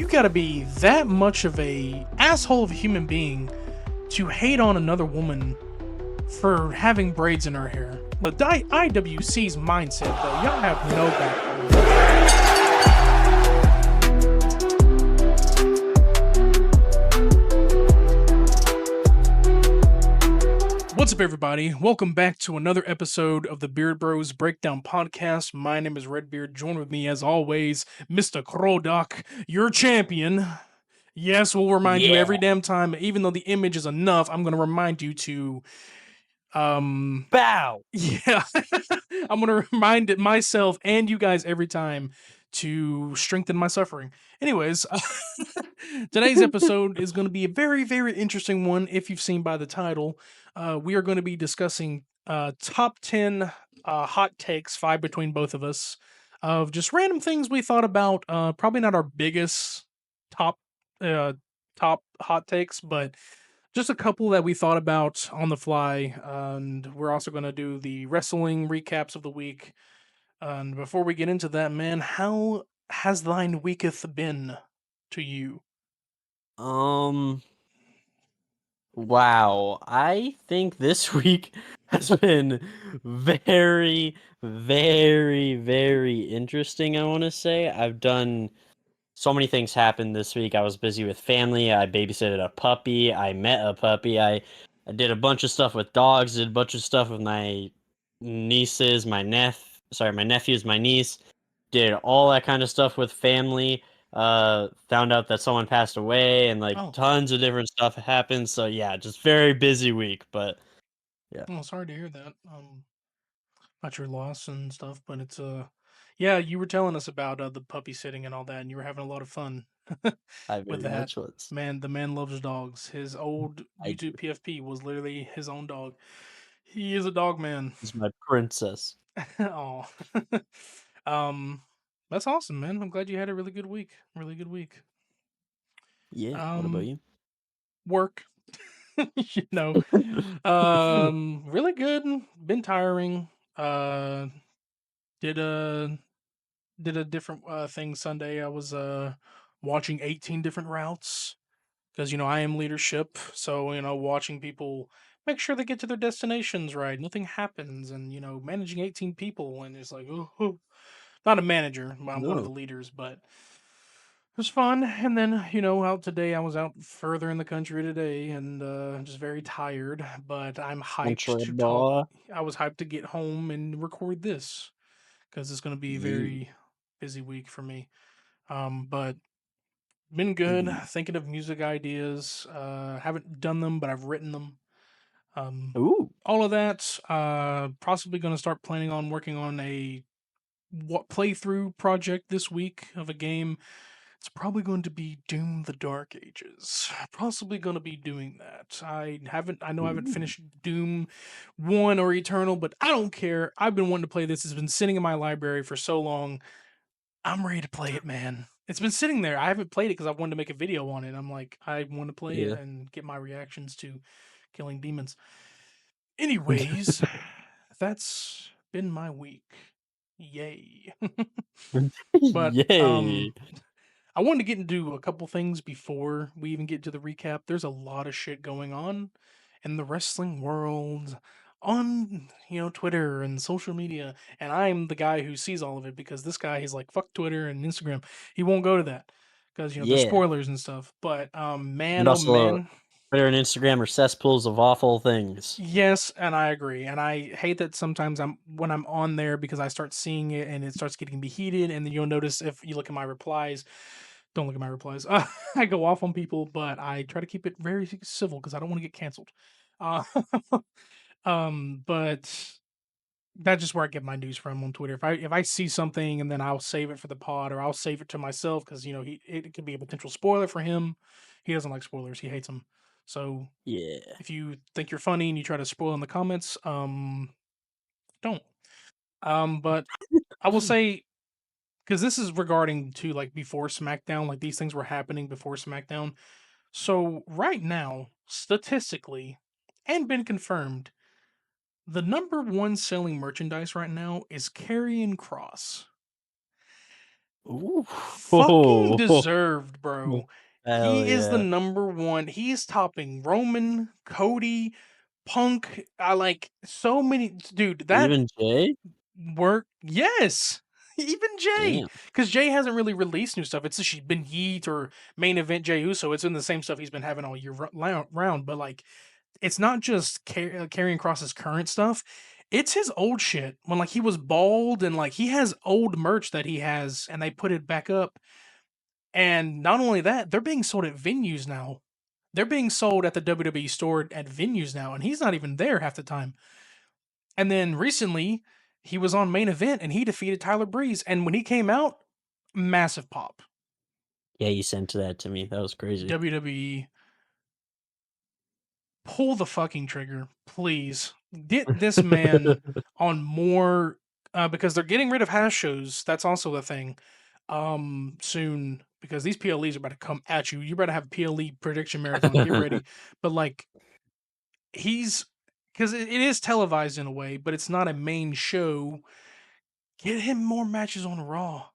you've got to be that much of a asshole of a human being to hate on another woman for having braids in her hair. The IWC's mindset, though, y'all have no backbone. What's up, everybody? Welcome back to another episode of the Beard Bros Breakdown Podcast. My name is RedBeard. Join with me, as always, Mr. Krodok, your champion. Yes, we'll remind you Yeah. every damn time, even though the image is enough, I'm going to remind you to, Bow. yeah, I'm going to remind it myself and you guys every time to strengthen my suffering. Anyways, today's episode is going to be a very, very interesting one. If you've seen by the title, we are going to be discussing top 10 hot takes, five between both of us, of just random things we thought about. Probably not our biggest top uh, top hot takes, but just a couple that we thought about on the fly. And we're also going to do the wrestling recaps of the week. And before we get into that, man, how has thine weeketh been to you? Um. Wow. I think this week has been very, very interesting. I want to say I've done so many things happen this week. I was busy with family. I babysitted a puppy. I met a puppy. I did a bunch of stuff with dogs. Did a bunch of stuff with my nieces, my nephews, my niece. Did all that kind of stuff with family. Found out that someone passed away, and like Oh, tons of different stuff happened. So yeah, just very busy week. But yeah, well, sorry to hear that. About your loss and stuff, but it's yeah, you were telling us about the puppy sitting and all that, and you were having a lot of fun I with very that. much was. Man, the man loves dogs. His old I do. YouTube PFP was literally his own dog. He is a dog man. This is my princess. Oh, um, that's awesome, man. I'm glad you had a really good week. Really good week. Yeah. What about Um, you? work, you know, really good. Been tiring. Uh, did a did a different thing Sunday. I was watching 18 different routes because I am leadership, so watching people make sure they get to their destinations right, nothing happens, and managing 18 people, and it's like, oh, not a manager, I'm one of the No. leaders, but it was fun. And then out today, I was out further in the country today, and just very tired, but I'm hyped Country to talk. boy. I was hyped to get home and record this because it's going to be a Yeah. very busy week for me. But been good. Indeed. Thinking of music ideas. Haven't done them, but I've written them. Um, Ooh. all of that. Possibly going to start planning on working on a playthrough project this week of a game. It's probably going to be Doom: The Dark Ages. Possibly going to be doing that. I know I haven't Ooh. finished Doom 1 or Eternal, but I don't care. I've been wanting to play this. It's been sitting in my library for so long. I'm ready to play it, man. It's been sitting there. I haven't played it because I wanted to make a video on it. I'm like, I want to play it Yeah. and get my reactions to killing demons. Anyways, that's been my week. Yay. But Yay. I wanted to get into a couple things before we even get to the recap. There's a lot of shit going on in the wrestling world on, Twitter and social media, and I'm the guy who sees all of it because this guy, he's like, fuck Twitter and Instagram. He won't go to that because there's Yeah. spoilers and stuff. But And man, oh also, man, Twitter and Instagram are cesspools of awful things. yes, and I agree. And I hate that sometimes when I'm on there because I start seeing it and it starts getting me heated, and then you'll notice if you look at my replies. Don't look at my replies. I go off on people, but I try to keep it very civil because I don't want to get canceled. Uh, but that's just where I get my news from on Twitter. If I see something and then I'll save it for the pod or I'll save it to myself because it could be a potential spoiler for him. He doesn't like spoilers. He hates them. So Yeah. if you think you're funny and you try to spoil in the comments, don't. But I will say, because this is regarding to like before SmackDown, like these things were happening before SmackDown. So right now, statistically, and been confirmed, the number one selling merchandise right now is Karrion Cross. Ooh. Fucking deserved, bro. Hell He is the yeah. number one. He's topping Roman, Cody, Punk. I like so many, dude. That Even Jay? work, yes. Even Jay, Damn. because Jay hasn't really released new stuff. It's just been Yeet or main event Jay Uso. It's been the same stuff he's been having all year round. But like, it's not just carrying across his current stuff. It's his old shit when like he was bald and like he has old merch that he has and they put it back up. And not only that, they're being sold at venues now. They're being sold at the WWE store at venues now, and he's not even there half the time. And then recently, he was on main event and he defeated Tyler Breeze. And when he came out, massive pop. Yeah, you sent that to me. That was crazy. WWE, pull the fucking trigger, please. Get this man on more because they're getting rid of house shows. That's also the thing. Soon because these PLEs are about to come at you. You better have a PLE prediction marathon. Get ready. But like he's because it is televised in a way, but it's not a main show. Get him more matches on Raw.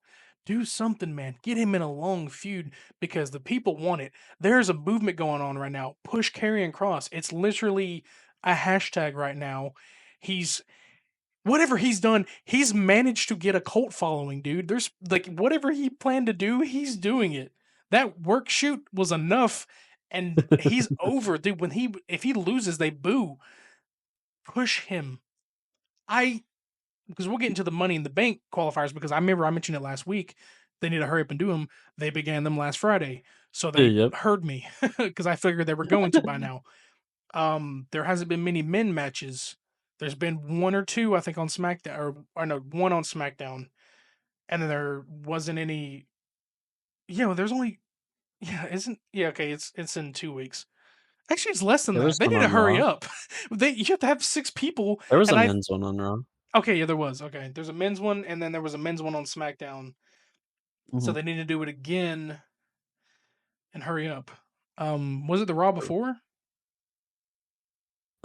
Do something, man. Get him in a long feud because the people want it. There's a movement going on right now. Push Karrion Cross. It's literally a hashtag right now. He's whatever he's done, he's managed to get a cult following, dude. There's like whatever he planned to do, he's doing it. That work shoot was enough and he's over, dude. When he if he loses, they boo. Push him. I because we'll get into the Money in the Bank qualifiers because I remember I mentioned it last week. They need to hurry up and do them. They began them last Friday, so they Yep. heard me because I figured they were going to by now. There hasn't been many men matches. There's been one or two, I think, on SmackDown, or no, one on SmackDown, and then there wasn't any. Yeah, there's only. Yeah, isn't yeah okay. It's in 2 weeks. Actually, it's less than There that. was They one need to on hurry Raw. up. You have to have 6 people, There was a and I men's one on Raw. okay, yeah, there was. Okay, there's a men's one, and then there was a men's one on SmackDown. So Mhm. they need to do it again and hurry up. Was it the Raw before?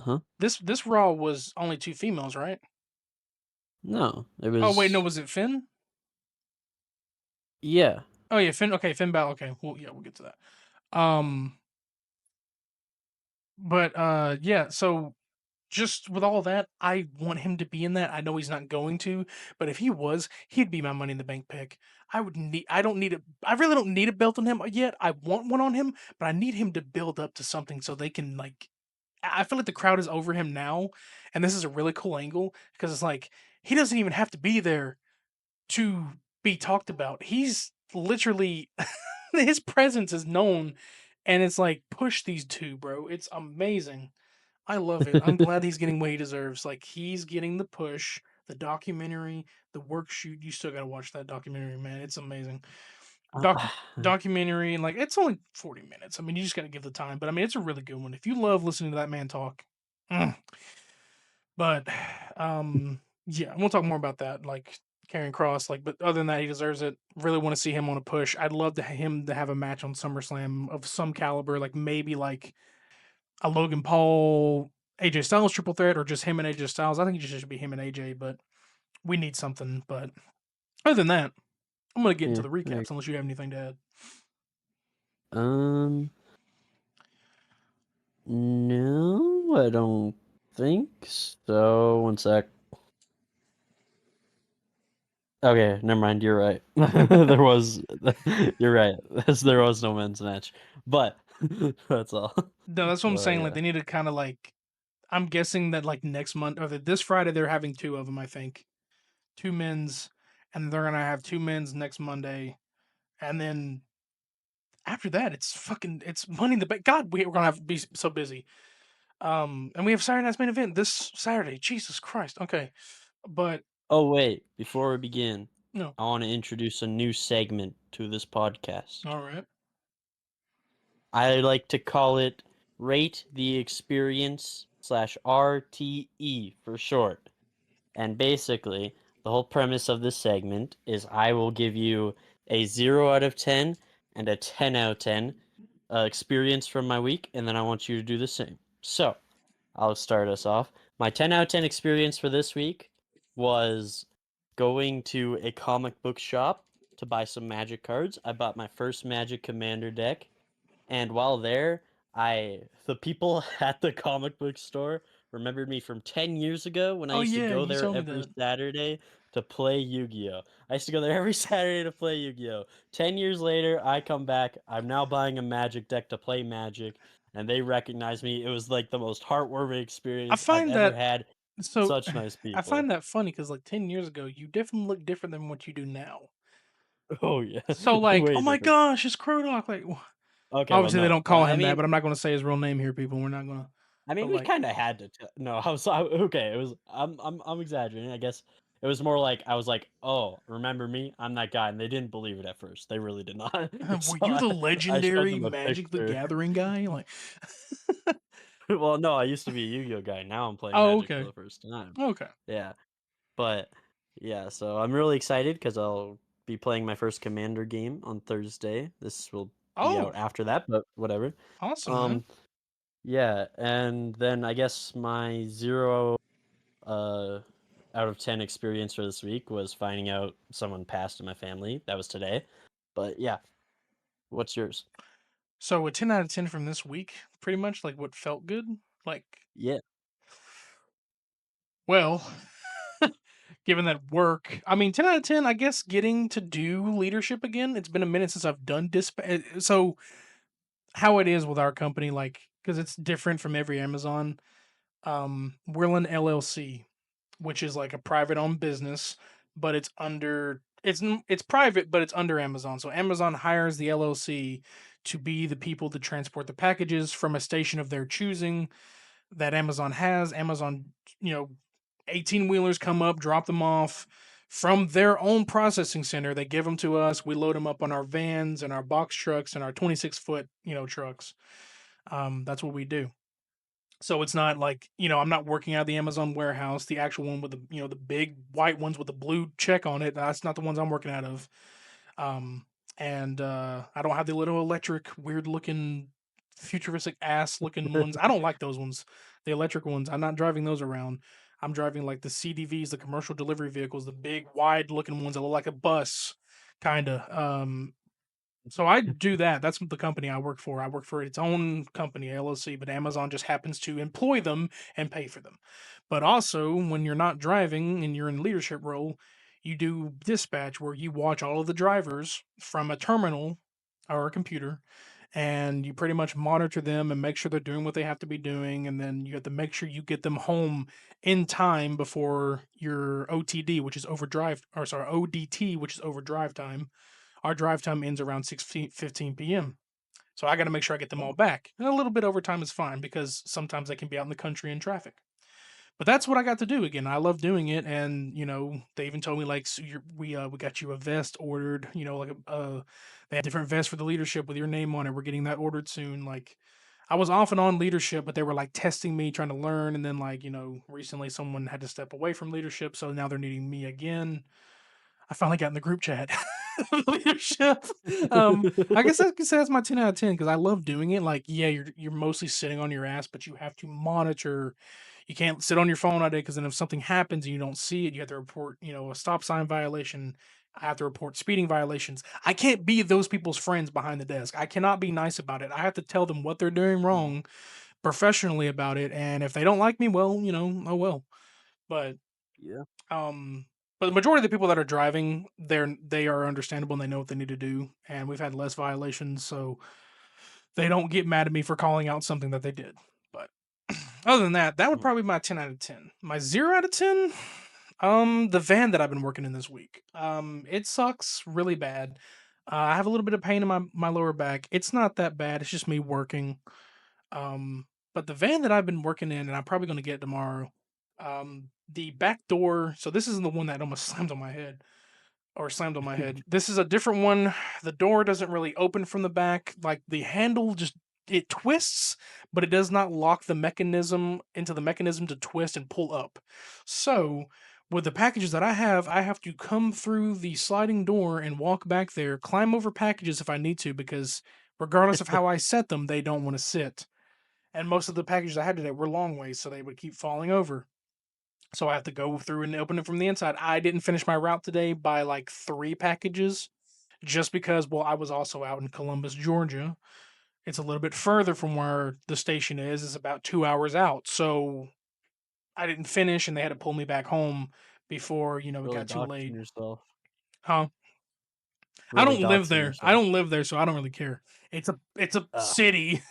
Huh? This Raw was only two females, right? No, it Oh wait, no, was. was it Finn? Yeah. Oh yeah, Finn. Okay, Finn Balor. Okay, well yeah, we'll get to that. But yeah. So just with all that, I want him to be in that. I know he's not going to, but if he was, he'd be my Money in the Bank pick. I would need. I don't need a. I really don't need a belt on him yet. I want one on him, but I need him to build up to something so they can like. I feel like the crowd is over him now, and this is a really cool angle because it's like he doesn't even have to be there to be talked about. He's literally his presence is known, and it's like push these two, bro. It's amazing. I love it. I'm glad he's getting what he deserves. Like he's getting the push, the documentary, the work shoot. You still gotta watch that documentary, man. It's amazing. Doc documentary and like it's only 40 minutes. I mean, you just gotta give the time, but I mean, it's a really good one. If you love listening to that man talk, mm. But yeah, we'll talk more about that. Like Karrion Cross, like, but other than that, he deserves it. Really want to see him on a push. I'd love to him to have a match on SummerSlam of some caliber, like maybe like a Logan Paul, AJ Styles triple threat, or just him and AJ Styles. I think it just should be him and AJ, but we need something. But other than that, I'm gonna get into Yeah. the recaps unless you have anything to add. Um. No, I don't think so. One sec. Okay, never mind. You're right. There was. You're right. There was no men's match, but that's all. No, that's what I'm But saying. Like yeah. they need to kind of like. I'm guessing that like next month or this Friday they're having two of them. I think two men's, and they're gonna have two men's next Monday, and then after that it's Money in the Bank. God, we're gonna have to be so busy. And we have Saturday night's main event this Saturday. Jesus Christ. Okay, but Oh wait, before we begin, no. I want to introduce a new segment to this podcast. All right. I like to call it Rate the Experience slash RTE for short. And basically, the whole premise of this segment is I will give you a 0 out of 10 and a 10 out of 10 experience from my week, and then I want you to do the same. So, I'll start us off. My 10 out of 10 experience for this week was going to a comic book shop to buy some Magic cards. I bought my first Magic Commander deck, and while there, I the people at the comic book store remembered me from 10 years ago when I Oh used to yeah, go you there told me every that. Saturday to play Yu-Gi-Oh! I used to go there every Saturday to play Yu-Gi-Oh! 10 years later, I come back, I'm now buying a Magic deck to play Magic, and they recognize me. It was like the most heartwarming I experience I've find ever that had. so Such nice I people. find that funny because like 10 years ago, you definitely look different than what you do now. Oh yeah, So like, oh way my different. gosh, it's Krodok. Like, Okay, well, obviously they no. don't Well, call I him that, mean but I'm not going to say his real name here, people. We're not going to. I mean, But we like, kinda had to t no, okay, it was I'm exaggerating, I guess. It was more like, I was like, "Oh, remember me? I'm that guy," and they didn't believe it at first, they really did not. were So you the I showed legendary them a Magic the picture. Gathering guy? Like, Well, no, I used to be a Yu-Gi-Oh guy, now I'm playing oh Magic for okay, the first time. okay, Yeah, but yeah, so I'm really excited because 'cause I'll be playing my first Commander game on Thursday. This will be oh out after that, but whatever. awesome, man. Um, yeah, and then I guess my 0 uh, out of 10 experience for this week was finding out someone passed in my family. That was today. But yeah, what's yours? So a 10 out of 10 from this week, pretty much like what felt good. Like, Yeah. well, given that work, I mean, 10 out of 10. I guess getting to do leadership again. It's been a minute since I've done dispatch. So how it is with our company, like, because it's different from every Amazon. We're an LLC, which is like a private owned business, but it's private, but it's under Amazon. So Amazon hires the LLC to be the people to transport the packages from a station of their choosing that Amazon has. Amazon, you know, 18 wheelers come up, drop them off from their own processing center. They give them to us. We load them up on our vans and our box trucks and our 26-foot, trucks. That's what we do. So it's not like, I'm not working out of the Amazon warehouse, the actual one with the big white ones with the blue check on it. That's not the ones I'm working out of. Um, and I don't have the little electric, weird looking, futuristic ass looking ones. I don't like those ones. The electric ones. I'm not driving those around. I'm driving like the CDVs, the commercial delivery vehicles, the big, wide looking ones that look like a bus, kind of. So I do that. That's the company I work for. I work for its own company, LLC, but Amazon just happens to employ them and pay for them. But also, when you're not driving and you're in leadership role, you do dispatch where you watch all of the drivers from a terminal or a computer and you pretty much monitor them and make sure they're doing what they have to be doing, and then you have to make sure you get them home in time before your OTD, which is overdrive, or sorry, ODT, which is overdrive time. Our drive time ends around 6:15 p.m. So I got to make sure I get them all back. And a little bit overtime is fine because sometimes I can be out in the country in traffic. But that's what I got to do again. I love doing it, and they even told me like, so we got you a vest ordered. Like they have different vests for the leadership with your name on it. We're getting that ordered soon. Like I was off and on leadership, but they were like testing me, trying to learn, and then like recently someone had to step away from leadership, so now they're needing me again. I finally got in the group chat leadership. I guess I could say that's my 10 out of 10 because I love doing it. Like, yeah, you're mostly sitting on your ass, but you have to monitor. You can't sit on your phone all day because then if something happens and you don't see it, you have to report, a stop sign violation. I have to report speeding violations. I can't be those people's friends behind the desk. I cannot be nice about it. I have to tell them what they're doing Mhm. wrong professionally about it. And if they don't like me, well, oh well. But Yeah. um, but the majority of the people that are driving, they are understandable and they know what they need to do. And we've had less violations, so they don't get mad at me for calling out something that they did. But other than that, that would Mhm. probably be my 10 out of 10. My 0 out of 10, the van that I've been working in this week. It sucks really bad. I have a little bit of pain in my lower back. It's not that bad. It's just me working. But the van that I've been working in, and I'm probably going to get tomorrow. The back door. So this isn't the one that almost slammed on my head or slammed on my head. This is a different one. The door doesn't really open from the back. Like the handle just it twists, but it does not lock the mechanism into the mechanism to twist and pull up. So with the packages that I have to come through the sliding door and walk back there, climb over packages if I need to, because regardless of how I set them, they don't want to sit. And most of the packages I had today were long ways, so they would keep falling over. So I have to go through and open it from the inside. I didn't finish my route today by like 3 packages. just because, well, I was also out in Columbus, Georgia. It's a little bit further from where the station is. It's about 2 hours out. So I didn't finish and they had to pull me back home before, it Really got too doxing late. yourself. Huh? I Really don't live doxing there. I yourself. don't live there, so I don't really care. It's a Oh, city.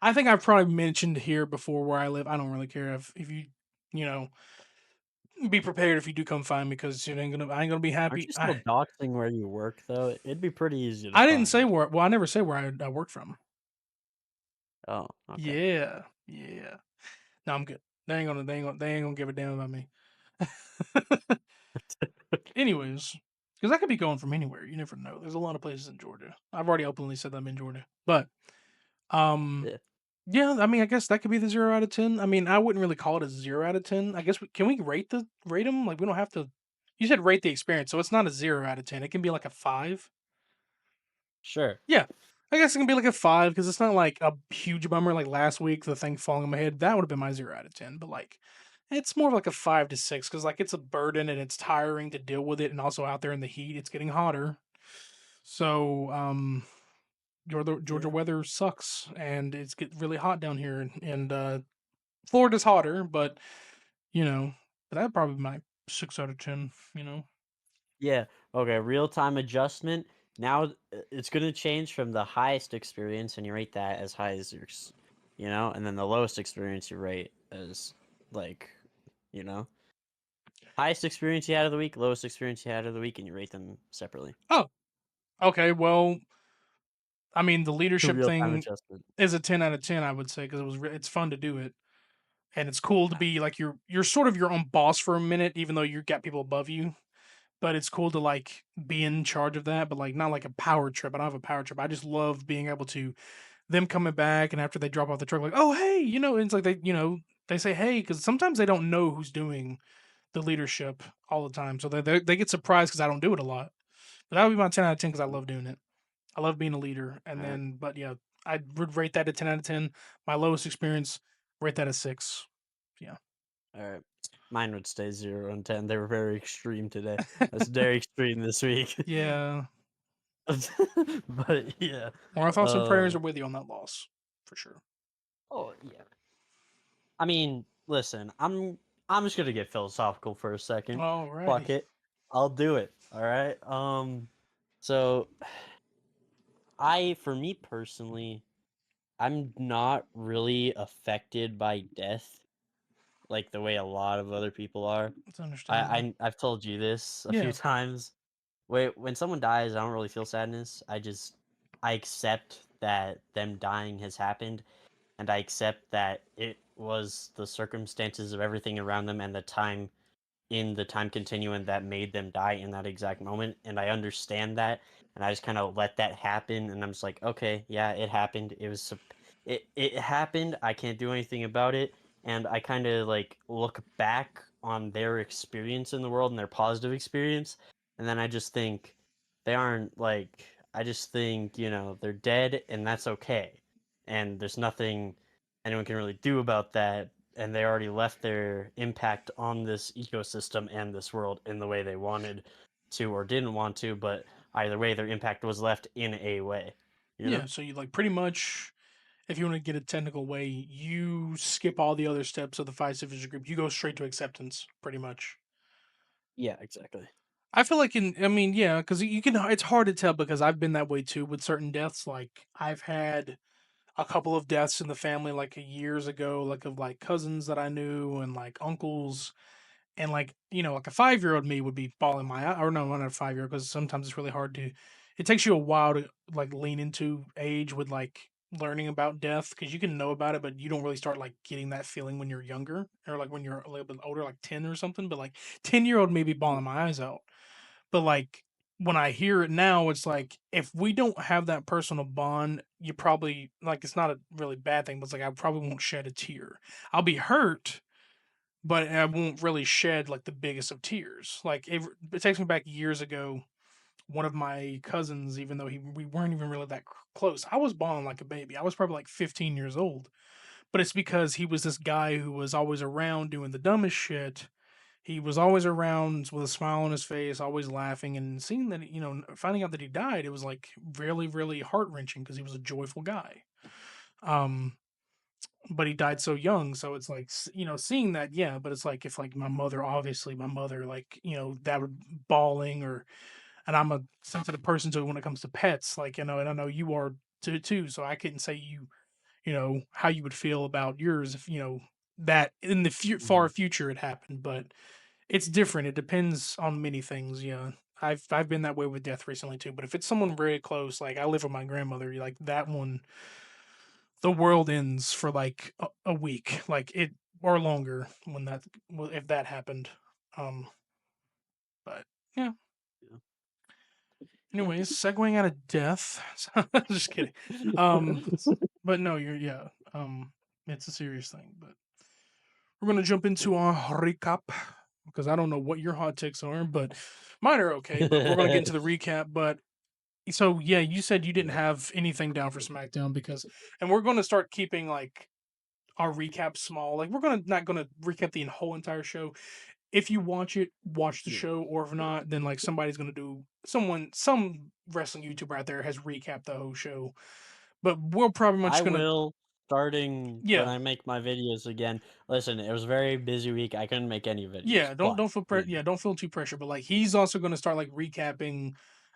I think I've probably mentioned here before where I live. I don't really care if you you know be prepared if you do come find me because I ain't gonna be aren't happy. you I still doxing where you work though? It'd be pretty easy to I didn't say find. where. Well, I never say where I work from. Oh, okay. Yeah, yeah. No, I'm good. They ain't gonna give a damn about me. Anyways, because I could be going from anywhere. You never know. There's a lot of places in Georgia. I've already openly said that I'm in Georgia, but um, Yeah, yeah. I mean, I guess that could be the 0 out of 10. I mean, I wouldn't really call it a 0 out of 10. I guess can we rate them? Like we don't have to. You said rate the experience, so it's not a 0 out of 10. It can be like a 5. sure. Yeah. I guess it can be like a 5 because it's not like a huge bummer like last week, the thing falling on my head. That would have been my 0 out of 10. But like, it's more of like a 5 to 6 because like it's a burden and it's tiring to deal with it. And also out there in the heat, it's getting hotter. So, Georgia Yeah. weather sucks and it's get really hot down here. And Florida's hotter, but you know, that'd probably be my 6 out of 10. Yeah. Okay. Real time adjustment. Now it's going to change from the highest experience, and you rate that as high as and then the lowest experience you rate as like, you know, highest experience you had of the week, lowest experience you had of the week, and you rate them separately. Oh, okay. Well, I mean, the The leadership real time thing adjustment. is a 10 out of 10, I would say, because it's fun to do it, and it's cool to be like you're sort of your own boss for a minute, even though you got people above you. But it's cool to like be in charge of that, but like not like a power trip. I don't have a power trip. I just love being able to them coming back and after they drop off the truck, like, oh hey, and it's like they say hey because sometimes they don't know who's doing the leadership all the time, so they get surprised because I don't do it a lot. But that would be my 10 out of 10 because I love doing it. I love being a leader. And All right. then, but yeah, I would rate that a 10 out of 10. My lowest experience, rate that a 6. Yeah. All right. Mine would stay 0 and 10. They were very extreme today. That's very extreme this week. Yeah. But yeah. Well, our thoughts and prayers Uh, are with you on that loss, for sure. oh yeah. I mean, listen, I'm just gonna get philosophical for a second. Alrighty. Fuck it. I'll do it. All right. So for me personally, I'm not really affected by death like the way a lot of other people are. It's understandable. I've told you this a few Yeah. times. When someone dies, I don't really feel sadness. I accept that them dying has happened, and I accept that it was the circumstances of everything around them and the time in the time continuum that made them die in that exact moment. And I understand that, and I just kind of let that happen. And I'm just like, okay, yeah, it happened. It happened. I can't do anything about it. And I kind of like look back on their experience in the world and their positive experience, and then I just think they aren't like. I just think they're dead, and that's okay. And there's nothing anyone can really do about that, and they already left their impact on this ecosystem and this world in the way they wanted to or didn't want to, but either way their impact was left in a way, you know? Yeah. So you like pretty much, if you want to get a technical way, you skip all the other steps of the five stages group. You go straight to acceptance, pretty much. Yeah, exactly. I feel like I mean, yeah, because you can. It's hard to tell because I've been that way too with certain deaths. Like I've had a couple of deaths in the family, like years ago, like of like cousins that I knew and like uncles, and like like a 5 year old me would be bawling my eye, or no, not a 5 year old because sometimes it's really hard to. It takes you a while to like lean into age with like learning about death because you can know about it, but you don't really start like getting that feeling when you're younger or like when you're a little bit older, like 10 or something. But like 10 year old me be bawling my eyes out, but, like, when I hear it now, it's like, if we don't have that personal bond, you probably like, it's not a really bad thing, but it's like, I probably won't shed a tear. I'll be hurt, but I won't really shed, like, the biggest of tears. Like, it takes me back years ago, one of my cousins, even though we weren't even really that close, I was bawling like a baby. I was probably, like, 15 years old, but it's because he was this guy who was always around doing the dumbest shit. He was always around with a smile on his face, always laughing, and seeing that, finding out that he died, it was like really, really heart wrenching because he was a joyful guy. Um, but he died so young, so it's like seeing that, yeah. But it's like if like my mother, obviously my mother, like that would bawling, or and I'm a sensitive person to it when it comes to pets, like and I know you are too. So I couldn't say how you would feel about yours if that in the far Mhm. future it happened, but it's different. It depends on many things. Yeah. I've been that way with death recently too. But if it's someone very close, like I live with my grandmother, like that one, the world ends for like a week, like it or longer when if that happened. Um, but yeah. Yeah. Yeah. Anyways, segueing out of death. Just kidding. But no, you're yeah. It's a serious thing. But we're gonna jump into our recap because I don't know what your hot takes are, but mine are okay. But we're gonna get into the recap. But so yeah, you said you didn't Yeah. have anything down for SmackDown and we're gonna start keeping like our recap small. Like we're gonna not gonna recap the whole entire show. If you watch it, watch the Yeah. show, or if not, then like somebody's gonna do some wrestling YouTuber out there has recapped the whole show. But we're probably I much gonna will, starting when yeah. I make my videos again. Listen, it was a very busy week. I couldn't make any videos, Yeah, but, don't feel you know, yeah, don't feel too pressure. But like he's also going to start like recapping.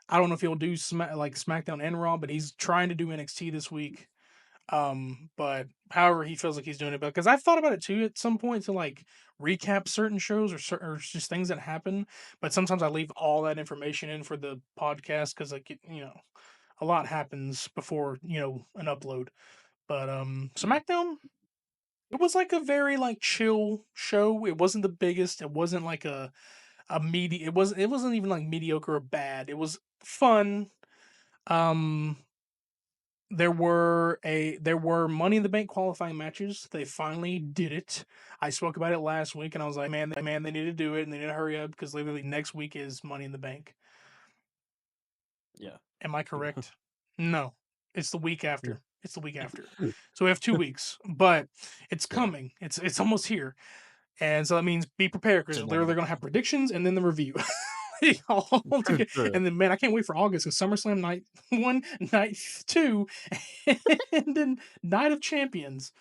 I don't know if he'll do SmackDown and Raw, but he's trying to do NXT this week. But however he feels like he's doing it, because I've thought about it too at some point to like recap certain shows or just things that happen. But sometimes I leave all that information in for the podcast because like a lot happens before an upload. But yeah. SmackDown, it was like a very like chill show. It wasn't the biggest. It wasn't like it wasn't even like mediocre or bad. It was fun. Um there were Money in the Bank qualifying matches. They finally did it. I spoke about it last week and I was like, man, they need to do it and they need to hurry up because literally next week is Money in the Bank. Yeah. Am I correct? No. It's the week Yeah. after. It's the week after. So we have 2 weeks, but it's Yeah. coming. It's almost here. And so that means be prepared It's because they're inevitable. going to have predictions and then the review. All For together. sure. And then, man, I can't wait for August because SummerSlam night one, night two, and then Night of Champions.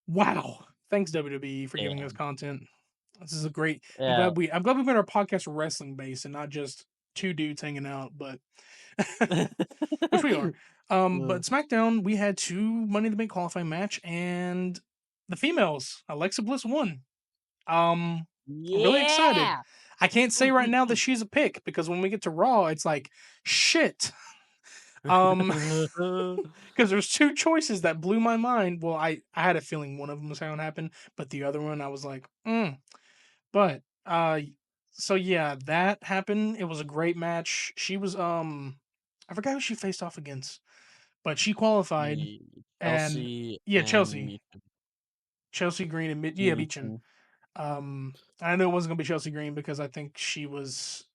Wow! Thanks WWE for giving us Damn. content. This is a great. Yeah. I'm glad we made our podcast wrestling based and not just two dudes hanging out, but which we are. Uh, But SmackDown, we had two Money in the Bank qualifying match, and the females, Alexa Bliss won. I'm really excited. yeah! I can't say right now that she's a pick because when we get to Raw, it's like shit. Um, because there's two choices that blew my mind. Well, I had a feeling one of them was how it happened, but the other one I was like, mm. But so yeah, that happened. It was a great match. She was I forgot who she faced off against, but she qualified The and Chelsea yeah, and Chelsea, Meacham. Chelsea Green and yeah, Michin. Meacham. I know it wasn't gonna be Chelsea Green because I think she's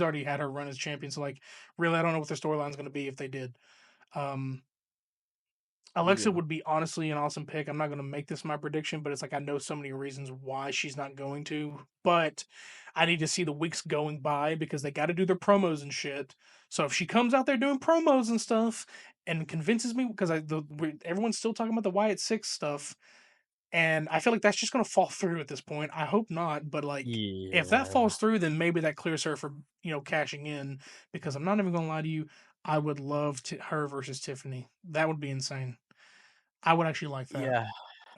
already had her run as champion. So like, really, I don't know what the storyline's gonna be if they did. Um, Alexa Yeah. would be honestly an awesome pick. I'm not gonna make this my prediction, but it's like I know so many reasons why she's not going to. But I need to see the weeks going by because they got to do their promos and shit. So if she comes out there doing promos and stuff and convinces me, because everyone's still talking about the Wyatt Six stuff, and I feel like that's just gonna fall through at this point. I hope not, but like if that Yeah. falls through, then maybe that clears her for cashing in. Because I'm not even gonna lie to you, I would love her versus Tiffany. That would be insane. I would actually like that. Yeah.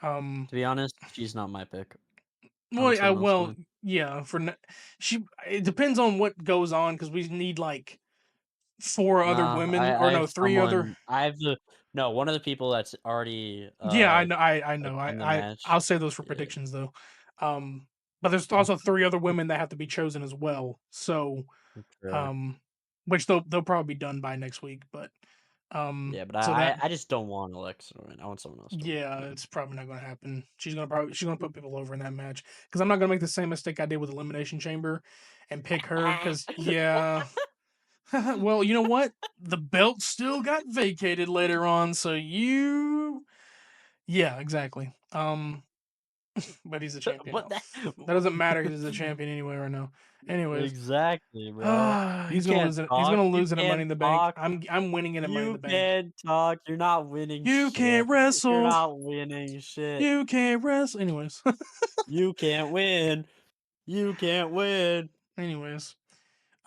Um, To be honest, she's not my pick. Found well, someone else well, fine. yeah. She, it depends on what goes on because we need like four other Nah, women, I or I no, have three other. someone I have the no, one of the people that's already, Yeah, I know. I like, know. in the I'll match. say those for Yeah. predictions though. Um, but there's also three other women that have to be chosen as well. So, Sure. um, which they'll probably be done by next week. But Yeah, but so that I just don't want Alexa to win. I want someone else to win. yeah, Yeah. it's probably not going to happen. She's gonna put people over in that match because I'm not gonna make the same mistake I did with Elimination Chamber and pick her because yeah. Well, you know what? The belt still got vacated later on, so yeah, exactly. but he's a champion But now. that That doesn't matter because he's a champion anyway right now. Anyways, exactly, bro. You he's gonna can't lose it. He's talk. gonna You lose it at Money can't in the Bank. talk. I'm winning it at Money in You the Bank. can't talk. You're not winning You shit. can't You're wrestle. not winning shit. You can't wrestle. Anyways, You can't win. You can't win. anyways,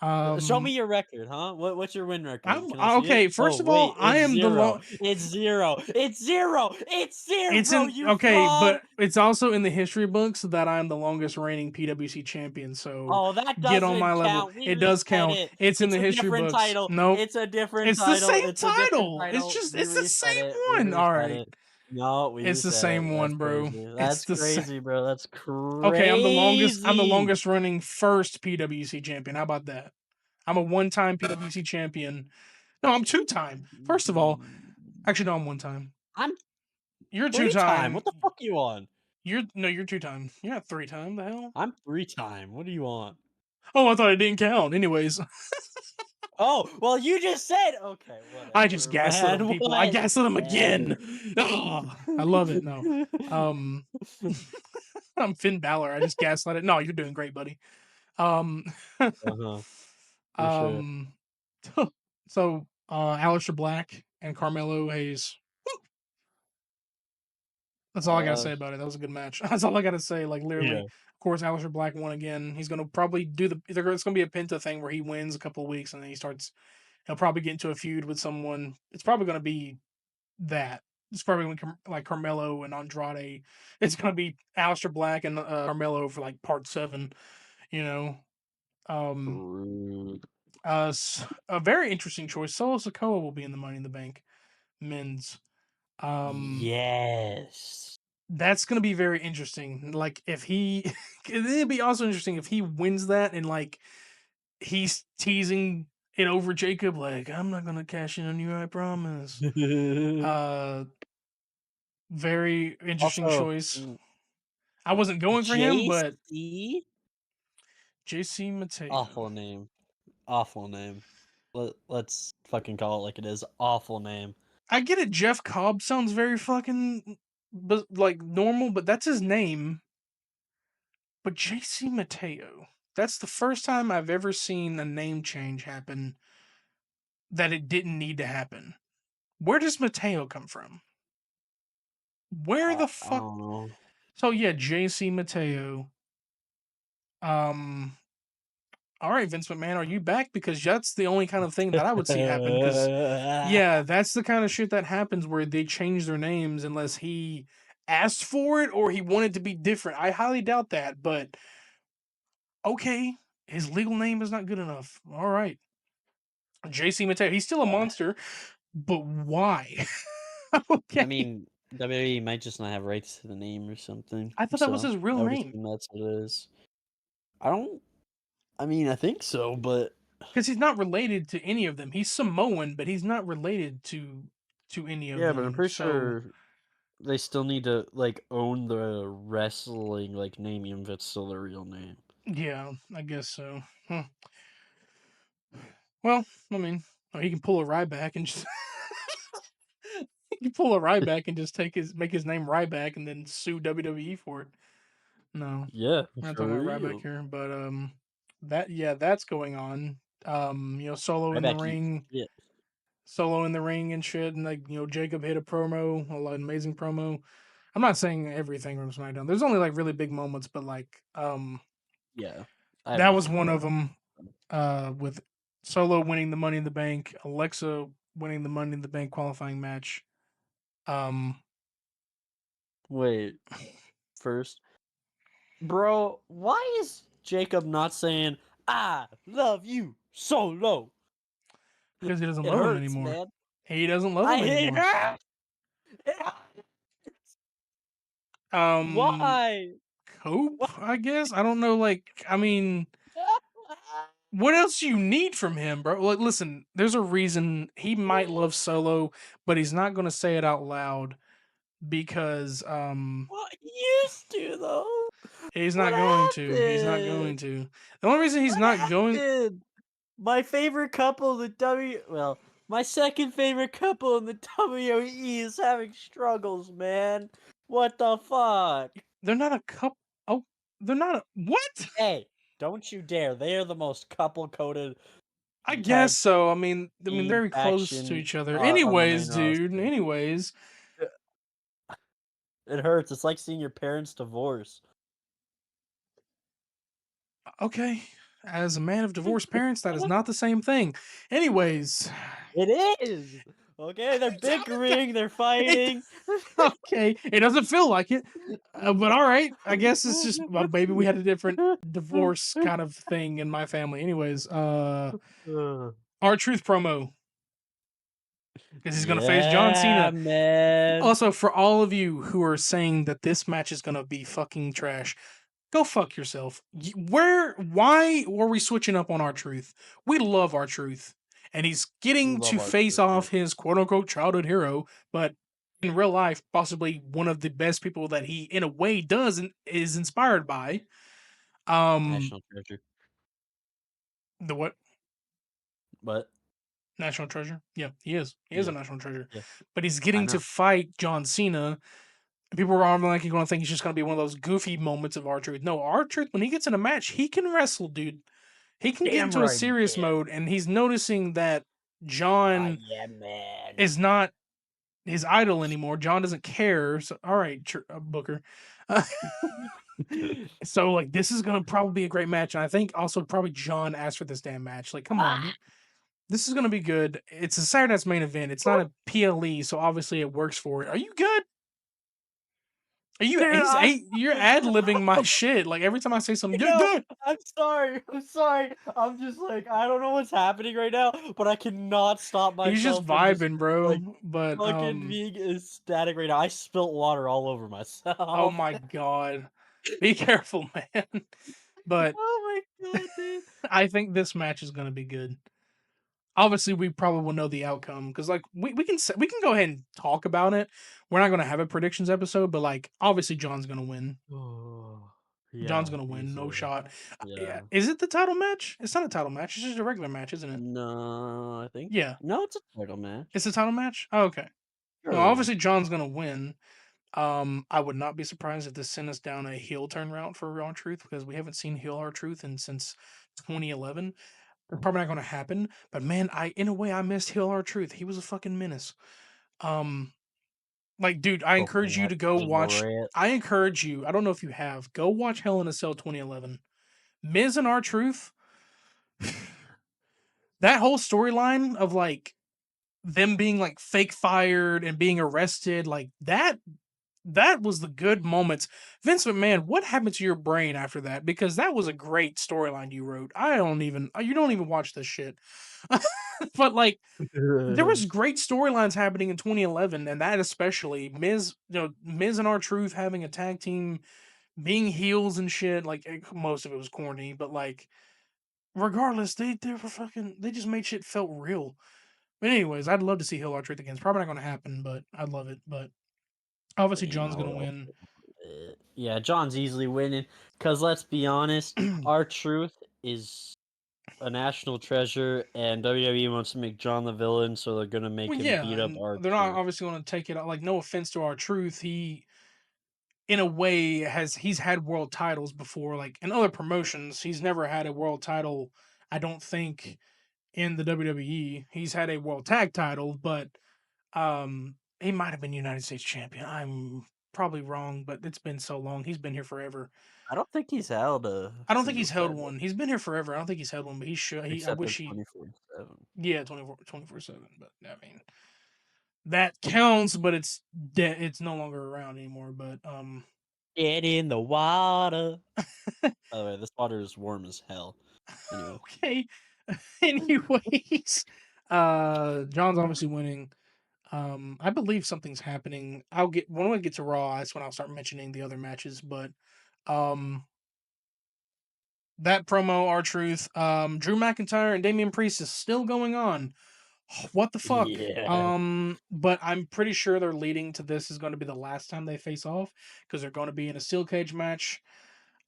Show me um, your record, huh? What's your win record? I'm Can I see it? okay. Oh First of all, wait, I it's am the zero. long. It's zero. It's zero. It's It's zero. in You okay, fraud. but it's also in the history books that I'm the longest reigning PWC champion. So Oh, that get on my doesn't level. count. We It does reset count. it. It's in the It's a history different books. title. Nope. It's a different It's the title. same It's a different title. It's title. just We it's the reset same it. We one. All reset right. it. No, we It's the reset it. same That's one, bro. crazy. It's That's the same. crazy, bro. That's Okay, I'm the crazy. longest running first PWC champion. How about that? I'm a one-time PWC champion. No, I'm two-time. First of all, actually no, I'm one-time. I'm You're three-time. two-time. What the fuck you on? You're two-time. You're not three-time. The hell? I'm three-time. What do you want? Oh, I thought it didn't count. Anyways, Oh, well, you just said okay, I just whatever, gaslit man. them, people. I gaslit them Whatever. again. Oh, I love it. No, um, I'm Finn Balor. I just gaslit it. No, you're doing great, buddy. Um, Uh-huh, for sure. um, so Aleister Black and Carmelo Hayes. That's all I gotta Uh, say about it. That was a good match. That's all I gotta say. Like literally, yeah. of course, Aleister Black won again. He's gonna probably do the. It's gonna be a Penta thing where he wins a couple of weeks and then he starts. He'll probably get into a feud with someone. It's probably gonna be that. It's probably gonna be like Carmelo and Andrade. It's gonna be Aleister Black and Carmelo for like part 7. You know, um, Rude. a very interesting choice. Solo Sikoa will be in the Money in the Bank men's. Um, Yes. that's gonna be very interesting. Like if he, it'd be also interesting if he wins that and like he's teasing it over Jacob, like I'm not gonna cash in on you, I promise. Uh, very interesting Also, choice. I wasn't going for him, but JC? JC Awful Mateo. name. Awful name. Let's fucking call it like it is. Awful name. I get it. Jeff Cobb sounds very fucking, but like normal, but that's his name. But JC Mateo. That's the first time I've ever seen a name change happen that it didn't need to happen. Where does Mateo come from? Where the I fuck? don't know. So yeah, JC Mateo. Um. All right, Vince McMahon, are you back? Because that's the only kind of thing that I would see happen. Because yeah, that's the kind of shit that happens where they change their names unless he asked for it or he wanted to be different. I highly doubt that, but okay, his legal name is not good enough. All right, JC Mateo, he's still a monster, but why? I Okay, mean, WWE might just not have rights to the name or something. I thought that was So his real I would name assume that's what it is. I don't. I mean, I think so, but because he's not related to any of them. He's Samoan, but he's not related to any of yeah, but I'm them. pretty So sure they still need to like own the wrestling like name, even if it's still their real name. yeah, I guess so. Huh. Well, I mean, he can pull a Ryback and just he can pull a Ryback and just make his name Ryback and then sue WWE for it. No, Yeah, we're not for talking about Ryback real. here, but that's going on. Solo Right in the back, eat ring, shit. solo in the ring and shit, and like Jacob hit a promo, an amazing promo. I'm not saying everything from SmackDown. There's only like really big moments, but like Yeah, I that was understand one where of you're them. With Solo winning the Money in the Bank, Alexa winning the Money in the Bank qualifying match. Um, Wait, first, bro, why is Jacob not saying "I love you" Solo? because he doesn't It love him hurts, anymore. man. He doesn't love I him hate anymore. her. Um, Why? Cope, Why? I guess. I don't know. Like, I mean, what else you need from him, bro? Like, listen, there's a reason he might love Solo, but he's not going to say it out loud because Well, he used to though. he's What not going to. He's not happened? going to. The only reason he's What not going. happened? My favorite couple in the my second favorite couple in the WWE is having struggles, man. What the fuck? they're not a couple. Oh, they're not a what? Hey, don't you dare! They are the most couple-coded I guess tag so. I mean, team very close to faction each other. on the main Anyways, dude. roster. Anyways, Uh, It hurts. It's like seeing your parents divorce. okay. As a man of divorced parents, that is not the same thing. Anyways, It is! Okay, they're bickering, they're it, fighting. okay, it doesn't feel like it, but all right. I guess it's just maybe we had a different divorce kind of thing in my family. Anyways, Ugh. our truth promo because he's gonna face John Yeah, Cena. man. Also, for all of you who are saying that this match is gonna be fucking trash, go fuck yourself. Why were we switching up on our truth? We love our truth, and he's We getting love to our face truth, yeah. off his quote unquote childhood hero, but in real life, possibly one of the best people that he, in a way, is inspired by. Um, National treasure. the what? But National treasure? Yeah, he is. He is a yeah, national treasure. yeah, But he's I getting to know. fight John Cena. People are like going to think he's just going to be one of those goofy moments of our truth. No, our truth when he gets in a match, he can wrestle, dude. He can get Damn into a right he serious can. mode, and he's noticing that John Yeah, man. is not his idol anymore. John doesn't care. So, all right, Booker. Uh, so, like, this is gonna probably be a great match, and I think also probably John asked for this damn match. Like, come on, Ah, this is gonna be good. It's a Saturday Night's main event. It's not a PLE, so obviously it works for it. Are you good? Are you? dude, You're ad libbing my shit. Like every time I say something, you're no, good. I'm sorry. I'm sorry. I'm just like I don't know what's happening right now, but I cannot stop He's just myself from just vibing, like bro. But fucking being ecstatic right now. I spilt water all over oh myself. my god, be careful, man. But Oh my god, dude. I think this match is gonna be good. Obviously, we probably will know the outcome because, like, we can go ahead and talk about it. We're not gonna have a predictions episode, but like, obviously, John's gonna win. Oh, John's yeah, gonna win, no easily. shot. Yeah, Yeah. is it the title match? It's not a title match. It's just a regular match, isn't it? No, I think Yeah, no, it's a title it's match. a title match. Oh, okay. No, Surely. obviously, John's gonna win. I would not be surprised if this sent us down a heel turn route for Raw Truth because we haven't seen heel R Truth since 2011. Probably not going to happen. But man, in a way I missed heel R Truth. He was a fucking menace. Um, like dude, I Poking encourage you that to go watch. cigarette. I encourage you. I don't know if you have. Go watch Hell in a Cell 2011. Miz and R Truth. That whole storyline of like them being like fake fired and being arrested, like that was the good moments. Vince McMahon, what happened to your brain after that? Because that was a great storyline you wrote. You don't even watch this shit. But like there was great storylines happening in 2011 and that especially Miz and R-Truth having a tag team, being heels and shit, like most of it was corny, but like regardless, they were fucking they just made shit felt real. But anyways, I'd love to see Hill R-Truth again. It's probably not going to happen, but I'd love it. But obviously You John's going to know, win. yeah, John's easily winning. Cause let's be honest, our truth is a national treasure, and WWE wants to make John the villain, so they're gonna make Well, him yeah, beat up and our they're not truth. obviously going to take it like no offense to our truth. He, in a way, he's had world titles before, like in other promotions. He's never had a world title. I don't think in the WWE. He's had a world tag title, but he might have been United States champion. I'm probably wrong, but it's been so long. He's been here forever. I don't think he's held a I don't think he's singles held title one. He's been here forever. I don't think he's held one, but he should. I except in wish he. 24/7. Yeah, 24/7. But I mean, that counts, but it's it's no longer around anymore. But Get in the water. By the way, this water is warm as hell. Anyway. okay. Anyways, John's obviously winning. I believe something's happening. I'll get when we get to Raw. That's when I'll start mentioning the other matches. But um, that promo, our truth. Drew McIntyre and Damian Priest is still going on. What the fuck? Yeah. But I'm pretty sure they're leading to this is going to be the last time they face off because they're going to be in a steel cage match.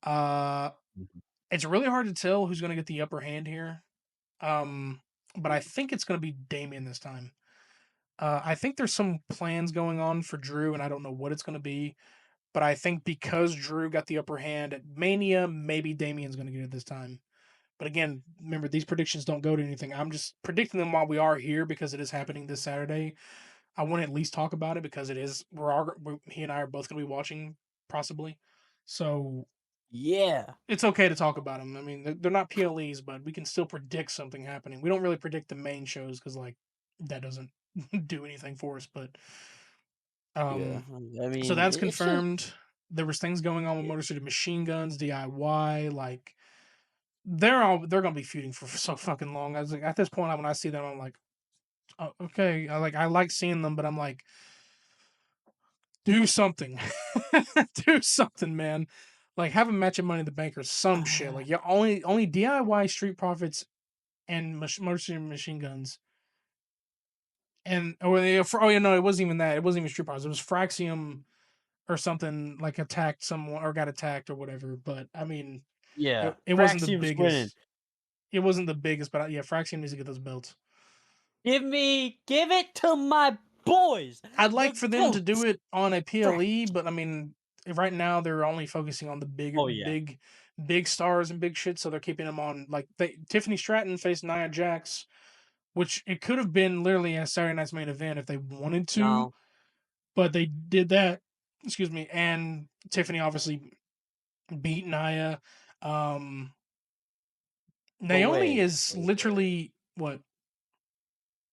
Uh, Mhm. it's really hard to tell who's going to get the upper hand here. Um, but I think it's going to be Damian this time. I think there's some plans going on for Drew, and I don't know what it's going to be. But I think because Drew got the upper hand at Mania, maybe Damien's going to get it this time. But again, remember these predictions don't go to anything. I'm just predicting them while we are here because it is happening this Saturday. I want to at least talk about it because it is he and I are both going to be watching possibly. So Yeah. it's okay to talk about them. I mean, they're not PLEs, but we can still predict something happening. We don't really predict the main shows because like that doesn't do anything for us. But Yeah. um, I so mean, that's it's just confirmed. There was things going on with Motor City Machine Guns, DIY. Like they're gonna be feuding for so fucking long. I was like, at this point, when I see them, I'm like, oh, okay. I like seeing them, but I'm like, do something, do something, man. Like have a match at Money in the Bank or some shit. Like yeah, only DIY Street Profits and Motor City Machine Guns. And oh yeah, no, it wasn't even that. It wasn't even Street Profits. It was Fraxium or something like attacked someone or got attacked or whatever. But I mean, yeah. it wasn't the Fraxium's winning. biggest. It wasn't the biggest, but yeah, Fraxium needs to get those belts. Give it to my boys, I'd like the for them to do goats. it on a Frax. PLE, but I mean, right now they're only focusing on the Oh yeah, big stars and big shit, so they're keeping them on like Tiffany Stratton faced Nia Jax, which it could have been literally a Saturday night's main event if they wanted to, no, but they did that. Excuse me, and Tiffany obviously beat Nia. Um, but Naomi wait, is literally what?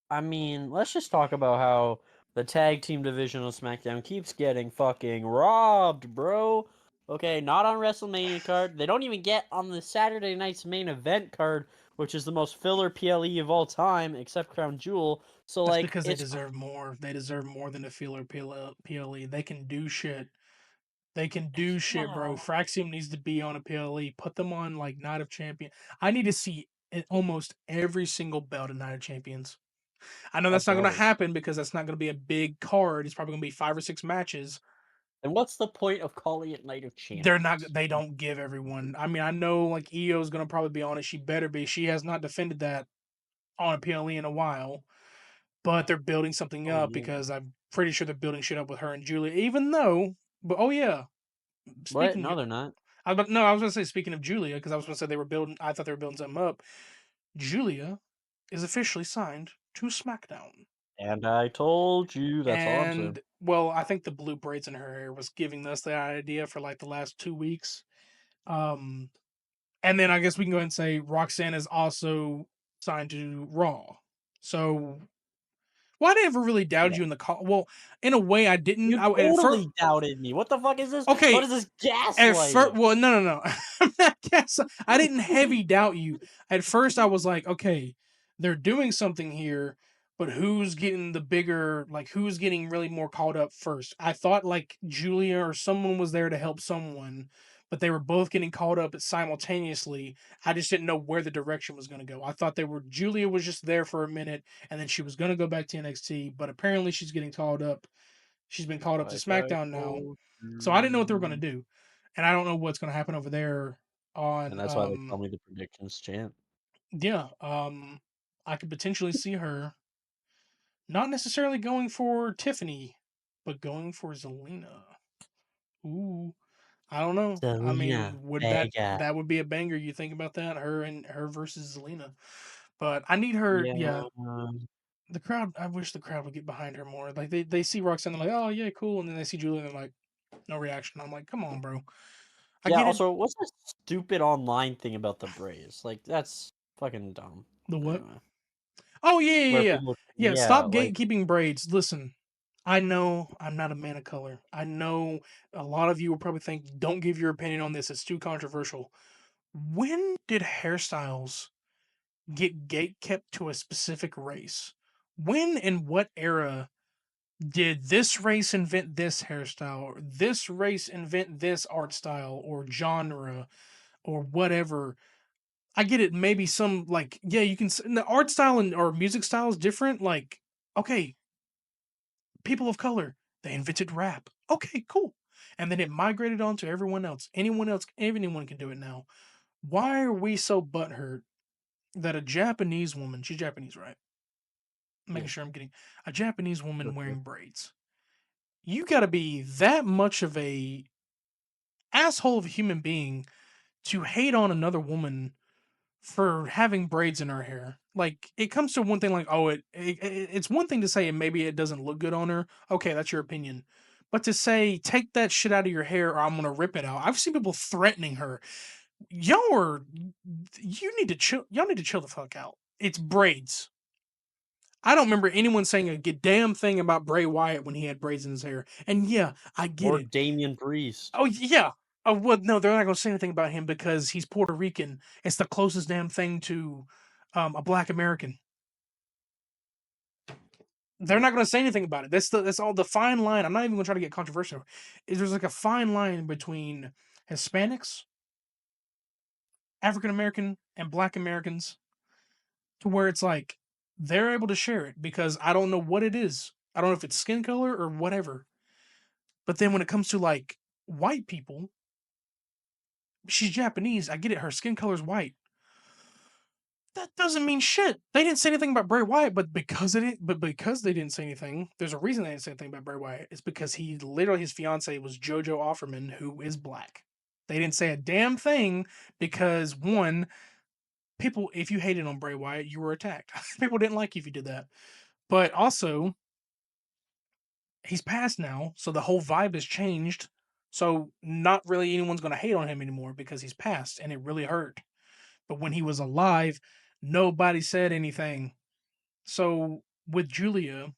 I mean, let's just talk about how the tag team division of SmackDown keeps getting fucking robbed, bro. Okay, not on WrestleMania card. They don't even get on the Saturday night's main event card, which is the most filler PLE of all time, except Crown Jewel. So That's like, because they it's deserve more. They deserve more than a filler PLE. They can do shit. They can do shit, bro. Fraxium needs to be on a PLE. Put them on like Night of Champion. I need to see almost every single belt in Night of Champions. I know that's I'd not going to love it. happen because that's not going to be a big card. It's probably going to be 5 or 6 matches. And what's the point of calling it Night of They're not. Champions? They don't give everyone. I mean, I know like Io is going to probably be on it. She better be. She has not defended that on a PLE in a while. But they're building something Oh up yeah. because I'm pretty sure they're building shit up with her and Julia. Even though, but oh yeah, What? speaking No, they're not. I was gonna say speaking of Julia, because I was gonna say they were building. I thought they were building something up. Julia is officially signed to SmackDown, And I told you. That's all I'm saying. and well, I think the blue braids in her hair was giving us that idea for like the last 2 weeks. Um, and then I guess we can go ahead and say Roxanne is also signed to Raw. So, well, I never really doubted Yeah. you in the call. Well, in a way, I didn't. You I at first, totally doubted me. What the fuck is this? What okay, is this at first, gaslighting? well, no. I'm not guessing. I didn't heavy doubt you. At first, I was like, okay, they're doing something here, but who's getting the bigger, like, who's getting really more caught up first? I thought like Julia or someone was there to help someone, but they were both getting caught up simultaneously. I just didn't know where the direction was going to go. I thought Julia was just there for a minute, and then she was going to go back to NXT, but apparently she's getting called up. She's been called up to Like I SmackDown now, told so I didn't know what they were going to you. do, and I don't know what's going to happen over there. And On that's why they call me the predictions champ. yeah, I could potentially see her not necessarily going for Tiffany, but going for Zelina. Ooh, I don't know. I Selena mean, would Vega. that would be a banger? You think about that, her versus Zelina, but I need her. Yeah. Yeah, the crowd. I wish the crowd would get behind her more. Like they see Roxanne, they're like, oh yeah, cool, and then they see Julia, and they're like, no reaction. I'm like, come on, bro. I Yeah, get it. also, what's this stupid online thing about the Braves? Like, that's fucking dumb. The what? Anyway. Oh yeah, yeah, Where yeah, yeah. people, Yeah, yeah, stop like, gatekeeping braids. Listen, I know I'm not a man of color. I know a lot of you will probably think, don't give your opinion on this. It's too controversial. When did hairstyles get gate kept to a specific race? When and what era did this race invent this hairstyle, or this race invent this art style or genre or whatever? I get it. Maybe some like yeah, you can the art style and or music style is different. Like okay, people of color they invented rap. Okay, cool, and then it migrated on to everyone else. Anyone can do it now. Why are we so butthurt that a Japanese woman? She's Japanese, right? Making yeah, sure I'm getting a Japanese for woman sure. wearing braids. You got to be that much of a asshole of a human being to hate on another woman for having braids in her hair. Like it comes to one thing like, oh, it's one thing to say and maybe it doesn't look good on her. Okay, that's your opinion. But to say take that shit out of your hair or I'm gonna rip it out. I've seen people threatening her. Y'all are you need to chill. Y'all need to chill the fuck out. It's braids. I don't remember anyone saying a damn thing about Bray Wyatt when he had braids in his hair. And yeah, I get Or it. Damian Priest. Oh yeah. Oh well, no, they're not going to say anything about him because he's Puerto Rican. It's the closest damn thing to a Black American. They're not going to say anything about it. That's all the fine line. I'm not even going to try to get controversial. Is there's like a fine line between Hispanics, African American, and Black Americans to where it's like they're able to share it because I don't know what it is. I don't know if it's skin color or whatever. But then when it comes to like white people, she's Japanese. I get it. Her skin color's white. That doesn't mean shit. They didn't say anything about Bray Wyatt, because they didn't say anything, there's a reason they didn't say anything about Bray Wyatt. It's because he literally his fiance was JoJo Offerman, who is black. They didn't say a damn thing because one, people if you hated on Bray Wyatt, you were attacked. People didn't like you if you did that. But also, he's passed now, so the whole vibe has changed. So not really anyone's gonna hate on him anymore because he's passed and it really hurt. But when he was alive, nobody said anything. So with Julia,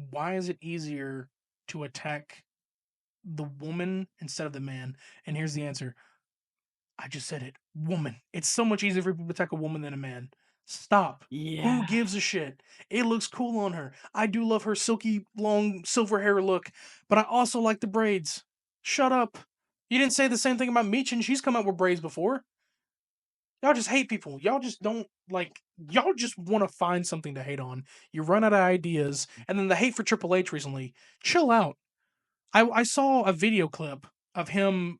why is it easier to attack the woman instead of the man? And here's the answer. I just said it. Woman. It's so much easier for people to attack a woman than a man. Stop. Who Yeah. gives a shit? It looks cool on her. I do love her silky, long, silver hair look, but I also like the braids. Shut up. You didn't say the same thing about Meechin. She's come out with braids before. Y'all just hate people. Y'all just don't like. Y'all just want to find something to hate on. You run out of ideas, and then the hate for Triple H recently. Chill out. I saw a video clip of him.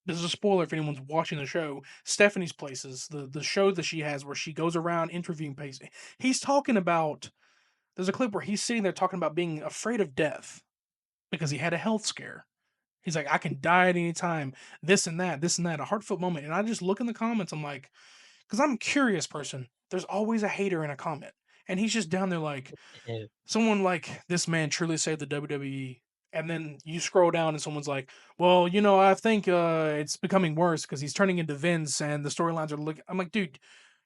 This is a spoiler if anyone's watching the show. Stephanie's Places, the show that she has where she goes around interviewing patients. He's talking about. There's a clip where he's sitting there talking about being afraid of death because he had a health scare. He's like, I can die at any time. This and that. A heartfelt moment, and I just look in the comments. I'm like, because I'm a curious person. There's always a hater in a comment, and he's just down there like Yeah. someone like this man truly saved the WWE. And then you scroll down and someone's like, "Well, I think it's becoming worse because he's turning into Vince and the storylines are looking." I'm like, dude,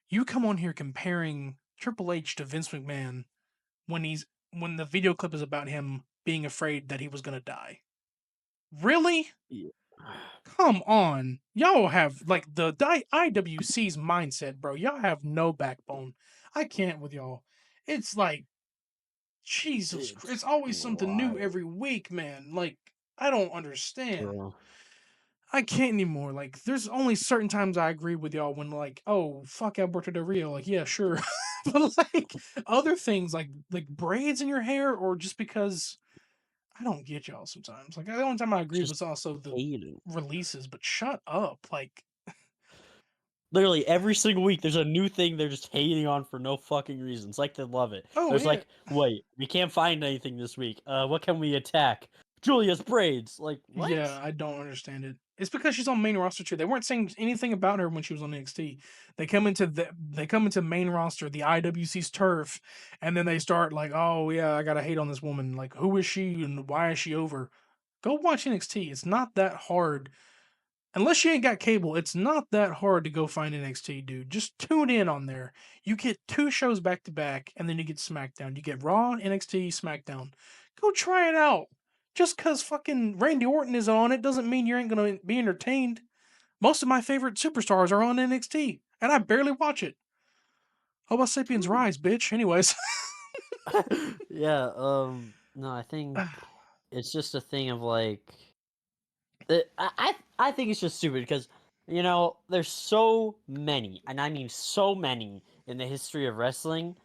you come on here comparing Triple H to Vince McMahon when when the video clip is about him being afraid that he was gonna die. Really? Yeah. Come on. Y'all have like the IWC's mindset, bro. Y'all have no backbone. I can't with y'all. It's like it's It's always something new wild, every week, man. Like I don't understand. bro. I can't anymore. Like there's only certain times I agree with y'all when like, oh fuck Alberto Del Rio. Like, yeah, sure. But like other things like braids in your hair or just because I don't get y'all sometimes. Like the only time I agreed Just was also the hating. releases, but shut up. Like Literally every single week, there's a new thing they're just hating on for no fucking reason. It's like they love it. oh There's yeah. like, wait, we can't find anything this week. What can we attack? Julia's braids. Like Yeah, what? I don't understand it. It's because she's on main roster too. They weren't saying anything about her when she was on NXT. They come into main roster, the IWC's turf, and then they start like, oh yeah, I gotta hate on this woman. Like, who is she and why is she over? Go watch NXT. It's not that hard. Unless you ain't got cable, it's not that hard to go find NXT, dude. Just tune in on there. You get two shows back to back, and then you get SmackDown. You get Raw, NXT, SmackDown. Go try it out. Just cause fucking Randy Orton is on it doesn't mean you ain't gonna be entertained. Most of my favorite superstars are on NXT, and I barely watch it. Homo sapiens True. rise, bitch. Anyways. Yeah. No, I think it's just a thing of like I think it's just stupid because there's so many, and I mean so many in the history of wrestling.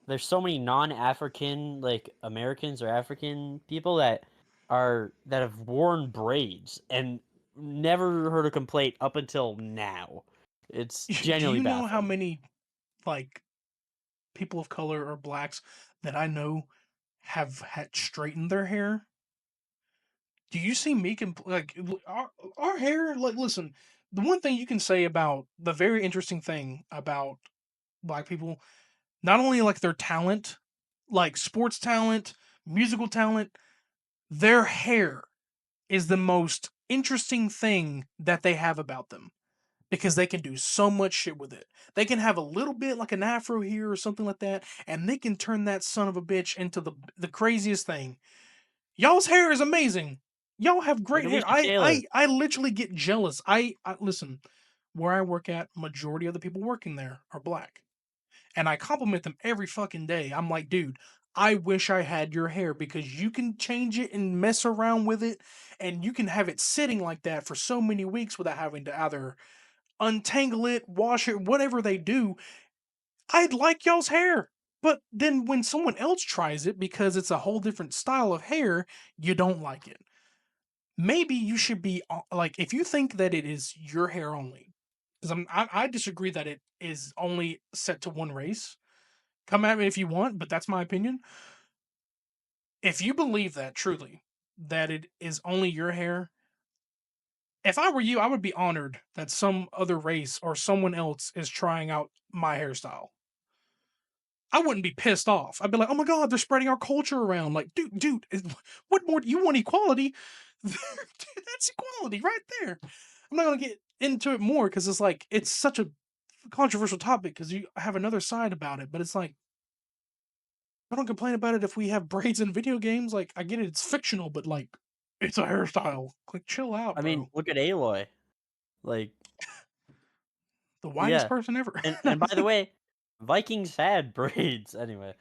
There's so many non-African like Americans or African people that have worn braids and never heard a complaint up until now. It's Do genuinely you know how baffling. many like people of color or blacks that I know have had straightened their hair? Do you see me like our hair? Like, listen, the one thing you can say about the very interesting thing about black people, not only like their talent, like sports talent, musical talent, their hair is the most interesting thing that they have about them because they can do so much shit with it. They can have a little bit like an afro here or something like that, and they can turn that son of a bitch into the craziest thing. Y'all's hair is amazing. Y'all have Like great hair. Alicia I Taylor. I I literally get jealous. I listen. Where I work at, majority of the people working there are black, and I compliment them every fucking day. I'm like, dude, I wish I had your hair because you can change it and mess around with it, and you can have it sitting like that for so many weeks without having to either untangle it, wash it, whatever they do. I'd like y'all's hair. But then when someone else tries it because it's a whole different style of hair, you don't like it. Maybe you should be like, if you think that it is your hair only, because I disagree that it is only set to one race. Come at me if you want, but that's my opinion. If you believe that truly, that it is only your hair, if I were you, I would be honored that some other race or someone else is trying out my hairstyle. I wouldn't be pissed off. I'd be like, "Oh my god, they're spreading our culture around." Like, dude, what more do you want equality? That's equality right there. I'm not gonna get into it more because it's like it's such a controversial topic because you have another side about it, but it's like I don't complain about it if we have braids in video games. Like, I get it, it's fictional, but like, it's a hairstyle. Like, chill out, I mean, bro. look at Aloy. Like, The whitest yeah. person ever. And by the way, Vikings had braids anyway.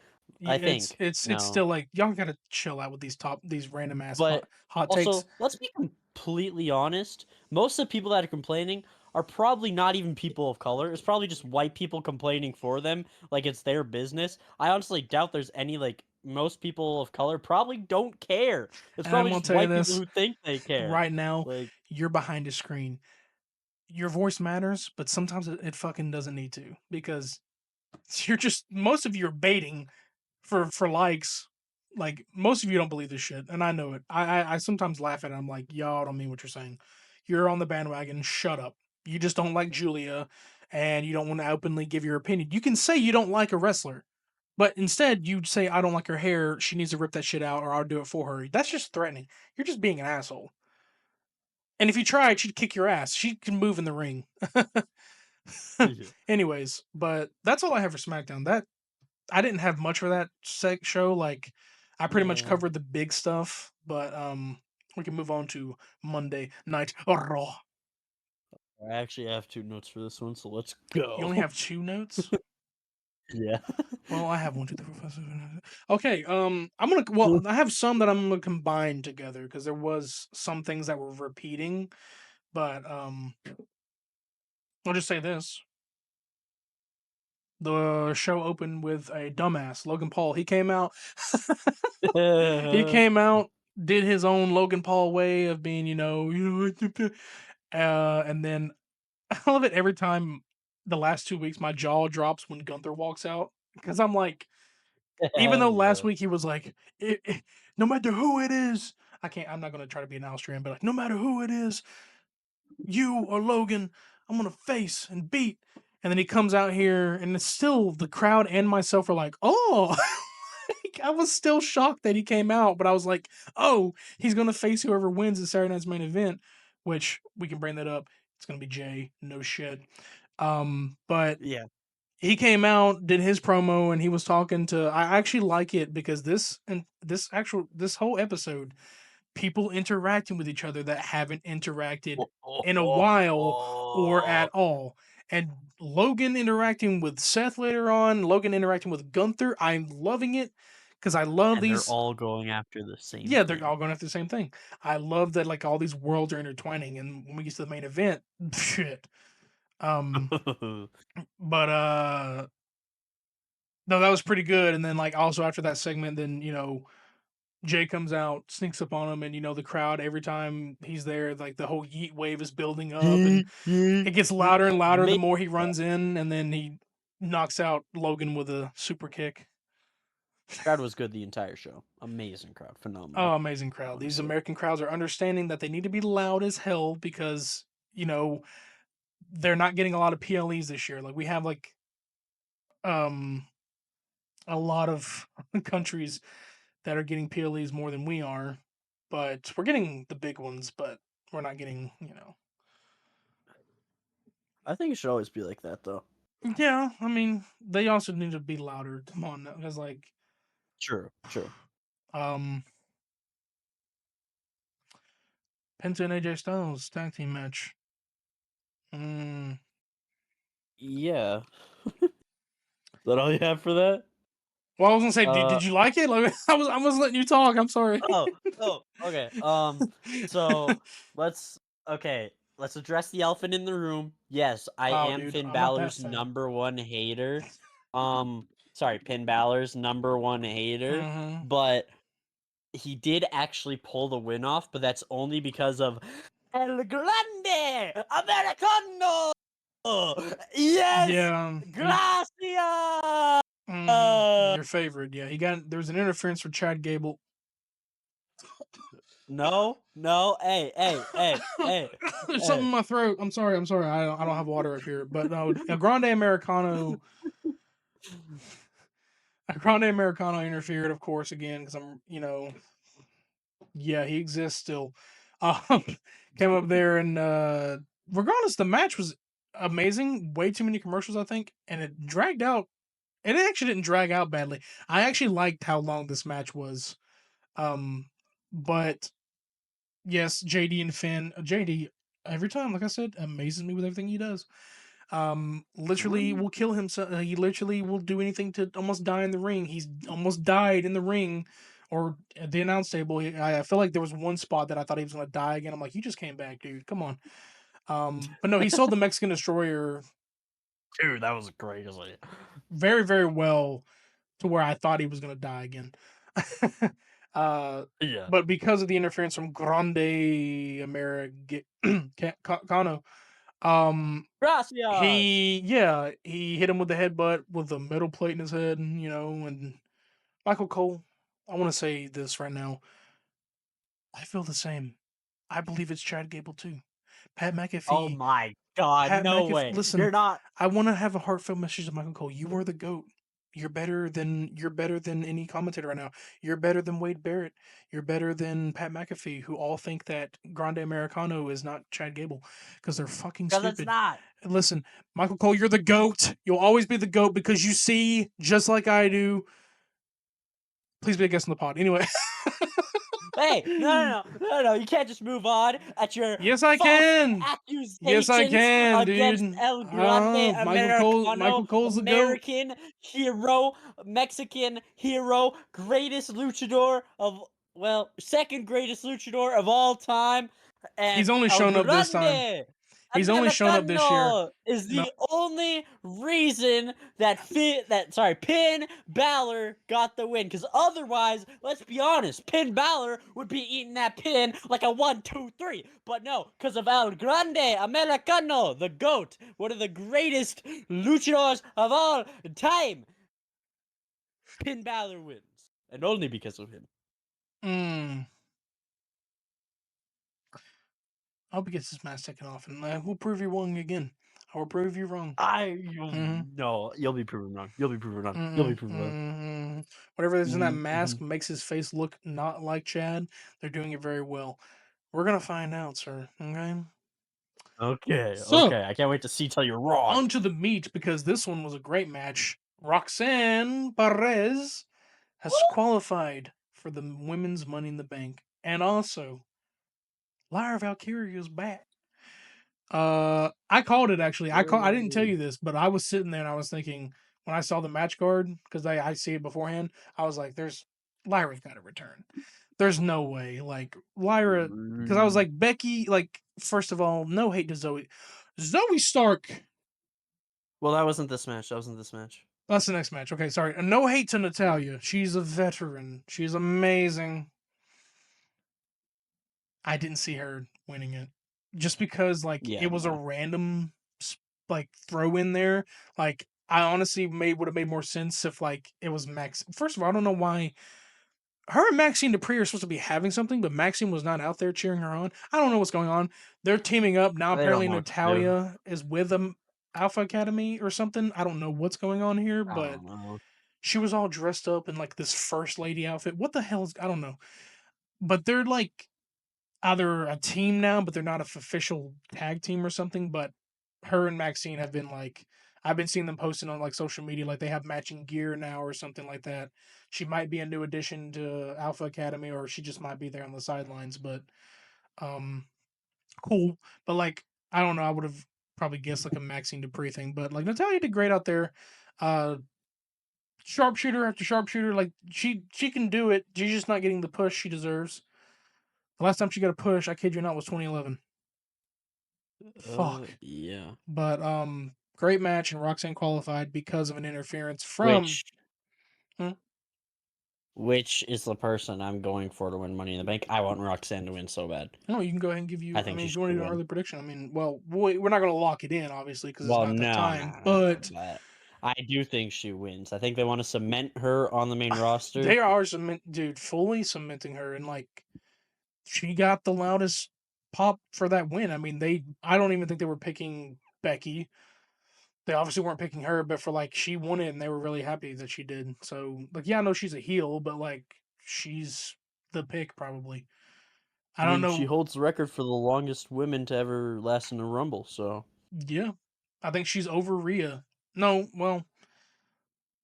I Yeah, think. it's No. still like y'all gotta chill out with these random ass But hot takes. also, let's be completely honest. Most of the people that are complaining are probably not even people of color. It's probably just white people complaining for them, like it's their business. I honestly doubt there's any like most people of color probably don't care. It's And I'm probably gonna just tell you white people this who think they care. right now, Like, you're behind a screen. Your voice matters, but sometimes it fucking doesn't need to because you're just most of you are baiting for likes. Like most of you don't believe this shit, and I know it. I sometimes laugh at it. I'm like, y'all don't mean what you're saying. You're on the bandwagon. Shut up. You just don't like Julia, and you don't want to openly give your opinion. You can say you don't like a wrestler, but instead you say I don't like her hair. She needs to rip that shit out, or I'll do it for her. That's just threatening. You're just being an asshole. And if you tried, she'd kick your ass. She can move in the ring. yeah. Anyways, but that's all I have for SmackDown. That I didn't have much for that show. Like, I pretty much Yeah. covered the big stuff, but we can move on to Monday Night Raw. I actually have 2 notes for this one, so let's You go. only have two notes. Yeah. Well, I have one, two, three, four, five, 6, 7, 8. Okay, I'm gonna. Well, I have some that I'm gonna combine together because there was some things that were repeating, but I'll just say this: the show opened with a dumbass, Logan Paul. He came out. He came out, did his own Logan Paul way of being, and then I love it every time the last 2 weeks my jaw drops when Gunther walks out because I'm like, even though Hell last yeah. week he was like, no matter who it is, I'm not gonna try to be an Austrian, but like, no matter who it is, you or Logan, I'm gonna face and beat. And then he comes out here, and it's still the crowd and myself are like, oh, like, I was still shocked that he came out, but I was like, oh, he's gonna face whoever wins the Saturday Night's main event, which we can bring that up. It's gonna be Jay, no shit. But Yeah. he came out, did his promo, and he was talking to. I actually like it because this whole episode people interacting with each other that haven't interacted in a while or at all. And Logan interacting with Seth later on, Logan interacting with Gunther. I'm loving it because I love And they're these. all going after the same Yeah, they're all thing. going after the same thing. I love that like all these worlds are intertwining. And when we get to the main event, shit. Um, but no, that was pretty good. And then like also after that segment, then Jay comes out, sneaks up on him, and the crowd every time he's there, like the whole yeet wave is building up, and it gets louder and louder the Make more he runs in, and then he knocks out Logan with a super kick. Crowd was good the entire show. Amazing crowd, Oh, phenomenal, amazing crowd. These honestly. American crowds are understanding that they need to be loud as hell because, you know, they're not getting a lot of PLEs this year. Like we have like um a lot of countries that are getting PLEs more than we are, but we're getting the big ones, but we're not getting, you know. I think it should always be like that, though. Yeah, I mean, they also need to be louder. Come on, because like, True, true. um, Penta and AJ Styles tag team match. Mm. Yeah. Is that all you have for that? Well, I was gonna say, Uh, did you like it? Like, I was letting you talk. I'm sorry. oh, okay. So let's let's address the elephant in the room. Yes, I Oh, am dude, Finn I'm not that Balor's fan. number one hater. Sorry, Finn Balor's number one hater, Hmm. but he did actually pull the win off, but that's only because of El Grande Americano. Yes, Yeah, gracias. your favorite. Yeah, he got. There was an interference for Chad Gable. No, no, There's something hey. in my throat. I'm sorry. I'm sorry. I don't have water up here. But no, a Grande Americano. A Grande Americano interfered, of course, again because yeah, he exists still. Um, came up there and regardless, the match was amazing. Way too many commercials, I think, and it dragged out. It actually didn't drag out badly. I actually liked how long this match was. Um, but yes, JD and Finn. JD every time, like I said, amazes me with everything he does. Literally will kill himself. He literally will do anything to almost die in the ring. He's almost died in the ring or at the announce table. I feel like there was one spot that I thought he was gonna die again. I'm like, you just came back, dude. Come on. But no, he sold the Mexican Destroyer Dude, that was crazy. very, very well to where I thought he was gonna die again. uh, Yeah. but because of the interference from Grande Americano, um, Gracias. he hit him with the headbutt with a metal plate in his head, and Michael Cole. I want to say this right now. I feel the same. I believe it's Chad Gable too. Pat Oh McAfee. my god, Pat no McAfee. way. Listen, You're not. I want to have a heartfelt message to Michael Cole. You are the goat. You're better than any commentator right now. You're better than Wade Barrett. You're better than Pat McAfee, who all think that Grande Americano is not Chad Gable because they're fucking Because it's stupid. not. And listen, Michael Cole, you're the goat. You'll always be the goat because you see, just like I do. Please be a guest on the pod. Anyway, Hey, no. You can't just move on at your yes, I false can. Yes, I accusations can, against dude. El Grande Michael Cole. Americano, Michael Cole's the goat. American hero, Mexican hero, greatest luchador of, well, second greatest luchador of all time. He's And only El shown up this time. Grande He's only shown up this year. Americano is No, the only reason that Pin Balor got the win. Because otherwise, let's be honest, Pin Balor would be eating that pin like a 1, 2, 3. But no, because of El Grande Americano, the GOAT, one of the greatest luchadors of all time, Pin Balor wins. And only because of him. mm, I hope he gets his mask taken off, and we'll prove you wrong again. I will prove you wrong. Mm-hmm. No, you'll be proven wrong. You'll be proven wrong. You'll be Mm-mm, proven wrong. mm-mm. Whatever is in that Mm-hmm. mask makes his face look not like Chad. They're doing it very well. We're gonna find out, sir. Okay. Okay, So okay. I can't wait to see till you're wrong. on to the meat because this one was a great match. Roxanne Perez has qualified for the women's Money in the Bank, and also Lyra Valkyria is back. I called it actually. I didn't tell Ooh. you this, but I was sitting there and I was thinking when I saw the match card because I see it beforehand. I was like, "There's Lyra's got to return. There's no way." Like Lyra, because I was Mm. like Becky. Like first of all, no hate to Zoe. Zoe Stark. Well, that wasn't this match. That wasn't this match. That's the next match. Okay, sorry. And no hate to Natalia. She's a veteran. She's amazing. I didn't see her winning it just because like Yeah, it was a no. random like throw in there. Like I honestly would have made more sense if like it was Max. First of all, I don't know why her and Maxine Dupree are supposed to be having something, but Maxine was not out there cheering her on. I don't know what's going on. They're teaming up now. They don't Apparently, know what to do. Natalia is with them, Alpha Academy or something. I don't know what's going on here, I but don't know. she was all dressed up in like this first lady outfit. What the hell is? I don't know. But they're like either a team now, but they're not a official tag team or something. But her and Maxine have been like, I've been seeing them posting on like social media, like they have matching gear now or something like that. She might be a new addition to Alpha Academy, or she just might be there on the sidelines. But um, cool. But like, I don't know. I would have probably guessed like a Maxine Dupree thing. But like Natalia did great out there. Uh, Sharpshooter after sharpshooter, like she can do it. She's just not getting the push she deserves. The last time she got a push, I kid you not, was 2011. Fuck. Yeah. But great match, and Roxanne qualified because of an interference from. Which Hmm? which is the person I'm going for to win Money in the Bank? I want Roxanne to win so bad. No, you can go ahead and give I you. I think mean, she if should you want to do an win. early prediction, I mean, well, we're not going to lock it in, obviously, because it's Well, not that no, time. no, no. But But I do think she wins. I think they want to cement her on the main roster. they are dude, fully cementing her, and like she got the loudest pop for that win. I mean, they. I don't even think they were picking Becky. They obviously weren't picking her, but for like she won it, and they were really happy that she did. So like, yeah, I know she's a heel, but like she's the pick probably. I I don't mean, she know. holds the record for the longest women to ever last in a Rumble, so Yeah, I think she's over Rhea. No, well,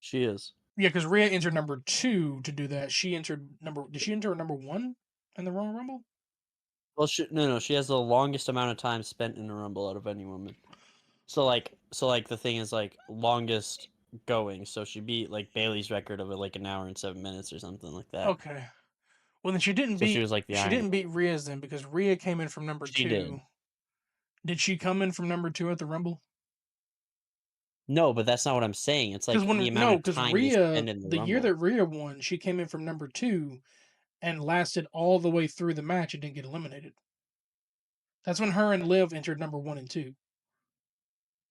she is. yeah, because Rhea entered number two to do that. She entered number. Did she enter number one in the Royal Rumble? Well, no, she has the longest amount of time spent in a Rumble out of any woman. So like the thing is like longest going. So she beat like Bailey's record of like an hour and 7 minutes or something like that. Okay. Well, then she didn't So she beat. was like the She Iron. didn't beat Rhea's then because Rhea came in from number She did. two. Did she come in from number two at the Rumble? No, but that's not what I'm saying. It's Because like the when amount no, of because time they Rhea, spend in the the year that Rumble. Rhea won, she came in from number two and lasted all the way through the match and didn't get eliminated. That's when her and Liv entered number one and two.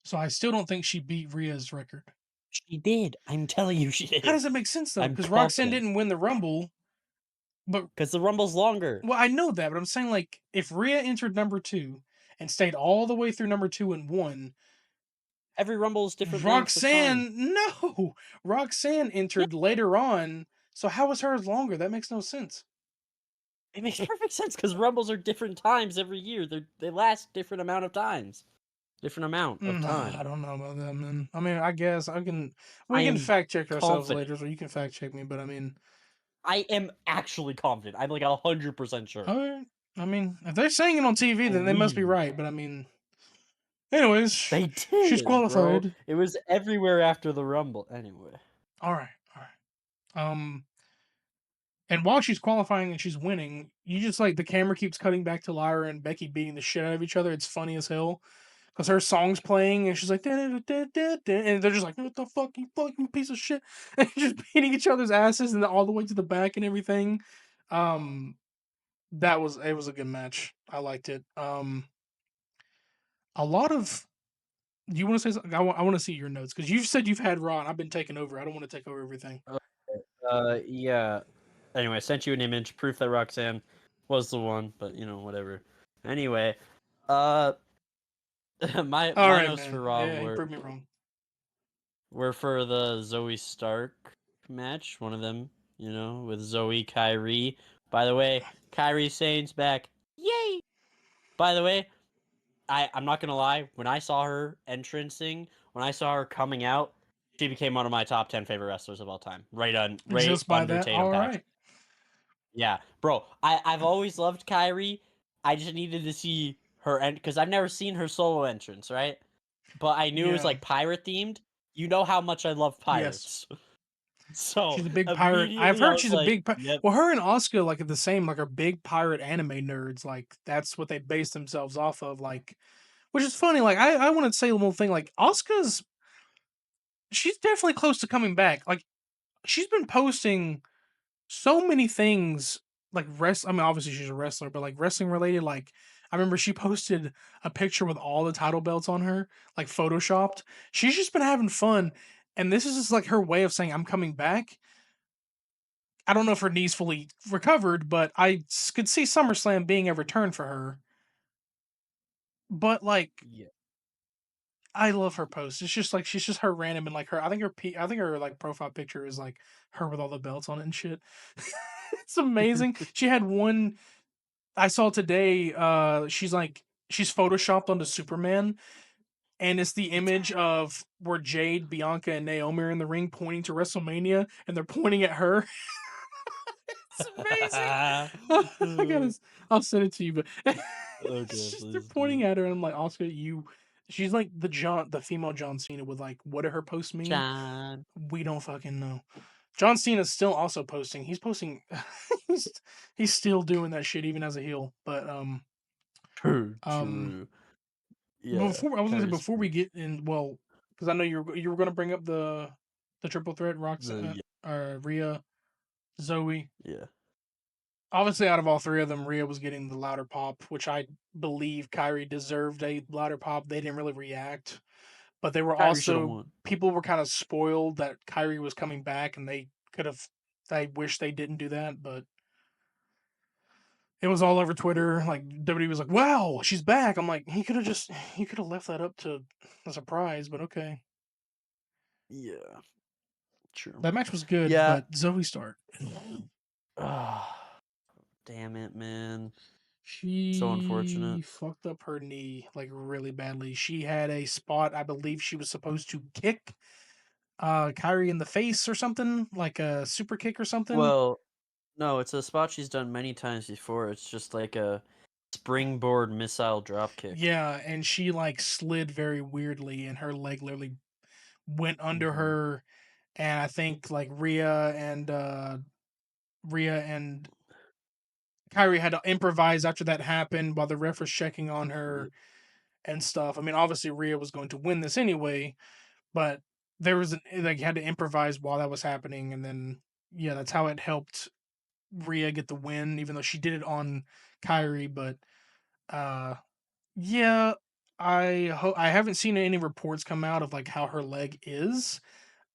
So I still don't think she beat Rhea's record. She did. I'm telling you, she How did. does that make sense though? I'm Because Roxanne confident didn't win the Rumble, but because the Rumble's longer. well, I know that, but I'm saying like if Rhea entered number two and stayed all the way through number two and won, Every Rumble is different length of time. Roxanne, no, Roxanne Yeah, entered later on. So how is hers longer? That makes no sense. it makes perfect sense because Rumbles are different times every year. They last different amount of times, different amount of I time. don't know about that, man. I mean, I guess I can. I We can am fact check ourselves confident. later, so you can fact check me. But I mean, I am actually confident. I'm like 100% sure. all right. I mean, if they're saying it on TV, then they must be Believe me. right. But I mean, anyways, They she's did, bro. qualified. It was everywhere after the Rumble. Anyway. All right, all right. And while she's qualifying and she's winning, you just like the camera keeps cutting back to Lyra and Becky beating the shit out of each other. It's funny as hell because her song's playing and she's like, "Da, da, da, da, da," and they're just like, what the fuck, you fucking piece of shit, and just beating each other's asses and all the way to the back and everything. Um, that was it was a good match. I liked it. A lot of you want to say something? I want to see your notes because you've said you've had Raw and I've been taking over. I don't want to take over everything. Yeah. Anyway, I sent you an image, proof that Roxanne was the one, but whatever. Anyway, uh, my All my right, notes for man. Raw Yeah, you were proved me wrong. were for the Zoe Stark match, one of them, with Zoe Kyrie. By the way, Kyrie Sane's back. Yay! By the way, I'm not gonna lie, when I saw her entrancing, when I saw her coming out, she became one of my top 10 favorite wrestlers of all time. Right Just by under that, Tatum all Paxley. right. Yeah, bro. I've always loved Kyrie. I just needed to see her end because I've never seen her solo entrance, right? But I knew it was Yeah. like pirate themed. You know how much I love Yes. pirates. So She's a big pirate. I've immediately I heard was she's a like, big "Yep, well, her and Asuka like are the same, like are big pirate anime nerds. Like that's what they base themselves off of. Like, which is funny. Like I want to say one thing. Like Asuka's, she's definitely close to coming back. Like she's been posting so many things like I mean, obviously she's a wrestler, but like wrestling related, like I remember she posted a picture with all the title belts on her, like photoshopped. She's just been having fun, and this is just like her way of saying I'm coming back. I don't know if her knee's fully recovered, but could see SummerSlam being a return for her. But like, Yeah. I love her posts. It's just like she's just her random and like her. I think her like profile picture is like her with all the belts on it and shit. It's amazing. She had one I saw today. She's photoshopped onto Superman, and it's the image of where Jade, Bianca, and Naomi are in the ring pointing to WrestleMania, and they're pointing at her. It's amazing. I gotta. I'll send it to you, but it's Okay, just they're please pointing do. at her, and I'm like, Oscar, you. She's like the female John Cena with like, what do her posts mean? John. We don't fucking know. John Cena's still also posting. He's posting. he's, he's still doing that shit even as a heel. But True, um, true. Yeah, before I was gonna say Kyrie's before we get in, well, because I know you were gonna bring up the triple threat, the Roxanne, yeah, Rhea, Zoe. yeah. Obviously, out of all three of them, Rhea was getting the louder pop, which I believe Kyrie deserved a louder pop. They didn't really react, but they were Kyrie should have also won. people were kind of spoiled that Kyrie was coming back, and they could have. I wish they didn't do that, but it was all over Yeah, Twitter. Like WWE was like, "Wow, she's back." I'm like, he could have left that up to a surprise, but okay. yeah, true. That match was good, Yeah. but Zoe Stark, Ah, damn it, man. So she unfortunate. fucked up her knee like really badly. She had a spot I believe she was supposed to kick Kyrie in the face or something, like a super kick or something. Well, no, it's a spot she's done many times before. It's just like a springboard missile drop kick. Yeah, and she like slid very weirdly and her leg literally went under Hmm. her, and I think like Rhea and Kyrie had to improvise after that happened while the ref was checking on Yeah. her and stuff. I mean, obviously Rhea was going to win this anyway, but there was like had to improvise while that was happening, and then yeah, that's how it helped Rhea get the win, even though she did it on Kyrie. But uh, yeah, I haven't seen any reports come out of like how her leg is.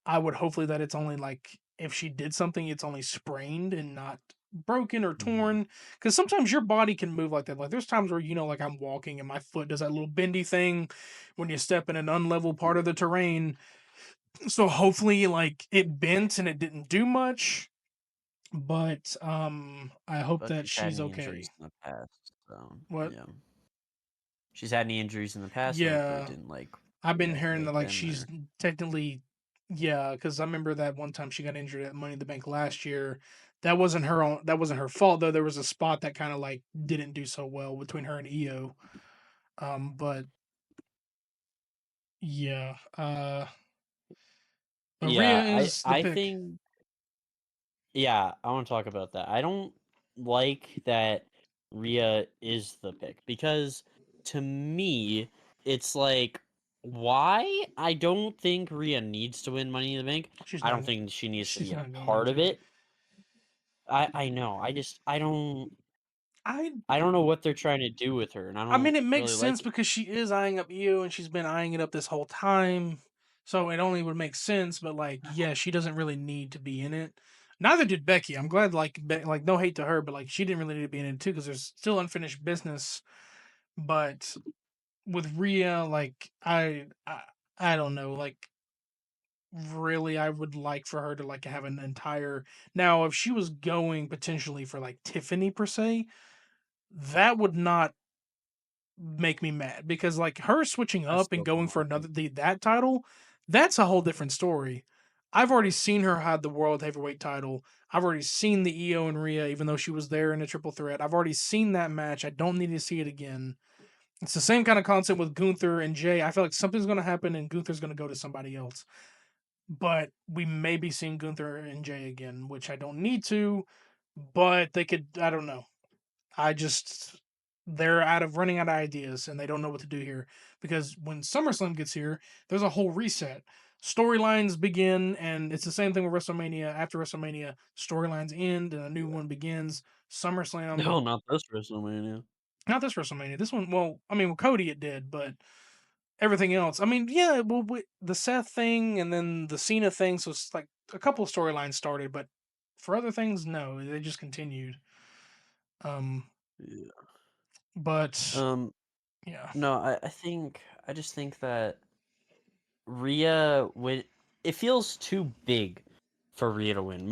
I would hopefully that it's only like if she did something, it's only sprained and not broken or Mhm. torn. Because sometimes your body can move like that. Like there's times where like I'm walking and my foot does that little bendy thing when you step in an unlevel part of the terrain. So hopefully, like it bent and it didn't do much. But I hope But that she's had she's knee injuries okay. in the past, so What? yeah. She's had knee injuries in the past, so hopefully it Yeah, didn't like I've been hearing that re-aggravate like them she's or technically, yeah, because I remember that one time she got injured at Money in the Bank last year. That wasn't her own. That wasn't her fault though. There was a spot that kind of like didn't do so well between her and Io. But yeah. But Rhea yeah, is the I pick. think yeah, I want to talk about that. I don't like that Rhea is the pick because to me, it's like, why? I don't think Rhea needs to win Money in the Bank. She's I not. don't think she needs to She's be a not going part of to. it. I know. I I don't know what they're trying to do with her, and I I mean, don't it makes really sense like it. because she is eyeing up you, and she's been eyeing it up this whole time. So it only would make sense. But like, yeah, she doesn't really need to be in it. Neither did Becky. I'm glad. Like no hate to her, but like she didn't really need to be in it too because there's still unfinished business. But with Rhea, like I don't know. Like really, I would like for her to like have an entire. Now, if she was going potentially for like Tiffany per se, that would not make me mad because like her switching I up and still going don't for like another it. that title, that's a whole different story. I've already seen her have the world heavyweight title. I've already seen the Io and Rhea, even though she was there in a triple threat. I've already seen that match. I don't need to see it again. It's the same kind of concept with Gunther and Jay. I feel like something's going to happen and Gunther's going to go to somebody else. But we may be seeing Gunther and Jay again, which I don't need to. But they could. I don't know. I just they're running out of ideas and they don't know what to do here because when SummerSlam gets here, there's a whole reset. Storylines begin, and it's the same thing with WrestleMania. After WrestleMania, storylines end and a new Yeah. one begins. SummerSlam, No, not this WrestleMania. not this WrestleMania. This one, well, I mean, with Cody it did, but everything else, I mean, yeah, well, the Seth thing and then the Cena thing, so it's like a couple of storylines started, but for other things, no, they just continued. Um, Yeah. but Um, yeah, no, I just think that Rhea would it feels too big for Rhea to win.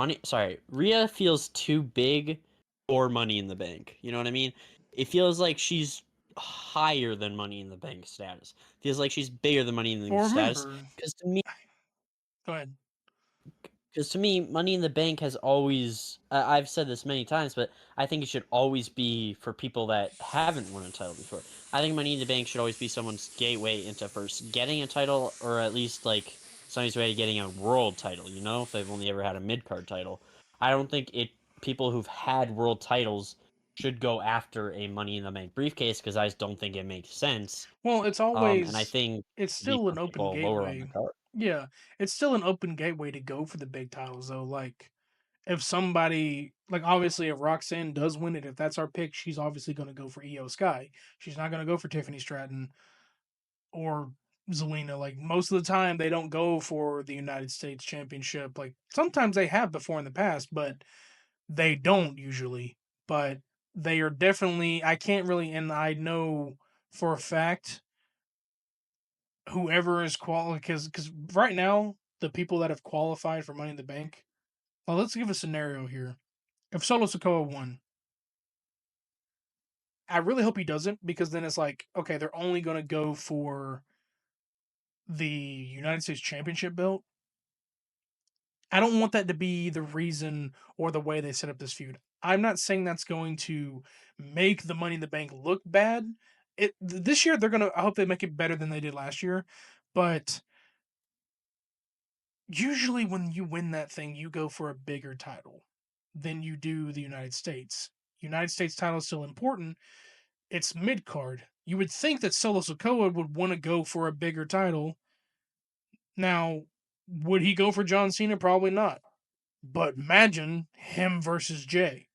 Rhea feels too big for Money in the Bank. You know what I mean? It feels like she's higher than Money in the Bank status. Feels like she's bigger than Money in the Bank well, status. remember, Because to me, go ahead. Because to me, Money in the Bank has always. I've said this many times, but I think it should always be for people that haven't won a title before. I think Money in the Bank should always be someone's gateway into first getting a title, or at least like somebody's way to getting a world title. You know, if they've only ever had a mid card title. I don't think it. People who've had world titles should go after a Money in the Bank briefcase because I just don't think it makes sense. Well, it's And I always, think it's it should be still for an open people lower on the gateway. card. Yeah, it's still an open gateway to go for the big titles, though. Like, if somebody, like, obviously, if Roxanne does win it, if that's our pick, she's obviously going to go for Io Sky. She's not going to go for Tiffany Stratton or Zelina. Like, most of the time, they don't go for the United States Championship. Like, sometimes they have before in the past, but they don't usually. But they are definitely, I can't really, and I know for a fact whoever is because right now the people that have qualified for Money in the Bank. Well, let's give a scenario here. If Solo Sokoa won, I really hope he doesn't because then it's like, okay, they're only going to go for the United States Championship belt. I don't want that to be the reason or the way they set up this feud. I'm not saying that's going to make the Money in the Bank look bad. This year they're gonna. I hope they make it better than they did last year, but usually when you win that thing, you go for a bigger title than you do the United States. United States title is still important. It's mid card. You would think that Solo Sokoa would want to go for a bigger title. Now, would he go for John Cena? Probably not. But imagine him versus Jay.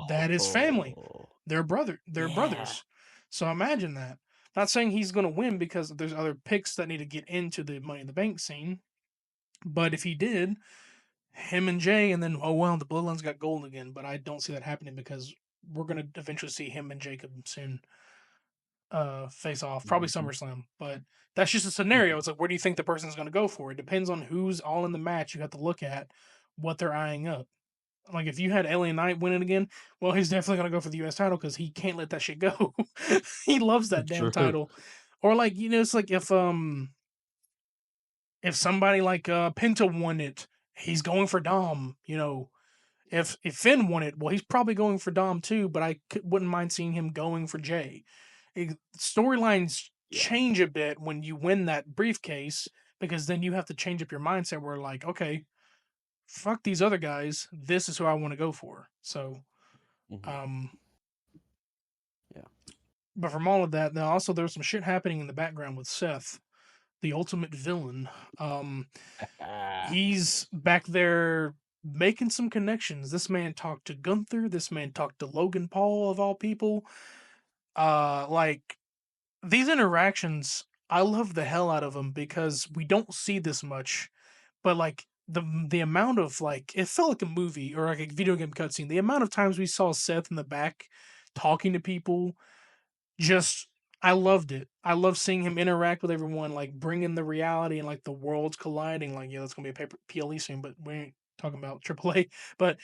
That is family. Oh, They're yeah. brothers. So imagine that. Not saying he's going to win because there's other picks that need to get into the Money in the Bank scene. But if he did, him and Jay, and then oh well, the Bloodlines got gold again. But I don't see that happening because we're gonna eventually see him and Jacob soon face off, probably Mhm. SummerSlam. But that's just a scenario. It's like where do you think the person's gonna go for? It depends on who's all in the match. You have to look at what they're eyeing up. Like if you had Alien Knight winning again, well, he's definitely gonna go for the U.S. title because he can't let that shit go. He loves that damn True. title. Or like it's like if somebody like Penta won it, he's going for Dom. If Finn won it, well, he's probably going for Dom too. But wouldn't mind seeing him going for Jay. Storylines Yeah. change a bit when you win that briefcase because then you have to change up your mindset. Where like, okay, fuck these other guys. This is who I want to go for. So, Mhm. um, Yeah. but from all of that, now also there was some shit happening in the background with Seth, the ultimate villain. Um, he's back there making some connections. This man talked to Gunther. This man talked to Logan Paul of all people. Like these interactions, I love the hell out of them because we don't see this much. But like the amount of like it felt like a movie or like a video game cutscene. The amount of times we saw Seth in the back talking to people, just I loved it. I love seeing him interact with everyone, like bringing the reality and like the worlds colliding. Like, yeah, that's gonna be a paper PLE soon, but we ain't talking about AAA. But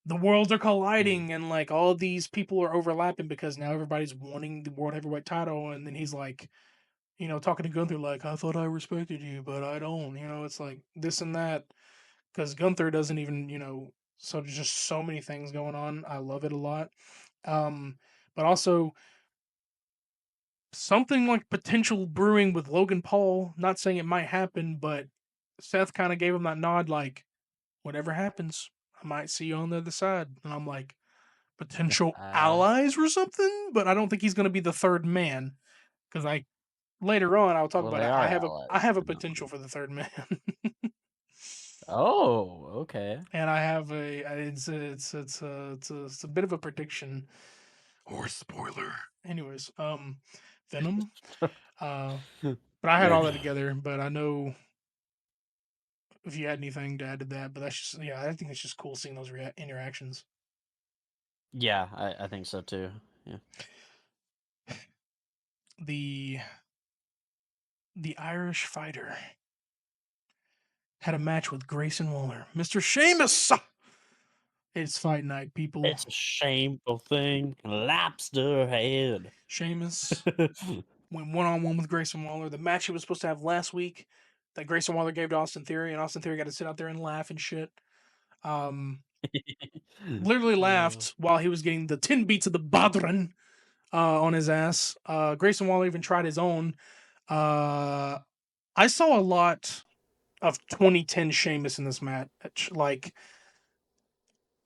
the worlds are Mhm. colliding, and like all these people are overlapping because now everybody's wanting the world heavyweight title, and then he's like, talking to Gunther like, I thought I respected you, but I don't. It's like this and that because Gunther doesn't even, So there's just so many things going on. I love it a lot. Um, but also something like potential brewing with Logan Paul. Not saying it might happen, but Seth kind of gave him that nod, like, whatever happens, I might see you on the other side. And I'm like, potential allies or something? But I don't think he's going to be the third man because later on I'll talk Well, about they it. are I allies. have a No. potential for the third man. Oh, okay. And I have it's a bit of a prediction or spoiler. Anyways, Venom. Uh, but I had all that Venom. together. But I know if you had anything to add to that, but that's just yeah, I think it's just cool seeing those interactions. Yeah, I think so too. Yeah. The the Irish fighter had a match with Grayson Waller, Mr. Sheamus. It's fight night, people. It's a shameful thing. Lobster head. Sheamus went one on one with Grayson Waller. The match he was supposed to have last week that Grayson Waller gave to Austin Theory, and Austin Theory got to sit out there and laugh and shit. Literally Uh, laughed while he was getting the 10 beats of the Badran on his ass. Grayson Waller even tried his own. Uh, I saw a lot of 2010 Sheamus in this match. Like,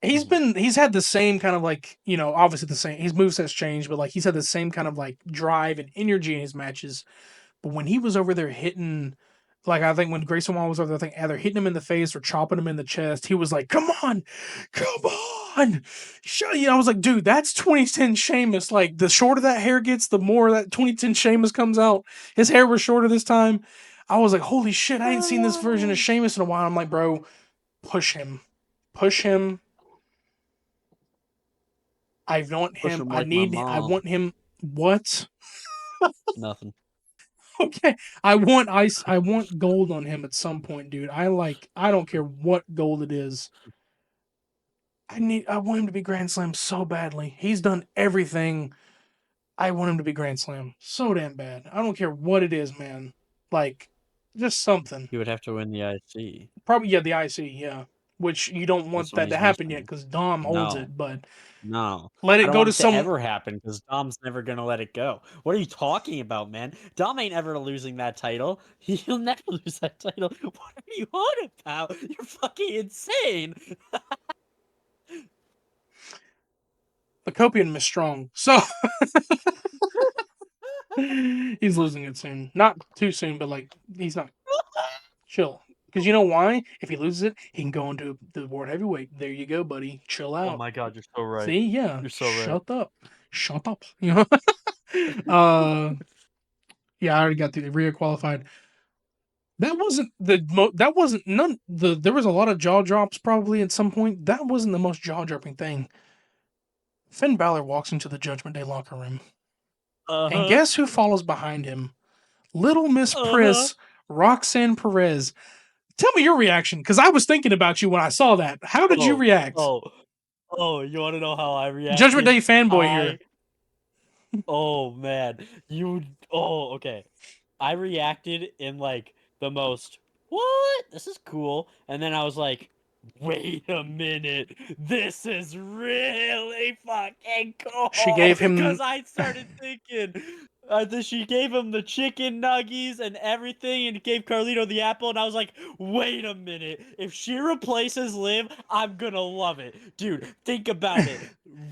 mhm. he's had the same kind of like, obviously the same, his moveset's changed, but like he's had the same kind of like drive and energy in his matches. But when he was over there hitting, like I think when Grayson Waller was over there, I think either hitting him in the face or chopping him in the chest, he was like, come on. I was like, dude, that's 2010 Sheamus. Like the shorter that hair gets, the more that 2010 Sheamus comes out. His hair was shorter this time. I was like, holy shit, I ain't seen this version of Sheamus in a while. I'm like, bro, push him. Push him. I want Push him. him like my I mom. want him. What? Nothing. Okay. I want ice. I want gold on him at some point, dude. I don't care what gold it is. I want him to be Grand Slam so badly. He's done everything. I want him to be Grand Slam so damn bad. I don't care what it is, man. Like, just something. He would have to win the IC. Probably, yeah, the IC, yeah. Which you don't That's want what that to he's happen yet missing. because Dom holds No. it, but No. let I it don't go want to it to some. ever happen because Dom's never gonna let it go. What are you talking about, man? Dom ain't ever losing that title. He'll never lose that title. What are you on about? You're fucking insane. The copium is strong. So he's losing it soon. Not too soon, but like he's not chill. Because you know why? If he loses it, he can go into the world heavyweight. There you go, buddy. Chill Oh out. my god, you're so right. See, yeah. You're so right. Shut up. Shut up. You know. uh, yeah, I already got the Rhea qualified. That wasn't none the there was a lot of jaw drops probably at some point. That wasn't the most jaw dropping thing. Finn Balor walks into the Judgment Day locker room, and Uh-huh. guess who follows behind him? Little Miss Uh-huh. Priss, Roxanne Perez. Tell me your reaction, because I was thinking about you when I saw that. How did you Oh, react? oh, oh, you wanna know how I Judgment reacted? Day fanboy I here. Oh man. Okay. I reacted in like the most what? This is cool. And then I was like, wait a minute. This is really fucking She cool. gave him Cause I started thinking she gave him the chicken nuggies and everything and gave Carlito the apple and I was like, wait a minute. If she replaces Liv, I'm gonna love it. Dude, think about it.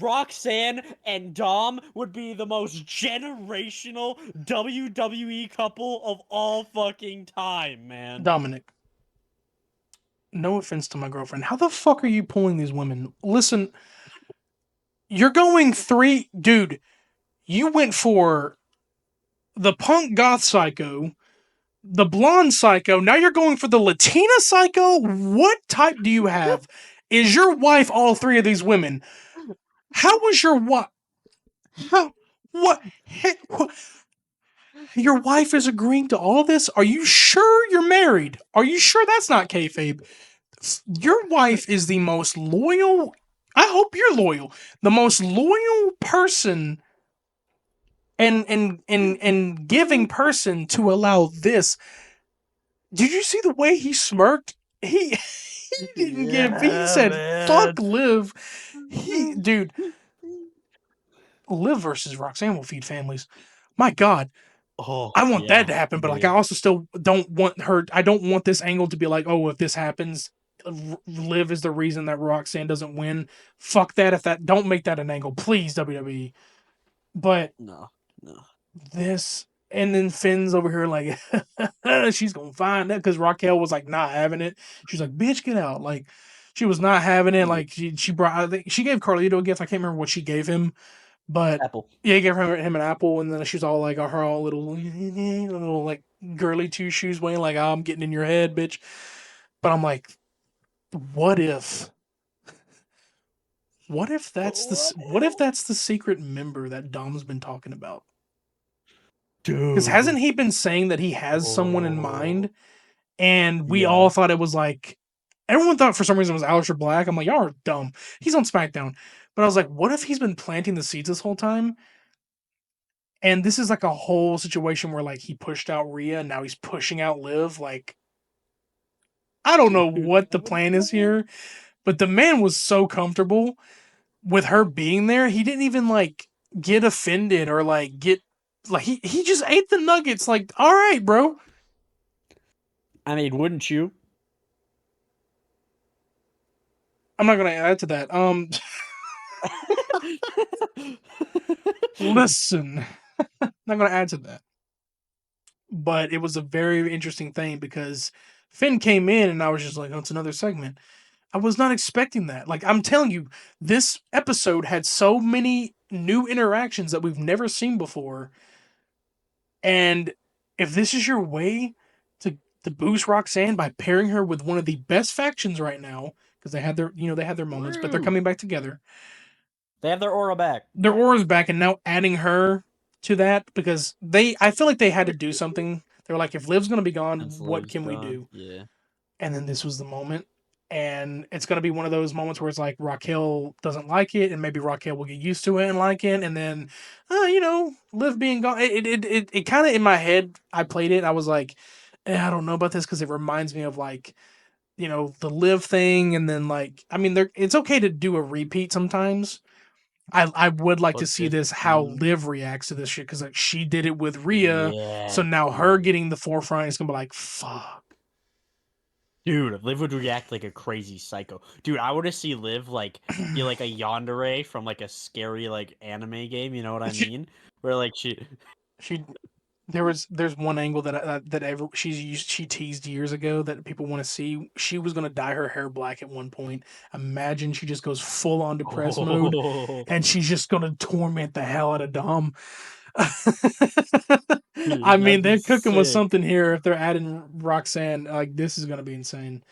Roxanne and Dom would be the most generational WWE couple of all fucking time, man. Dominic. No offense to my girlfriend. How the fuck are you pulling these women? Listen, you're going three, dude. You went for the punk goth psycho, the blonde psycho. Now you're going for the Latina psycho. What type do you have? Is your wife all three of these women? How was your wife? How? What? Your wife is agreeing to all this? Are you sure you're married? Are you sure that's not kayfabe? Your wife is the most loyal. I hope you're loyal. The most loyal person and giving person to allow this. Did you see the way he smirked? He he didn't give. He Yeah, said, "Fuck man. Liv." Dude, Liv versus Roxanne will feed families. My God, Oh, I want that yeah, to happen, but like I dude. also still don't want her. I don't want this angle to be like, oh, if this happens, Liv is the reason that Roxanne doesn't win. Fuck that. If that, don't make that an angle, please, WWE. But No, no. this And then Finn's over here like, she's gonna find that because Raquel was like not having it. She's like, bitch, get out. Like, she was not having it. Yeah. Like, she brought, I think she gave Carlito a gift. I can't remember what she gave him, but Apple. yeah, he gave him an apple. And then she's all like, her all little like girly two shoes way, like, oh, I'm getting in your head, bitch. But I'm like, what if, what if that's the secret member that Dom's been talking about? Because Dude. hasn't he been saying that he has someone in Oh. mind? And we all Yeah. thought it was like everyone thought for some reason it was Aleister Black. I'm like, y'all are dumb. He's on SmackDown. But I was like, what if he's been planting the seeds this whole time? And this is like a whole situation where like he pushed out Rhea and now he's pushing out Liv. Like, I don't know Dude, what the that would plan is go. here, but the man was so comfortable with her being there. He didn't even like get offended or like get like he just ate the nuggets. Like, all right, bro. I mean, wouldn't you? I'm not gonna add to that. Listen, not gonna add to that. But it was a very interesting thing because Finn came in and I was just like, oh, it's another segment. I was not expecting that. Like, I'm telling you, this episode had so many new interactions that we've never seen before. And if this is your way to boost Roxanne by pairing her with one of the best factions right now, because they had their moments, but they're True. coming back together. They have their aura back. Their aura's back, and now adding her to that because I feel like they had to do something. They were like, if Liv's gonna be gone, Since what Liv's can we gone. do? Yeah. And then this was the moment. And it's gonna be one of those moments where it's like Raquel doesn't like it, and maybe Raquel will get used to it and like it, and then, Liv being gone. It kind of in my head. I played it. I was like, I don't know about this because it reminds me of like the Liv thing, and then like I mean, it's okay to do a repeat sometimes. I would like to But see this this how one. Liv reacts to this shit because like she did it with Rhea, so Yeah, now her dude. getting the forefront is gonna be like fuck. Dude, Liv would react like a crazy psycho. Dude, I would have seen Liv like be like a yandere from like a scary like anime game. You know what I she, mean? Where like she. she there's one angle she teased years ago that people want to see. She was gonna dye her hair black at one point. Imagine she just goes full on depressed mode Oh, and she's just gonna torment the hell out of Dom. I dude, mean, that'd be they're cooking with sick. something here. If they're adding Roxanne, like this is gonna be insane.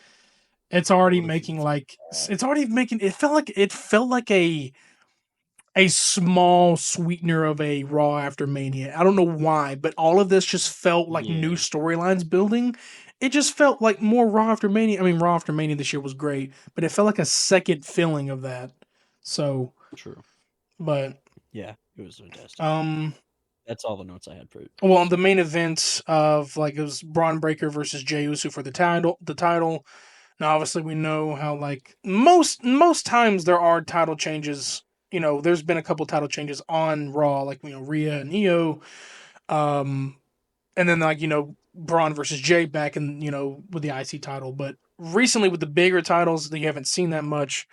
It's I already would have seen making some like of that. it's already making it felt like a small sweetener of a Raw after Mania. I don't know why, but all of this just felt like new Yeah, storylines building. It just felt like more Raw after Mania. I mean, Raw after Mania this year was great, but it felt like a second filling of that. So, true. but Yeah, it was fantastic. um, That's all the notes I had for it. well, the main event of like it was Braun Breaker versus Jey Uso for the title. The title. Now, obviously, we know how like most times there are title changes. There's been a couple title changes on Raw, like Rhea and Io, um, and then like Braun versus Jay back in with the IC title. But recently with the bigger titles, you haven't seen that much.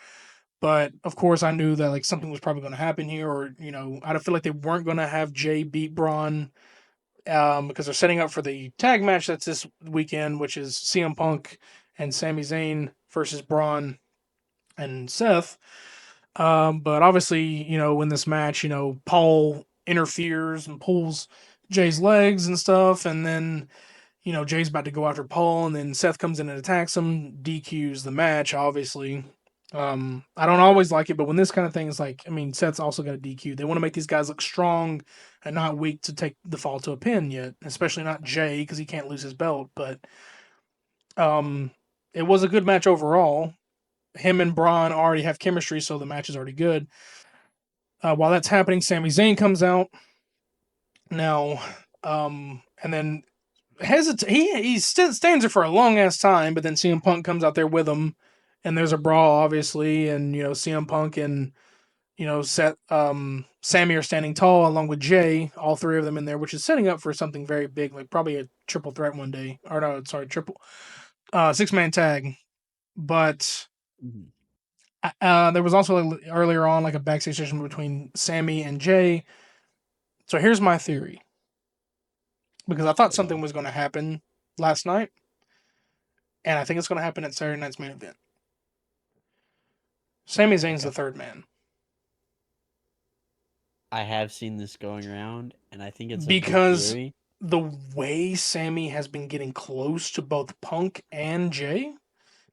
But of course, I knew that like something was probably going to happen here, or I don't feel like they weren't going to have Jay beat Braun because they're setting up for the tag match that's this weekend, which is CM Punk and Sami Zayn versus Braun and Seth. But obviously, in this match, Paul interferes and pulls Jay's legs and stuff, and then Jay's about to go after Paul, and then Seth comes in and attacks him, DQs the match, obviously. I don't always like it, but when this kind of thing is like, I mean, Seth's also got a DQ. They want to make these guys look strong and not weak to take the fall to a pin yet, especially not Jay because he can't lose his belt. But um, it was a good match overall. Him and Braun already have chemistry, so the match is already good. While that's happening, Sami Zayn comes out now, and then he stands there for a long ass time, but then CM Punk comes out there with him, and there's a brawl, obviously, and CM Punk and Sammy are standing tall along with Jay, all three of them in there, which is setting up for something very big, like probably a triple threat one day, or no, sorry, triple 6-man tag. But Mhm. there was also like, earlier on like a backstage session between Sammy and Jay. So here's my theory. because I thought Oh something wow. was going to happen last night, and I think it's going to happen at Saturday night's main event. Sami Zayn's the Okay. third man I have seen this going around, and I think it's a good because theory. the way Sami has been getting close to both Punk and Jay.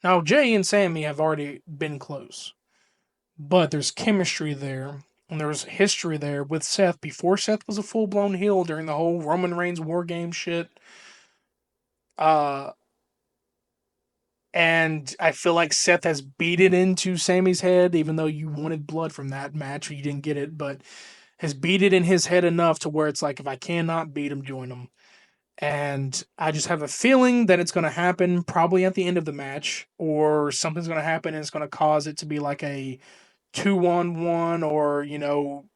Now, Jay and Sami have already been close, but there's chemistry there. And there was history there with Seth before Seth was a full blown heel during the whole Roman Reigns War Game shit. Uh, and I feel like Seth has beat it into Sammy's head, even though you wanted blood from that match, you didn't get it, but has beat it in his head enough to where it's like, if I cannot beat him, join him. And I just have a feeling that it's going to happen probably at the end of the match, or something's going to happen and it's going to cause it to be like a 2-on-1, or,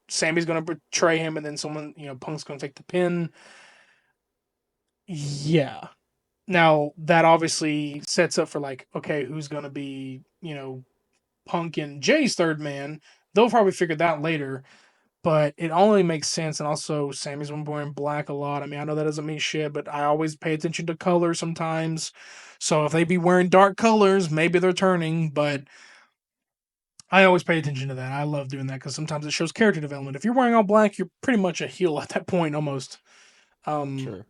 Sammy's going to betray him and then someone, Punk's going to take the pin. Yeah. Now, that obviously sets up for like, okay, who's going to be, Punk and Jay's third man. They'll probably figure that out later, but it only makes sense. And also, Sammy's been wearing black a lot. I mean, I know that doesn't mean shit, but I always pay attention to color sometimes. So if they be wearing dark colors, maybe they're turning, but I always pay attention to that. I love doing that because sometimes it shows character development. If you're wearing all black, you're pretty much a heel at that point almost. Um, Sure.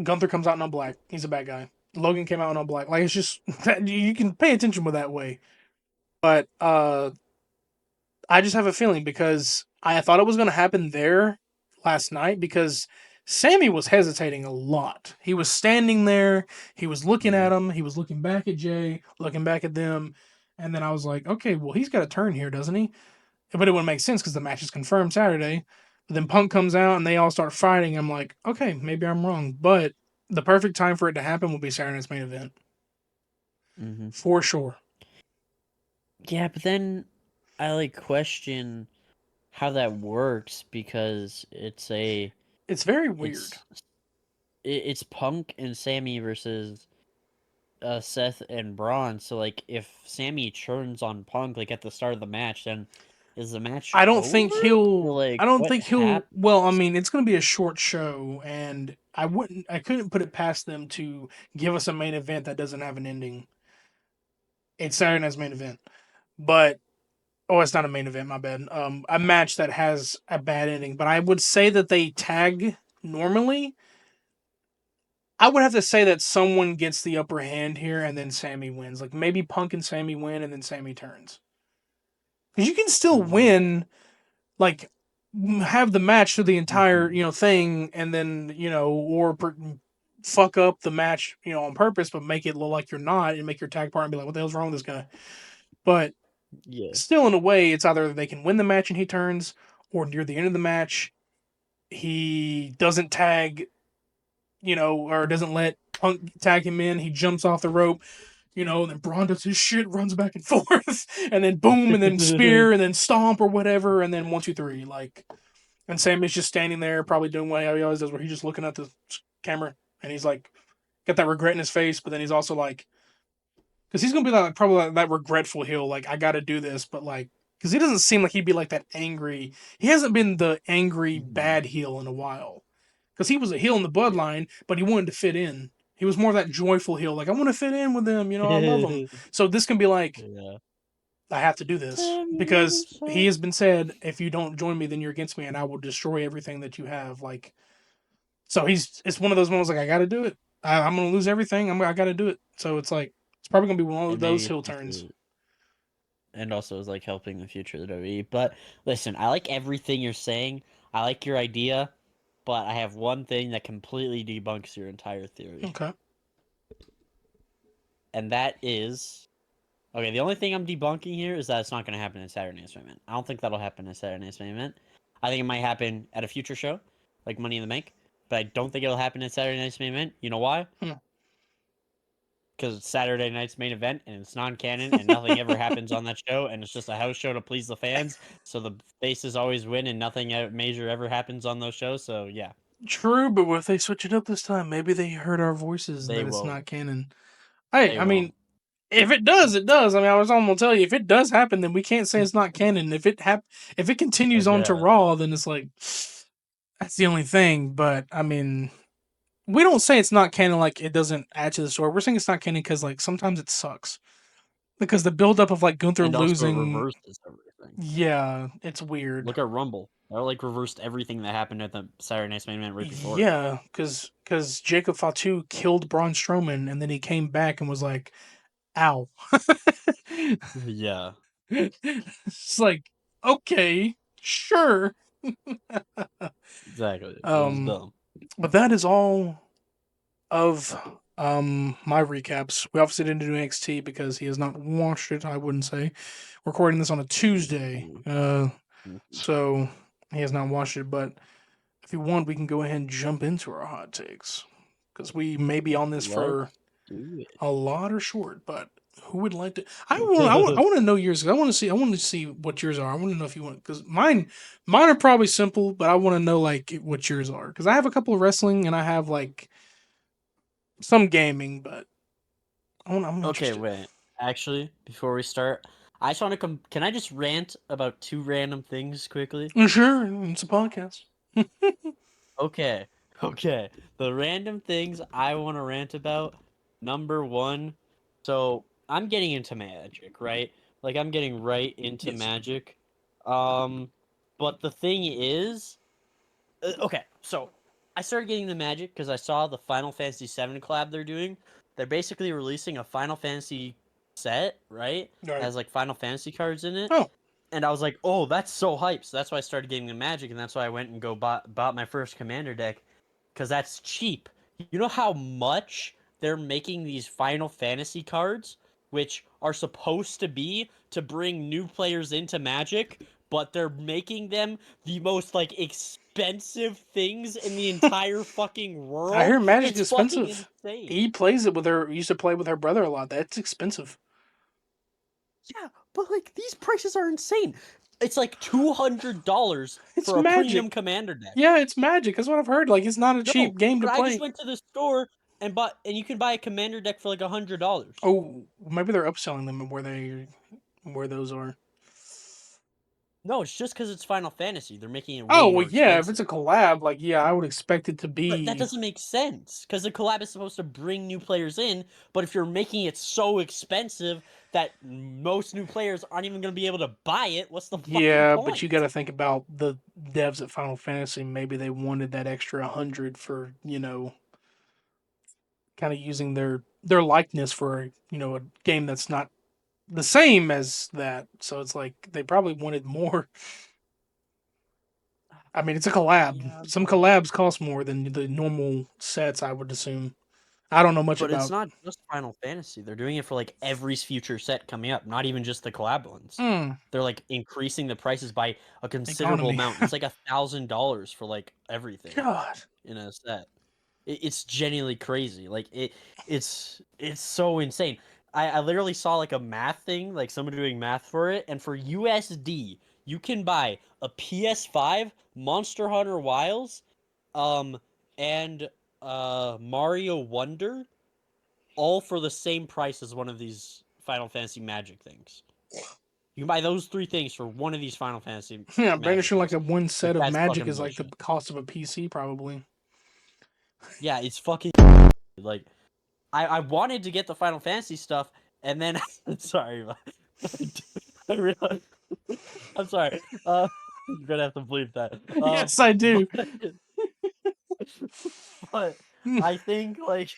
Gunther comes out in all black. He's a bad guy. Logan came out in all black. Like, it's just you can pay attention with that way. But I just have a feeling because I thought it was going to happen there last night because Sammy was hesitating a lot. He was standing there, he was looking Hmm. at him, he was looking back at Jay, looking back at them, and then I was like, okay, well, he's got a turn here, doesn't he? But it wouldn't make sense because the match is confirmed Saturday. But then Punk comes out and they all start fighting. I'm like, okay, maybe I'm wrong, but the perfect time for it to happen will be Saturday night's main event Hmm. for sure. Yeah, but then I like question how that works because It's very weird. it's it's Punk and Sammy versus Seth and Braun. So like if Sammy turns on Punk like at the start of the match, then is the match I don't think over? Or he'll. like I don't what think he'll. happens? Well, I mean, it's going to be a short show, and I couldn't put it past them to give us a main event that doesn't have an ending. It's Saturday night's main event, but it's not a main event. My bad. A match that has a bad ending, but I would say that they tag normally. I would have to say that someone gets the upper hand here, and then Sammy wins. Like maybe Punk and Sammy win, and then Sammy turns. Because you can still Mm, win, like have the match through the entire mhm. thing, and then fuck up the match on purpose, but make it look like you're not, and make your tag partner be like, what the hell's wrong with this guy? But Yeah. still, in a way, it's either they can win the match and he turns, or near the end of the match he doesn't tag, or doesn't let Punk tag him in. He jumps off the rope, and then Braun does his shit, runs back and forth, and then boom, and then spear, and then stomp or whatever, and then 1, 2, 3, like. And Sammy's just standing there, probably doing what he always does, where he's just looking at the camera, and he's like, got that regret in his face, but then he's also like, because he's gonna be like probably like that regretful heel, like I got to do this, but like, because he doesn't seem like he'd be like that angry. He hasn't been the angry Mhm. bad heel in a while, because he was a heel in the Bloodline, but he wanted to fit in. He was more of that joyful heel, like I want to fit in with them, I love them. Yeah. So this can be like, Yeah. I have to do this Sammy because he Guevara. has been said, if you don't join me, then you're against me, and I will destroy everything that you have. Like, so it's one of those moments like I got to do it. I'm gonna lose everything. I got to do it. So it's like it's probably gonna be one of And those maybe hill it's turns. and also is like helping the future of the WWE. But listen, I like everything you're saying. I like your idea, but I have one thing that completely debunks your entire theory. Okay. And that is okay, the only thing I'm debunking here is that it's not gonna happen in Saturday Night's Main Event. I don't think that'll happen in Saturday Night's Main Event. I think it might happen at a future show, like Money in the Bank. But I don't think it'll happen in Saturday Night's Main Event. You know why? Hmm. Because it's Saturday night's main event and it's non-canon and nothing ever happens on that show and it's just a house show to please the fans. So the faces always win and nothing major ever happens on those shows. So yeah, True, but what if they switch it up this time? Maybe they heard our voices and they that it's won't. not canon. Hey, They I mean, won't. if it does, it does. I mean, I was almost gonna tell you if it does happen, then we can't say it's not canon. If it continues on to Yeah. Raw, then it's like that's the only thing. But I mean, we don't say it's not canon like it doesn't add to the story. We're saying it's not canon because like sometimes it sucks because the buildup of like Gunther And also, it losing, reverses everything. yeah, it's weird. Look at Rumble. That like reversed everything that happened at the Saturday Night's Main Event right before. Yeah, because Jacob Fatu killed Braun Strowman and then he came back and was like, "Ow." Yeah, It's like, okay, sure. exactly. It was Um, dumb. but that is all of my recaps. We obviously didn't do NXT because he has not watched it. I wouldn't say. Recording this on a Tuesday, so he has not watched it. But if you want, we can go ahead and jump into our hot takes because we may be on this for Let's do a lot or short. But who would like to? I want. I want. I it. want to know yours. I want to see. I want to see what yours are. I want to know if you want because mine are probably simple, but I want to know like what yours are because I have a couple of wrestling and I have like some gaming, but I'm Okay, interested. wait. Actually, before we start, I just want to come. Can I just rant about two random things quickly? Sure, it's a podcast. Okay, okay. The random things I want to rant about. Number one, so I'm getting into magic, right? Like I'm getting right into Yes. magic. But the thing is, okay, so I started getting the magic because I saw the Final Fantasy VII collab they're doing. They're basically releasing a Final Fantasy set, right? That Right. has like Final Fantasy cards in it. Oh, And I was like, oh, that's so hype. So that's why I started getting the magic, and that's why I went and bought my first commander deck, because that's cheap. You know how much they're making these Final Fantasy cards, which are supposed to be to bring new players into Magic, but they're making them the most like expensive things in the entire fucking I world. hear Magic It's is fucking expensive. insane. He plays it with her. Used to play with her brother a lot. That's expensive. Yeah, but like these prices are insane. It's like $200 It's for a Magic. premium commander deck. Yeah, it's Magic. That's what I've heard. Like it's not a No, cheap game to but I just play. went to the store and bought, and you can buy a commander deck for like $100. Oh, maybe they're upselling them where those are. No, it's just because it's Final Fantasy. They're making it Oh way well, more yeah. If it's expensive. a collab, like yeah, I would expect it to But that be. doesn't make sense because the collab is supposed to bring new players in. But if you're making it so expensive that most new players aren't even going to be able to buy it, what's the fucking Yeah, but you got point? to think about the devs at Final Fantasy. Maybe they wanted that extra 100 for kind of using their likeness for a game that's not the same as that. So it's like they probably wanted more. I mean, it's a collab. Yeah, Some collabs cost more than the normal sets, I would assume. I don't know much but it's about. not just Final Fantasy. They're doing it for like every future set coming up, not even just the collab ones. Mm, They're like increasing the prices by a considerable economy. amount. It's like $1,000 for like everything God. in a set. It's genuinely crazy. Like it's so insane. I literally saw like a math thing, like someone doing math for it, and for USD, you can buy a PS5, Monster Hunter Wilds, um, and Mario Wonder, all for the same price as one of these Final Fantasy Magic things. You can buy those three things for one of these Final Fantasy Yeah, Magic banishing like things. a one Like set of that's magic fucking is like the bullshit. cost of a PC, probably. Yeah, it's fucking like I wanted to get the Final Fantasy stuff, and then sorry, I realized, I'm sorry. You're gonna have to bleep that. Yes, I do. But but I think like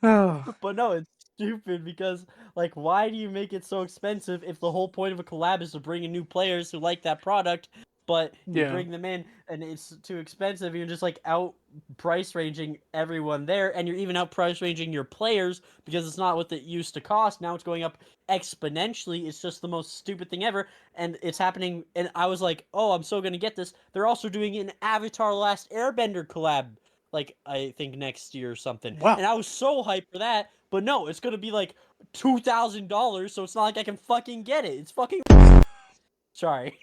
Oh, but no, it's stupid because like why do you make it so expensive if the whole point of a collab is to bring in new players who like that product, but you yeah. bring them in and it's too expensive, you're just like out price ranging everyone there, and you're even out price ranging your players because it's not what it used to cost. Now it's going up exponentially. It's just the most stupid thing ever, and it's happening. And I was like, oh, I'm so gonna get this. They're also doing an Avatar Last Airbender collab, like I think next year or something. Wow. And I was so hyped for that, but no, it's gonna be like $2,000, so it's not like I can fucking get it. It's fucking sorry.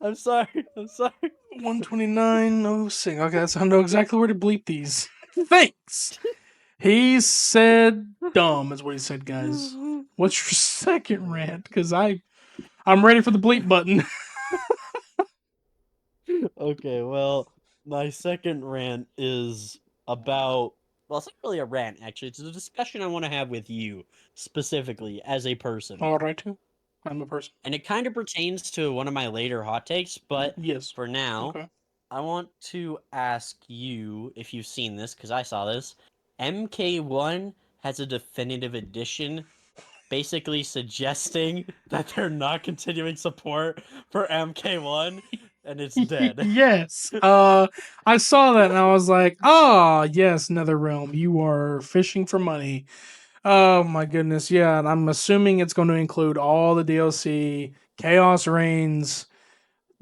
I'm sorry. I'm sorry. 129.06. Okay, that's I know exactly where to bleep these. Thanks. He said dumb is what he said, guys. What's your second rant? Because I'm ready for the bleep button. Okay, well, my second rant is about well, it's not really a rant, actually. It's a discussion I want to have with you specifically as a person. All right, I'm a person. And it kind of pertains to one of my later hot takes, but Yes. for now, Okay. I want to ask you if you've seen this, because I saw this. MK1 has a definitive edition basically suggesting that they're not continuing support for MK1 and it's dead. Yes. I saw that and I was like, "Ah, yes, NetherRealm, you are fishing for money." Oh my goodness, yeah, and I'm assuming it's going to include all the DLC, Chaos Reigns,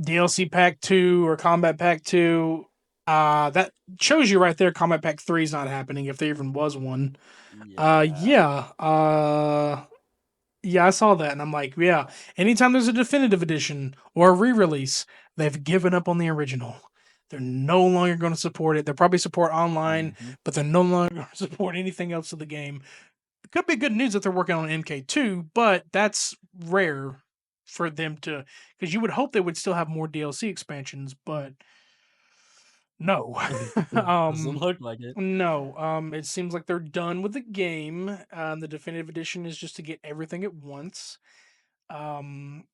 DLC Pack 2 or Combat Pack 2. That shows you right there Combat Pack 3 is not happening if there even was one. Yeah. Yeah. Yeah, I saw that and I'm like, yeah, anytime there's a definitive edition or a re-release, they've given up on the original. They're no longer going to support it. They'll probably support online, Mhm. but they're no longer going to support anything else of the game. It could be good news that they're working on MK2, but that's rare for them to, because you would hope they would still have more DLC expansions, but no. Doesn't um, look like it. no. It seems like they're done with the game. The definitive edition is just to get everything at once, um,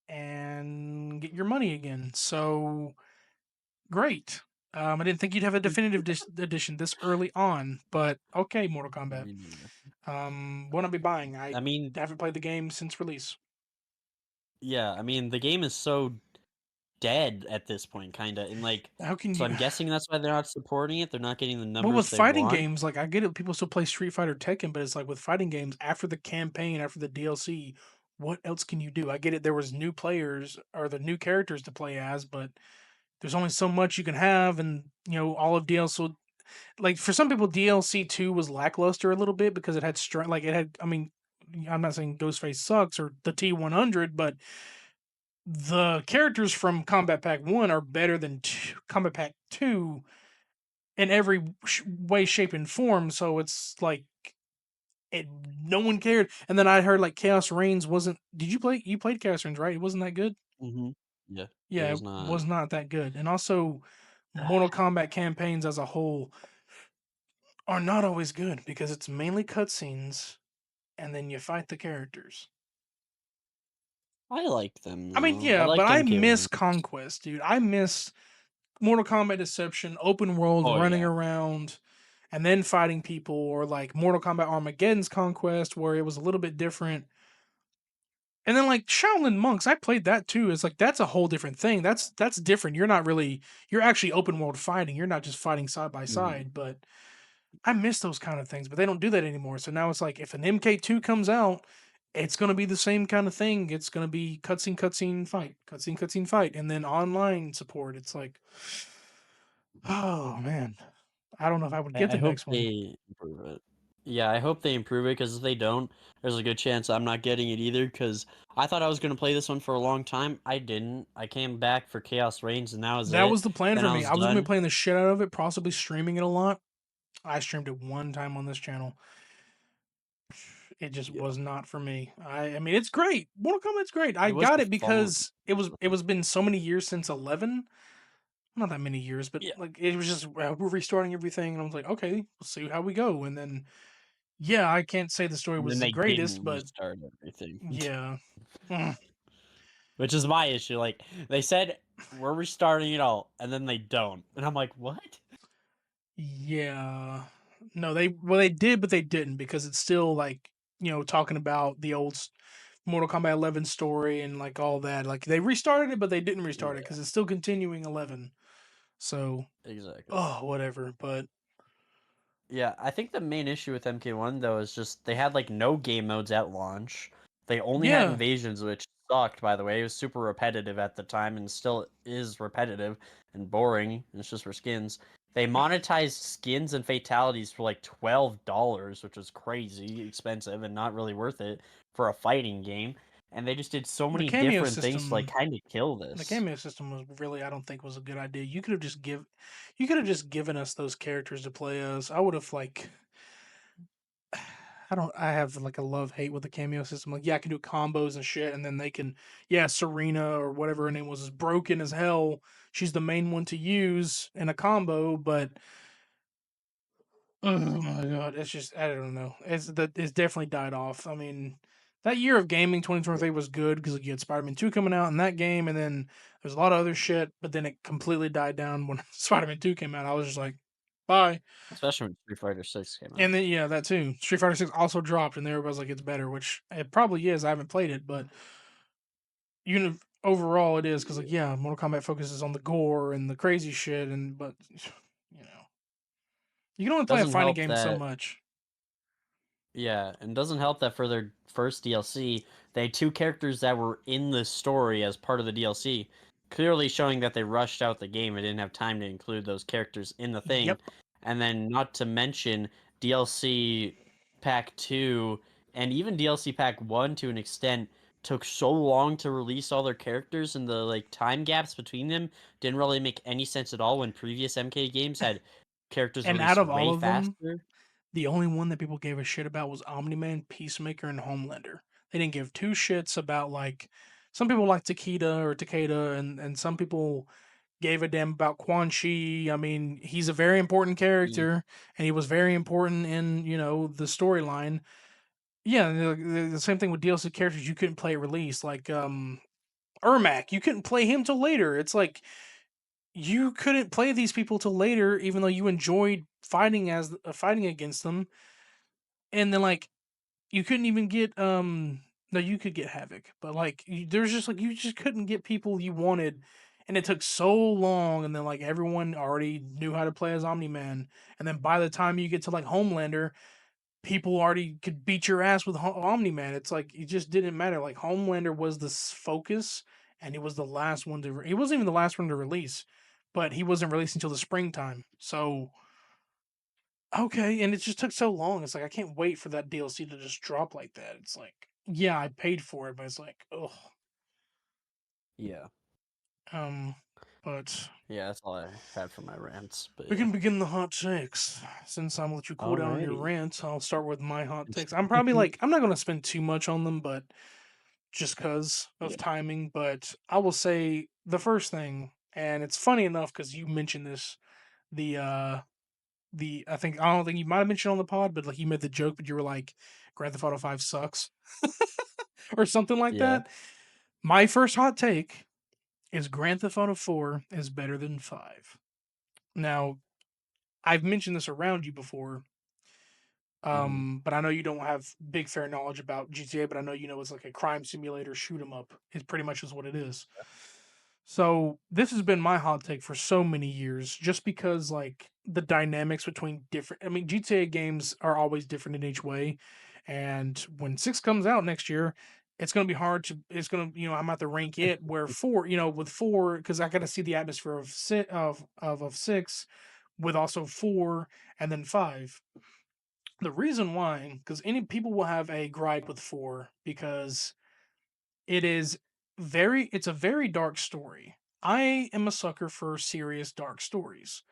and get your money again. So great. I didn't think you'd have a definitive edition this early on, but okay, Mortal Kombat. Me neither. What I'll be buying. I I mean, haven't played the game since release. yeah, I mean, the game is so dead at this point, kinda, and, like How can so you? I'm guessing that's why they're not supporting it, they're not getting the Well, with numbers they fighting want. games, like I get it, people still play Street Fighter, Tekken, but it's like with fighting games, after the campaign, after the DLC, what else can you do? I get it. There was new players or the new characters to play as, but there's only so much you can have, and all of DLC. Like for some people, DLC 2 was lackluster a little bit because it had strength. Like it had. I mean, I'm not saying Ghostface sucks or the T100, but the characters from Combat Pack 1 are better than Combat Pack 2 in every way, shape, and form. So it's like it, no one cared. And then I heard like Chaos Reigns wasn't. Did you play? You played Chaos Reigns, right? It wasn't that good. Mhm. Yeah, it Yeah, was it not. was not that good. And also, Mortal Kombat campaigns as a whole are not always good because it's mainly cutscenes and then you fight the characters. I like them, I mean, though. I yeah, but liked I miss MK1. Conquest, dude. I miss Mortal Kombat Deception, open world, Oh, running yeah. around, and then fighting people, or like Mortal Kombat Armageddon's Conquest, where it was a little bit different. And then like Shaolin Monks, I played that too. It's like that's a whole different thing. That's different. You're actually open world fighting. You're not just fighting side by Mhm. side. But I miss those kind of things. But they don't do that anymore. So now it's like if an MK2 comes out, it's gonna be the same kind of thing. It's gonna be cutscene, cutscene, fight, cutscene, cutscene, fight, and then online support. It's like, oh man, I don't know if I would get I the hope next one. they improve it. Yeah, I hope they improve it, because if they don't, there's a good chance I'm not getting it either, because I thought I was gonna play this one for a long time. I didn't. I came back for Chaos Reigns, and that was That it. was the plan Then for I me. was I was gonna be done. playing the shit out of it, possibly streaming it a lot. I streamed it one time on this channel. It just Yeah. was not for me. I mean, it's great. Mortal Kombat's great. I It was got the it fun. because it was been so many years since 11. Not that many years, but Yeah. like it was just we're restarting everything, and I was like, okay, we'll see how we go. And then yeah, I can't say the story And then was the they greatest, didn't but restart everything. yeah. Mm. Which is my issue. Like, they said, "We're restarting it all," and then they don't. And I'm like, "What?" Yeah. No, they did, but they didn't because it's still like, talking about the old Mortal Kombat 11 story and like all that. Like they restarted it, but they didn't restart it Yeah, because it's still continuing 11. So, exactly. oh, whatever. But Yeah, I think the main issue with MK1 though is just they had like no game modes at launch. They only had yeah, invasions, which sucked, by the way. It was super repetitive at the time and still is repetitive and boring. And it's just for skins. They monetized skins and fatalities for like $12, which was crazy expensive and not really worth it for a fighting game. And they just did so the many cameo different things to like system, kind of kill the this. cameo system was really, I don't think was a good idea. You could have just given us those characters to play us. I would have like I have like a love hate with the cameo system. Like, yeah, I can do combos and shit, and then they can, yeah, Serena or whatever her name was is broken as hell. She's the main one to use in a combo, but oh my god, it's just I don't know. It's definitely died off. I mean, that year of gaming, 2023 was good because like, you had Spider-Man 2 coming out in that game, and then there's a lot of other shit. But then it completely died down when Spider-Man 2 came out. I was just like, bye. Especially when Street Fighter 6 came out. And then yeah, that too. Street Fighter 6 also dropped, and everybody's like, it's better, which it probably is. I haven't played it, but overall it is because like Yeah. yeah, Mortal Kombat focuses on the gore and the crazy shit, and but you know you can only play a Doesn't fighting help game so that much. Yeah, and doesn't help that for their first DLC, they had two characters that were in the story as part of the DLC, clearly showing that they rushed out the game and didn't have time to include those characters in the thing. Yep. And then, not to mention, DLC Pack 2 and even DLC Pack 1 to an extent took so long to release all their characters, and the like time gaps between them didn't really make any sense at all when previous MK games had characters And out released of all way of them, faster. the only one that people gave a shit about was Omni-Man, Peacemaker, and Homelander. They didn't give two shits about like some people like Takeda, and some people gave a damn about Quan Chi. I mean, he's a very important character, and he was very important in the storyline. Yeah, the same thing with DLC characters you couldn't play at release, like Ermac. You couldn't play him till later. It's like you couldn't play these people till later, even though you enjoyed fighting against them, and then like you couldn't even get no, you could get Havoc, but like there's just like you just couldn't get people you wanted, and it took so long, and then like everyone already knew how to play as Omni Man, and then by the time you get to like Homelander, people already could beat your ass with Omni Man. It's like it just didn't matter. Like Homelander was the focus, and he was the last one to. He wasn't even the last one to release, but he wasn't released until the springtime. So okay, and it just took so long. It's like I can't wait for that DLC to just drop like that. It's like yeah, I paid for it, but it's like oh, Yeah. um, but Yeah, that's all I had for my rants. But we yeah. can begin the hot takes. Since I'm let you cool down on your Alrighty. rant, I'll start with my hot takes. I'm probably like I'm not gonna spend too much on them, but just because of Yeah. timing. But I will say the first thing, and it's funny enough because you mentioned this. The I don't think you might have mentioned on the pod, but like you made the joke, but you were like, Grand Theft Auto 5 sucks or something like Yeah. that. My first hot take is Grand Theft Auto 4 is better than 5. Now, I've mentioned this around you before, Mhm. but I know you don't have big fair knowledge about GTA, but I know you know it's like a crime simulator shoot 'em up. It pretty much is what it is. So this has been my hot take for so many years, just because like the dynamics between different. I mean, GTA games are always different in each way, and when 6 comes out next year, it's gonna be hard to. It's gonna I'm about to rank it where 4. With 4 because I got to see the atmosphere of 6 with also 4 and then 5. The reason why, because any people will have a gripe with 4 because it's a very dark story. I am a sucker for serious dark stories.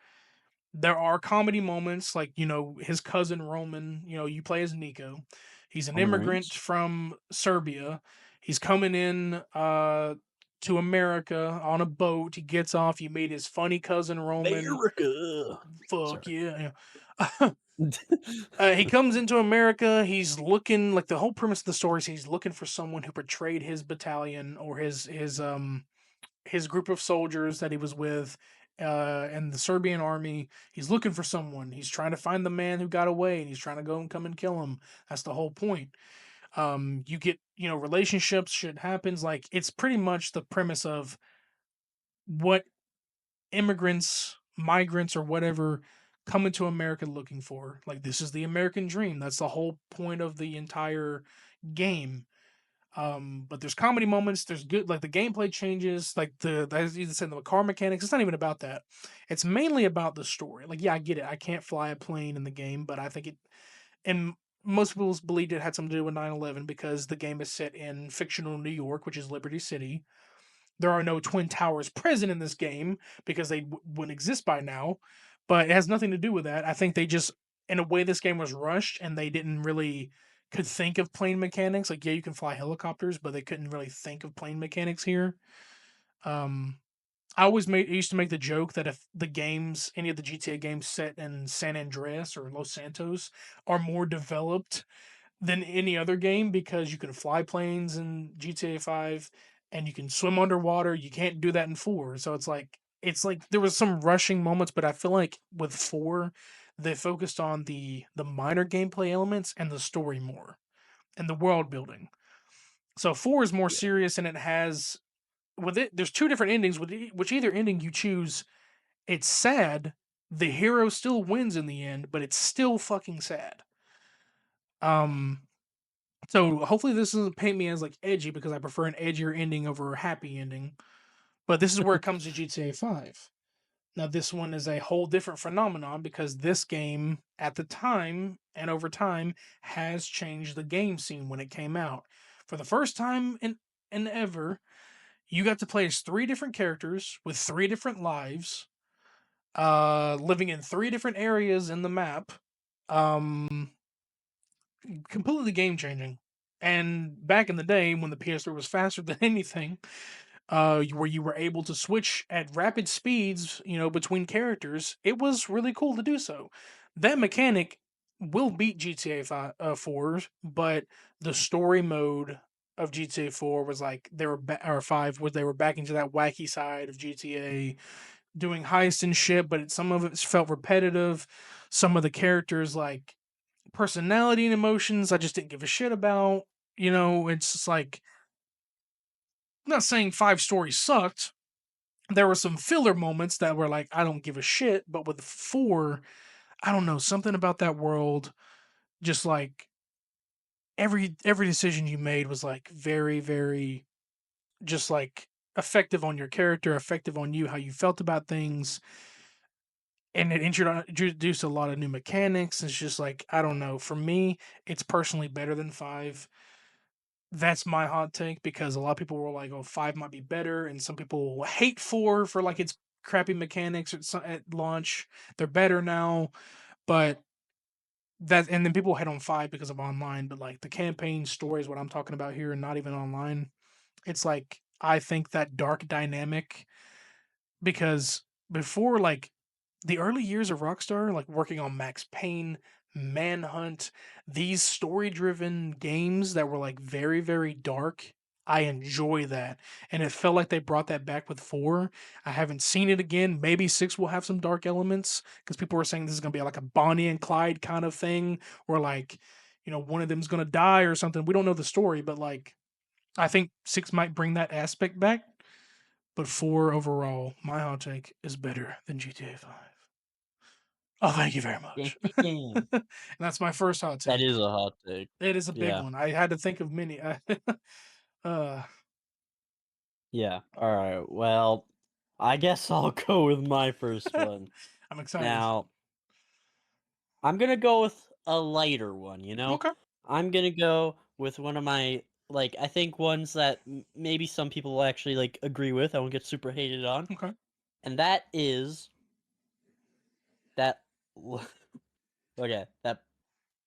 There are comedy moments like, his cousin Roman, you play as Nico. He's an Roman immigrant Reigns. from Serbia. He's coming in to America on a boat. He gets off. You meet his funny cousin Roman. America. Fuck Sorry. yeah. Yeah. He comes into America. He's looking like the whole premise of the story is he's looking for someone who betrayed his battalion or his group of soldiers that he was with, in the Serbian army. He's looking for someone. He's trying to find the man who got away, and he's trying to go and come and kill him. That's the whole point. You get relationships, shit happens. Like it's pretty much the premise of what immigrants, migrants, or whatever come into America looking for. Like this is the American dream. That's the whole point of the entire game. But there's comedy moments. There's good, like the gameplay changes, like as you said, the car mechanics. It's not even about that. It's mainly about the story. Like, yeah, I get it. I can't fly a plane in the game, but I think it, and most people believed it had something to do with 9/11 because the game is set in fictional New York, which is Liberty City. There are no Twin Towers present in this game because they wouldn't exist by now, but it has nothing to do with that. I think they just in a way this game was rushed and they didn't really could think of plane mechanics. Like, yeah, you can fly helicopters, but they couldn't really think of plane mechanics here. Um, I used to make the joke that if the games, any of the GTA games set in San Andreas or Los Santos, are more developed than any other game because you can fly planes in GTA 5 and you can swim underwater. You can't do that in 4. So it's like there was some rushing moments, but I feel like with 4 they focused on the minor gameplay elements and the story more and the world building. So 4 is more Yeah. serious and it has with it there's two different endings with which either ending you choose, it's sad. The hero still wins in the end, but it's still fucking sad. Um So hopefully this doesn't paint me as like edgy because I prefer an edgier ending over a happy ending. But this is where it comes to GTA 5. Now this one is a whole different phenomenon because this game at the time and over time has changed the game scene when it came out. For the first time in ever, you got to play as three different characters with three different lives, living in three different areas in the map. Um Completely game changing. And back in the day when the PS3 was faster than anything, where you were able to switch at rapid speeds, between characters, it was really cool to do so. That mechanic will beat GTA 5, 4, but the story mode of GTA 4 was like or 5 was they were back into that wacky side of GTA, doing heists and shit, but some of it felt repetitive. Some of the characters like personality and emotions I just didn't give a shit about. It's just like I'm not saying 5 stories sucked. There were some filler moments that were like I don't give a shit, but with 4, I don't know, something about that world just like every decision you made was like very very just like effective on your character, effective on you how you felt about things, and it introduced a lot of new mechanics. It's just like I don't know, for me it's personally better than 5. That's my hot take because a lot of people were like, "Oh, 5 might be better," and some people hate 4 for like its crappy mechanics at launch. They're better now, but and then people hate on 5 because of online, but like the campaign story is what I'm talking about here and not even online. It's like I think that dark dynamic because before like the early years of Rockstar, like working on Max Payne, Manhunt, these story driven games that were like very, very dark, I enjoy that. And it felt like they brought that back with 4. I haven't seen it again. Maybe 6 will have some dark elements because people were saying this is going to be like a Bonnie and Clyde kind of thing where like, one of them's going to die or something. We don't know the story, but like, I think 6 might bring that aspect back. But 4 overall, my hot take is better than GTA 5. Oh, thank you very much. Damn. And that's my first hot That take. is a hot take. It is a big Yeah. one. I had to think of many. Uh, Yeah. All right. Well, I guess I'll go with my first one. I'm excited. Now, I'm gonna go with a lighter one, you know? Okay. I'm gonna go with one of my I think ones that maybe some people will actually agree with. I won't get super hated on. Okay. And that is that okay, that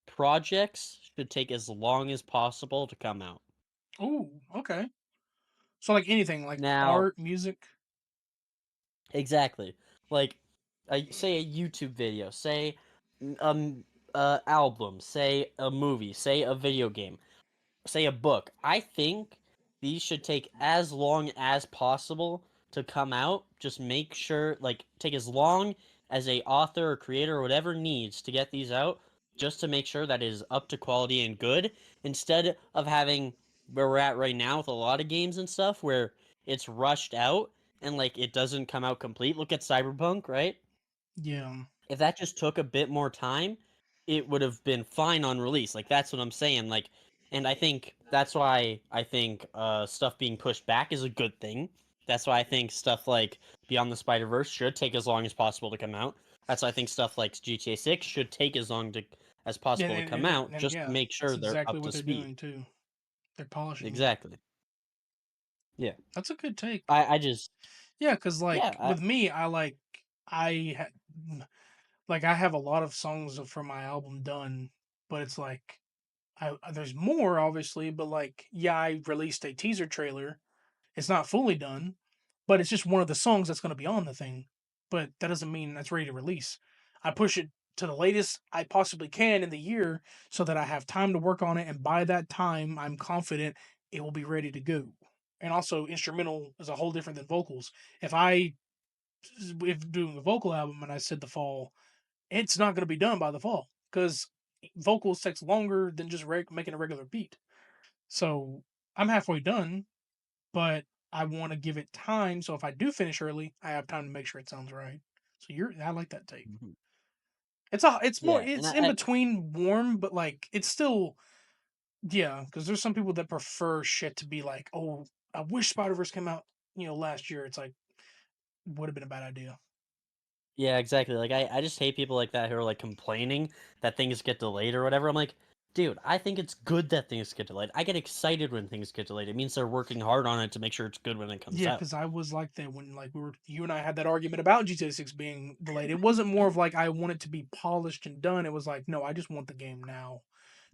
projects should take as long as possible to come out. Ooh, okay. So like anything, like Now, art, music. exactly. Like, say a YouTube video, say album, say a movie, say a video game, say a book. I think these should take as long as possible to come out. Just make sure, take as long as a author or creator or whatever needs to get these out, just to make sure that it is up to quality and good, instead of having where we're at right now with a lot of games and stuff where it's rushed out and it doesn't come out complete. Look at Cyberpunk, right? Yeah. If that just took a bit more time, it would have been fine on release. That's what I'm saying. And I think that's why I think stuff being pushed back is a good thing. That's why I think stuff like Beyond the Spider Verse should take as long as possible to come out. That's why I think stuff like GTA 6 should take as Yeah, possible to and, come and, out, and just to yeah, make that's sure they're exactly up what to they're speed. doing too. They're polishing it. Exactly. Yeah. That's a good take. I just Yeah, because yeah. like with me, I like I Like I have a lot of songs from my album done, but it's like there's more obviously, but like yeah, I released a teaser trailer. It's not fully done, but it's just one of the songs that's going to be on the thing. But that doesn't mean that's ready to release. I push it to the latest I possibly can in the year so that I have time to work on it, and by that time, I'm confident it will be ready to go. And also, instrumental is a whole different than vocals. If doing a vocal album and I said the fall, it's not going to be done by the fall because vocals takes longer than just making a regular beat. So I'm halfway done, but I want to give it time. So if I do finish early, I have time to make sure it sounds right. So I like that take. Mhm. It's more Yeah, and it's in between warm, but like it's still yeah. Because there's some people that prefer shit to be like, oh, I wish Spider Verse came out, last year. It's like would have been a bad idea. yeah, exactly. Like I just hate people like that who are like complaining that things get delayed or whatever. I'm like, dude, I think it's good that things get delayed. I get excited when things get delayed. It means they're working hard on it to make sure it's good when it comes Yeah, out. because I was like that when like you and I had that argument about GTA 6 being delayed. It wasn't more of like I want it to be polished and done. It was like, no, I just want the game now.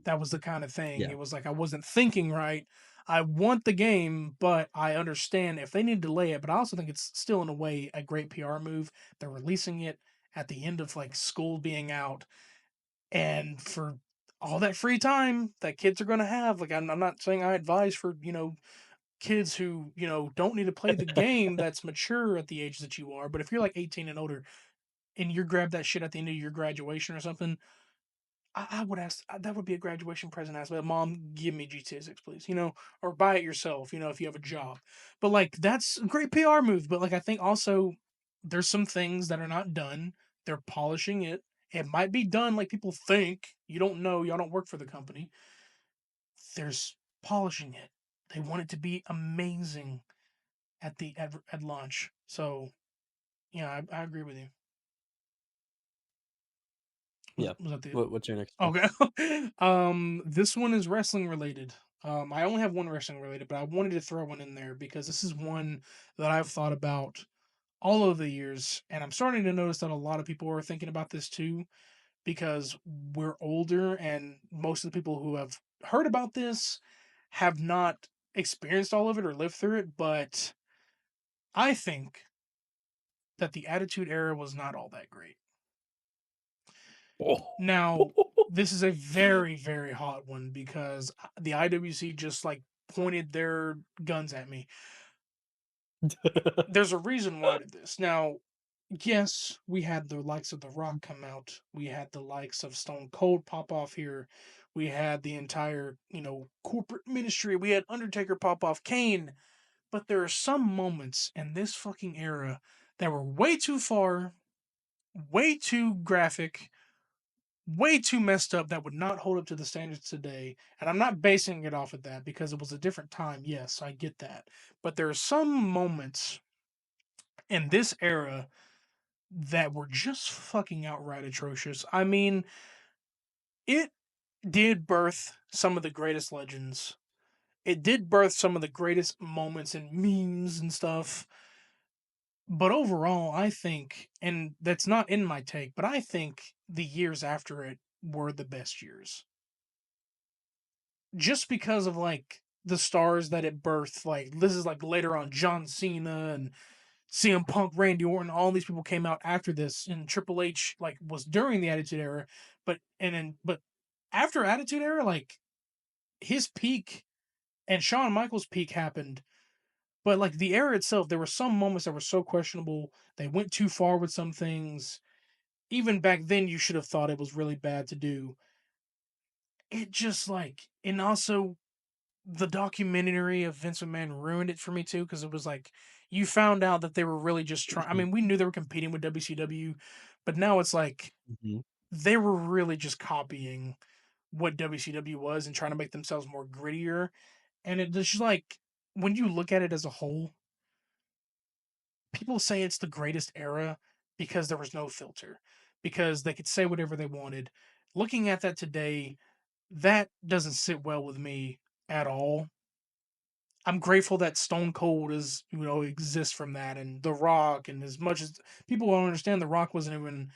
That was the kind of thing. Yeah. It was like I wasn't thinking right. I want the game, but I understand if they need to delay it. But I also think it's still in a way a great PR move. They're releasing it at the end of like school being out, and for all that free time that kids are going to have. Like I'm not saying I advise for kids who don't need to play the game that's mature at the age that you are, but if you're like 18 and older and you grab that shit at the end of your graduation or something, I would ask that would be a graduation present. Ask, mom, give me GTA 6, please, or buy it yourself, if you have a job. But like that's a great PR move. But like I think also there's some things that are not done. They're polishing it. It might be done like people think. You don't know. Y'all don't work for the company. There's polishing it. They want it to be amazing at launch. So yeah, I agree with you. Was Yeah. was that the What's your next pick? okay? This one is wrestling related. I only have one wrestling related, but I wanted to throw one in there because this is one that I've thought about all over the years, and I'm starting to notice that a lot of people are thinking about this too because we're older, and most of the people who have heard about this have not experienced all of it or lived through it. But I think that the Attitude Era was not all that great. Oh. Now, this is a very, very hot one because the IWC just like pointed their guns at me. There's a reason why I did this. Now, yes, we had the likes of The Rock come out. We had the likes of Stone Cold pop off here. We had the entire, corporate ministry. We had Undertaker pop off, Kane. But there are some moments in this fucking era that were way too far, way too graphic, way too messed up that would not hold up to the standards today. And I'm not basing it off of that because it was a different time. Yes, I get that. But there are some moments in this era that were just fucking outright atrocious. I mean, it did birth some of the greatest legends. It did birth some of the greatest moments and memes and stuff. But overall, I think, and that's not in my take, but I think the years after it were the best years just because of like the stars that it birthed. Like this is like later on John Cena and CM Punk, Randy Orton, all these people came out after this, and Triple H like was during the Attitude Era, but after Attitude Era, like his peak and Shawn Michaels' peak happened. But like the era itself, there were some moments that were so questionable. They went too far with some things. Even back then, you should have thought it was really bad to do. It just like, and also the documentary of Vince McMahon ruined it for me too because it was like you found out that they were really just trying. I mean, we knew they were competing with WCW, but now it's like Mhm. they were really just copying what WCW was and trying to make themselves more grittier. And it's just like when you look at it as a whole, people say it's the greatest era because there was no filter, because they could say whatever they wanted. Looking at that today, that doesn't sit well with me at all. I'm grateful that Stone Cold is, exists from that, and The Rock, and as much as people don't understand, The Rock wasn't even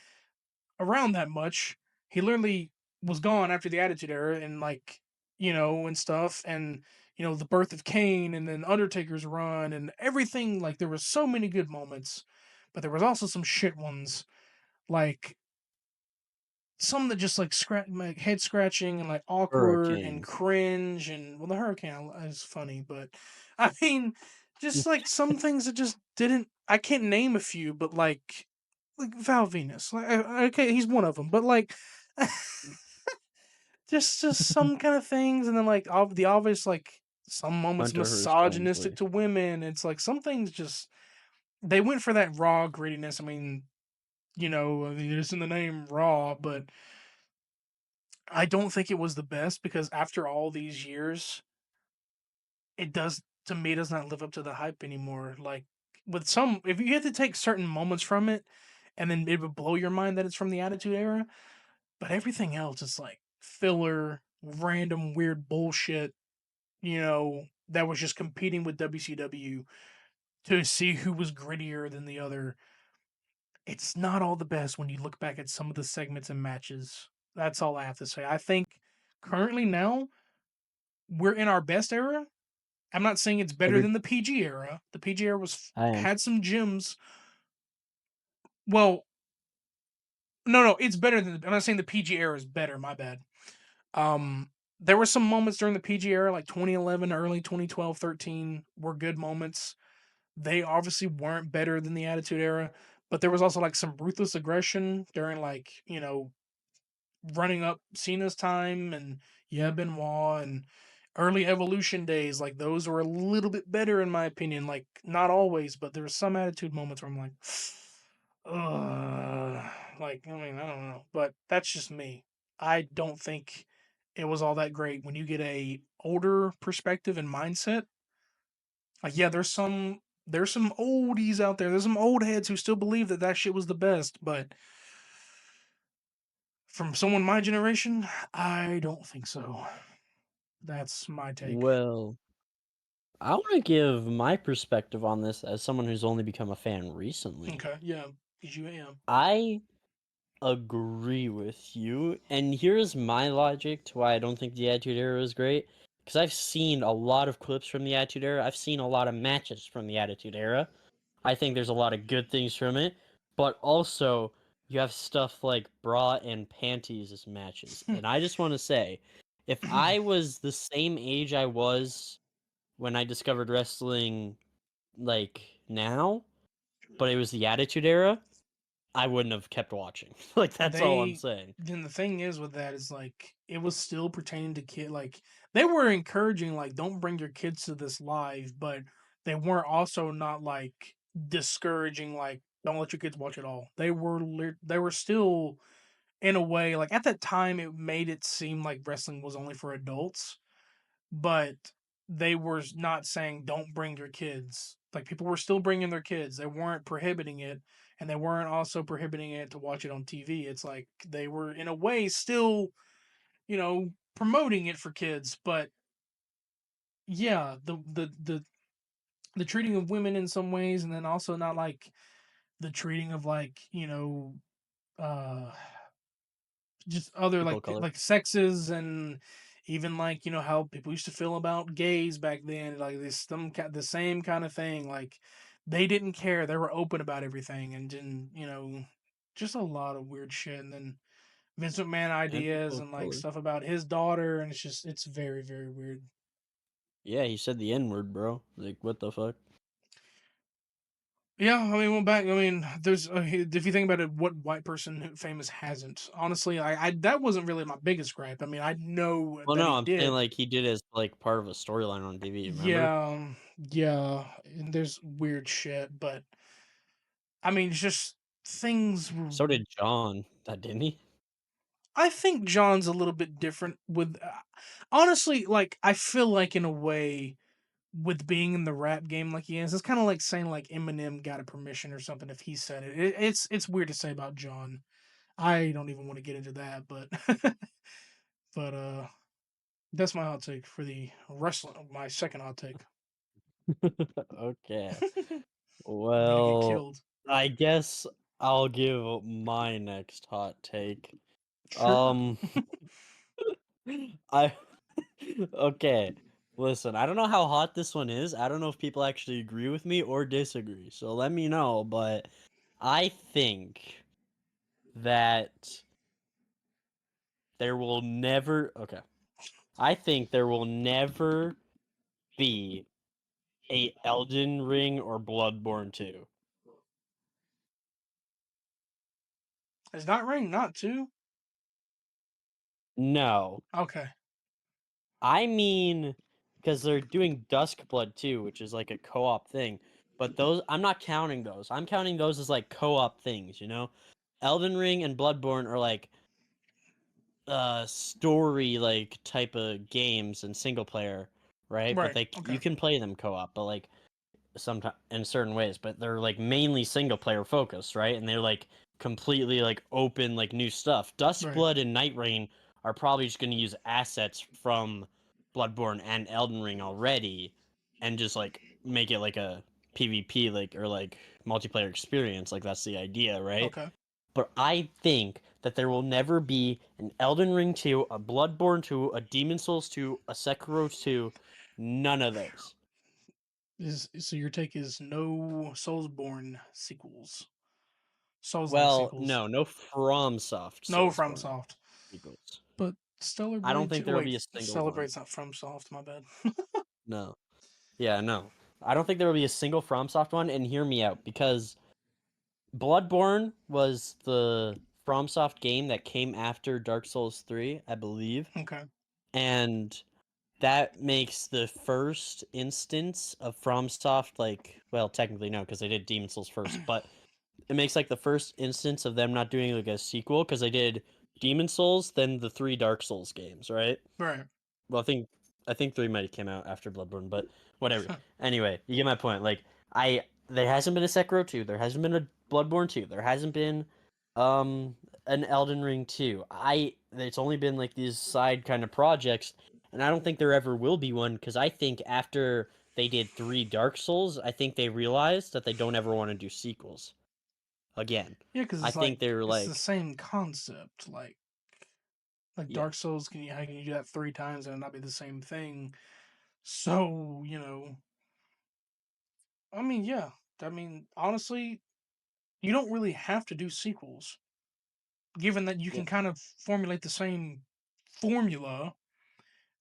around that much. He literally was gone after the Attitude Era and like, and stuff and the birth of Kane and then Undertaker's run and everything like there was so many good moments, but there was also some shit ones like some that just like like head scratching and like awkward and Hurricane. cringe and well the hurricane is funny but I mean just like some things that just didn't I can't name a few but like Val Venus like okay he's one of them but like just some kind of things and then like the obvious like some moments Hunter Hearst misogynistic Helmsley. to women it's like some things just they went for that raw grittiness I mean it's in the name raw but I don't think it was the best because after all these years, it does to me does not live up to the hype anymore. Like with some, if you had to take certain moments from it, and then it would blow your mind that it's from the Attitude Era, but everything else is like filler, random, weird bullshit. That was just competing with WCW to see who was grittier than the other. It's not all the best when you look back at some of the segments and matches. That's all I have to say. I think currently now we're in our best era. I'm not saying it's better Agreed. than the PG era. The PG era was I am. had some gems. Well, no, it's better than. I'm not saying the PG era is better. My bad. There were some moments during the PG era, like 2011, early 2012, 13, were good moments. They obviously weren't better than the Attitude Era, but there was also like some ruthless aggression during like running up Cena's time and yeah, Benoit and early evolution days, like those were a little bit better in my opinion. Like not always, but there were some attitude moments where I'm like, like I mean I don't know, but that's just me. I don't think it was all that great when you get a older perspective and mindset. Like yeah, there's some oldies out there. There's some old heads who still believe that that shit was the best, but from someone my generation, I don't think so. That's my take. Well, I want to give my perspective on this as someone who's only become a fan recently. Okay, yeah, because you am. I agree with you, and here's my logic to why I don't think the Attitude Era is great. Because I've seen a lot of clips from the Attitude Era. I've seen a lot of matches from the Attitude Era. I think there's a lot of good things from it, but also you have stuff like bra and panties as matches. And I just want to say, if I was the same age I was when I discovered wrestling, like now, but it was the Attitude Era, I wouldn't have kept watching. Like that's all I'm they saying. then the thing is with that is like it was still pertaining to kid like they were encouraging like don't bring your kids to this live, but they weren't also not like discouraging like don't let your kids watch it all. They were still in a way like at that time it made it seem like wrestling was only for adults but they were not saying don't bring your kids. Like people were still bringing their kids. They weren't prohibiting it, and they weren't also prohibiting it to watch it on TV. It's like they were in a way still, promoting it for kids. But yeah, the treating of women in some ways, and then also not like the treating of like uh just other People of color. like sexes and even like how people used to feel about gays back then like the same kind of thing like they didn't care they were open about everything and didn't just a lot of weird shit and then Vince McMahon And ideas people of and like color. stuff about his daughter and it's very very weird. Yeah, he said the N word, bro. Like, what the fuck? Yeah, I mean, well, back. I mean, there's if you think about it, what white person famous hasn't? Honestly, I that wasn't really my biggest gripe. I mean, I know Well, that no, he I'm saying did. like he did as like part of a storyline on TV. Remember? Yeah, and there's weird shit, but I mean, it's just things. So did John. That didn't he? I think John's a little bit different with, honestly, like I feel like in a way with being in the rap game like he is, it's kind of like saying like Eminem got a permission or something if he said it. It's weird to say about John. I don't even want to get into that, but but that's my hot take for the wrestling. My second hot take. Okay. I'm gonna get Well, killed. I guess I'll give my next hot take. Sure. Um, I okay. Listen, I don't know how hot this one is. I don't know if people actually agree with me or disagree. So let me know, but I think that there will never okay. I think there will never be a Elden Ring or Bloodborne 2. Is not ring not two? No. Okay. I mean, because they're doing Duskblood too, which is like a co-op thing. But those, I'm not counting those. I'm counting those as like co-op things, you know? Elden Ring and Bloodborne are like story like type of games and single player, right? But Right. they Okay. you can play them co-op, but like sometimes in certain ways, but they're like mainly single player focused, right? And they're like completely like open like new stuff. Right. Duskblood and Night Rain are probably just going to use assets from Bloodborne and Elden Ring already and just like make it like a PvP like or like multiplayer experience. Like that's the idea, right? Okay. But I think that there will never be an Elden Ring 2, a Bloodborne 2, a Demon Souls 2, a Sekiro 2, none of those. Is so your take is no Soulsborne sequels, Souls-like Well, sequels, no FromSoft no Soulsborne FromSoft, sequels. but Stellar I don't Blade think 2. there will be Wait, a single one. Celebrate's not FromSoft. My bad. No. Yeah, no. I don't think there will be a single FromSoft one, and hear me out, because Bloodborne was the FromSoft game that came after Dark Souls 3, I believe, Okay. and that makes the first instance of FromSoft like, well, technically no, because they did Demon Souls first, but it makes like the first instance of them not doing like a sequel because they did Demon Souls, then the three Dark Souls games, right? Right. Well, I think three might have came out after Bloodborne, but whatever. Anyway, you get my point. Like there hasn't been a Sekiro 2, there hasn't been a Bloodborne 2, there hasn't been an Elden Ring 2. It's only been like these side kind of projects, and I don't think there ever will be one because I think after they did three Dark Souls, I think they realized that they don't ever want to do sequels again. Yeah, because I it's think like they're it's the like, same concept. Like yeah, Dark Souls, how can you do that 3 times and it not be the same thing? So I mean, yeah. I mean, honestly, you don't really have to do sequels, given that you yeah, can kind of formulate the same formula,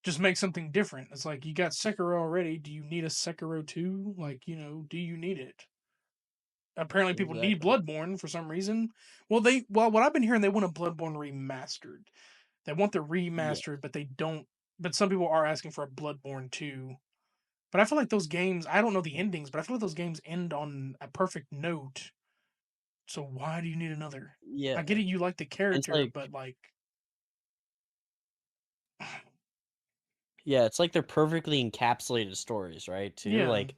just make something different. It's like you got Sekiro already. Do you need a Sekiro 2? Like, do you need it? Apparently people need exactly. Bloodborne for some reason. Well, what I've been hearing, they want a Bloodborne remastered. They want the Yeah, remastered, but they don't. But some people are asking for a Bloodborne 2. But I feel like those games, I don't know the endings, but I feel like those games end on a perfect note. So why do you need another? I get yeah. it, you like the And it's character, like, but like, yeah, it's like they're perfectly encapsulated stories, right? Too yeah, like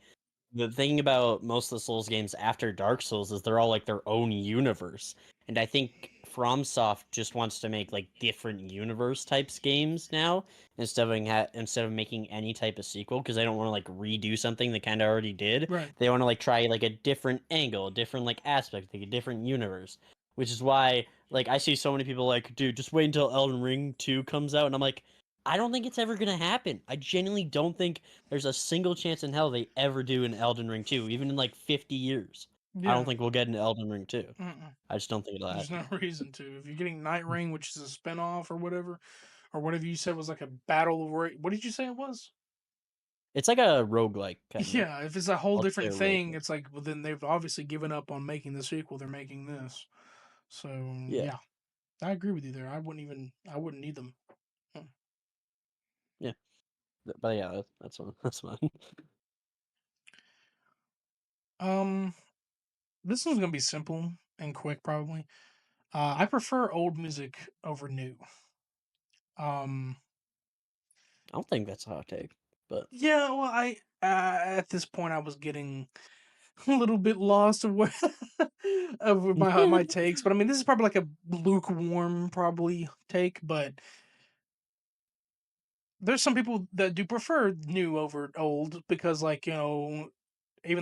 the thing about most of the Souls games after Dark Souls is they're all like their own universe. And I think FromSoft just wants to make like different universe types games now instead of making any type of sequel because they don't want to like redo something they kind of already did. right. They want to like try like a different angle, a different like aspect, like a different universe. Which is why like I see so many people like, dude, just wait until Elden Ring 2 comes out and I'm like, I don't think it's ever going to happen. I genuinely don't think there's a single chance in hell they ever do an Elden Ring 2, even in like 50 years. I don't Yeah. think we'll get an Elden Ring 2. Mm-mm. I just don't think it'll There's no happen. reason to. If you're getting Night Ring, which is a spinoff or whatever you said was like a battle what did you say it was? It's like a roguelike, kind of. Yeah, if it's a whole I'll say a different thing, roguelike. it's like, well, then they've obviously given up on making the sequel. They're making this. So Yeah, yeah, I agree with you there. I wouldn't need them. Hmm. yeah. But yeah, that's one. That's one. Um, this one's gonna be simple and quick, probably. I prefer old music over new. Um, I don't think that's a hot take, but yeah, well, at this point I was getting a little bit lost of where of my takes, but I mean this is probably like a lukewarm probably take, but there's some people that do prefer new over old because, like, even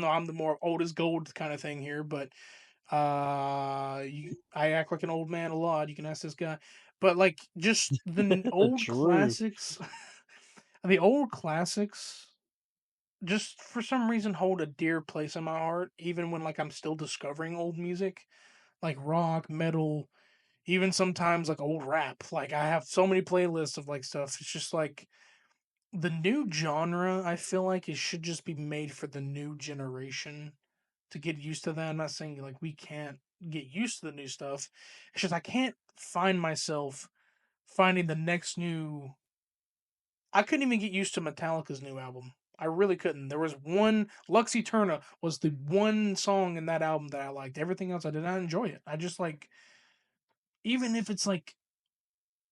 though I'm the more old as gold kind of thing here, but I act like an old man a lot. You can ask this guy, but like just the old True. classics, the old classics, just for some reason hold a dear place in my heart, even when like I'm still discovering old music, like rock, metal, even sometimes like old rap. Like I have so many playlists of like stuff. It's just like the new genre. I feel like it should just be made for the new generation to get used to that. I'm not saying like we can't get used to the new stuff. It's just I can't find myself finding the next new. I couldn't even get used to Metallica's new album. I really couldn't. There was one Lux Eterna was the one song in that album that I liked. Everything else I did not enjoy it. I just like even if it's like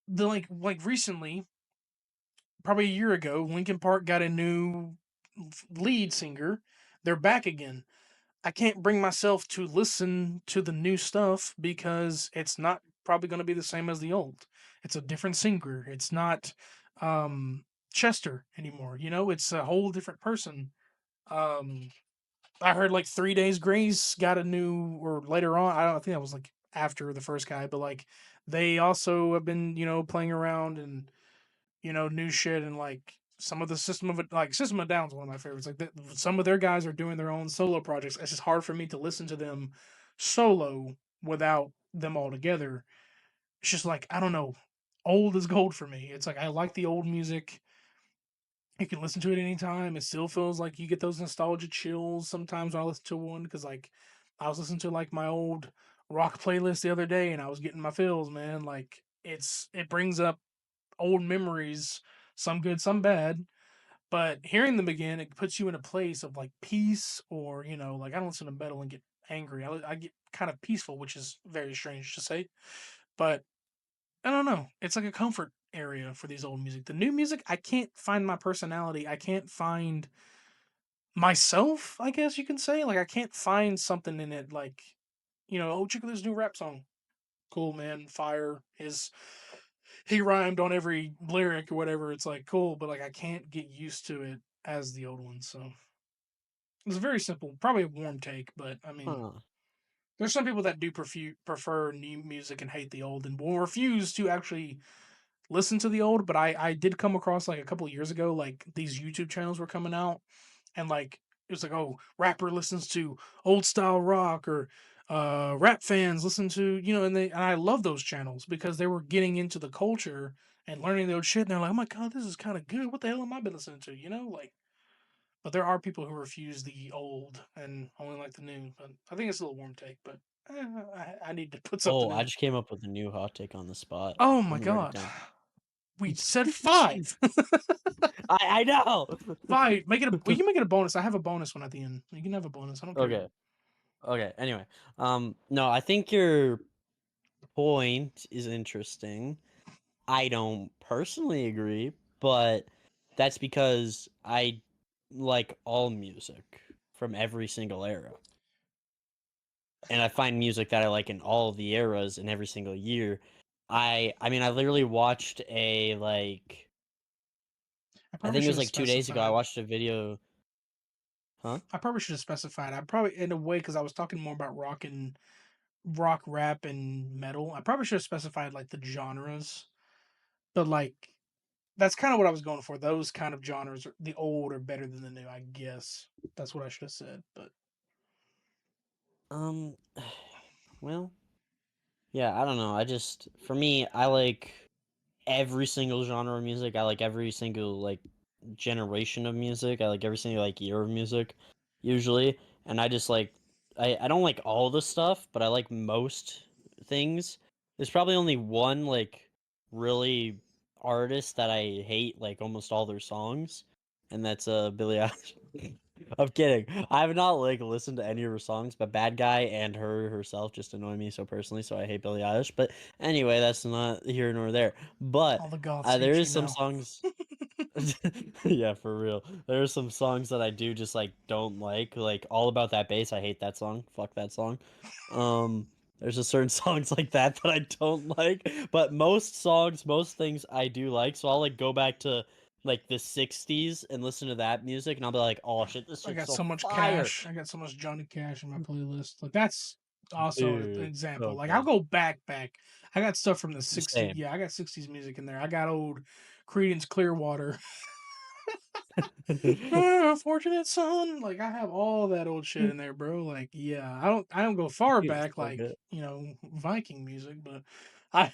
the like recently, probably a year ago, Linkin Park got a new lead singer. They're back again. I can't bring myself to listen to the new stuff because it's not probably going to be the same as the old. It's a different singer. It's not um Chester anymore. You know, it's a whole different person. Um I heard like 3 Days Grace got a new or later on, I don't think that was like after the first guy, but like they also have been, playing around and new shit and like some of the System of Down's one of my favorites. Like some of their guys are doing their own solo projects. It's just hard for me to listen to them solo without them all together. It's just like I don't know. Old is gold for me. It's like I like the old music. You can listen to it anytime. It still feels like you get those nostalgia chills sometimes when I listen to one because like I was listening to like my old rock playlist the other day and I was getting my feels, man. Like it brings up old memories, some good, some bad. But hearing them again, it puts you in a place of like peace, or like I don't listen to metal and get angry. I get kind of peaceful, which is very strange to say. But I don't know. It's like a comfort area for these old music. The new music, I can't find my personality. I can't find myself. I guess you can say like I can't find something in it. Like oh, check out this new rap song. Cool, man. Fire. He rhymed on every lyric or whatever. It's like cool, but like I can't get used to it as the old one. So it's very simple. Probably a warm take, but I mean, Huh. there's some people that do prefer new music and hate the old, and will refuse to actually listen to the old. But I did come across like a couple of years ago, like these YouTube channels were coming out, and like it was like, oh, rapper listens to old style rock, or rap fans listen to and I love those channels because they were getting into the culture and learning the old shit, and they're like, oh my god, this is kind of good. What the hell am I been listening to? Like. But there are people who refuse the old and only like the new. But I think it's a little warm take. But I need to put Oh, something I in. just came up with a new hot take on the spot. Oh Let my me write it god, down. we said five. I know. Five. Make it. We can make it a bonus. I have a bonus one at the end. You can have a bonus. I don't care. Okay. Okay. Anyway, no, I think your point is interesting. I don't personally agree, but that's because I like all music from every single era. And I find music that I like in all of the eras in every single year. I mean I literally watched a like I I probably think it should was have like 2 days ago I specified. watched a video. Huh? I probably should have specified. I probably in a way because I was talking more about rock, rap, and metal. I probably should have specified like the genres. But like that's kind of what I was going for. Those kind of genres, the old are better than the new. I guess that's what I should have said. But Um well, yeah, I don't know. I just for me I like every single genre of music. I like every single like generation of music. I like every single like year of music usually. And I just like I don't like all the stuff, but I like most things. There's probably only one like really artist that I hate like almost all their songs, and that's Billie Eilish. I'm kidding. I have not like listened to any of her songs, but Bad Guy and her herself just annoy me so personally, so I hate Billie Eilish. But anyway, that's not here nor there. But all the goths there hate you is some now. songs. Yeah, for real. There are some songs that I do just like don't like All About That Bass. I hate that song. Fuck that song. There's just certain songs like that I don't like, but most songs, most things I do like. So I'll like go back to like the 60s and listen to that music and I'll be like, "Oh shit, this I shit's got so so much fire." cash. I got so much Johnny Cash in my playlist. Like that's Also, an Dude, example. so Like I'll good. go back. I got stuff from the 60s. Same. Yeah, I got 60s music in there. I got old Creedence Clearwater. Fortunate son. Like I have all that old shit in there, bro. Like, yeah, I don't go far Dude, back so like, good. Viking music, but I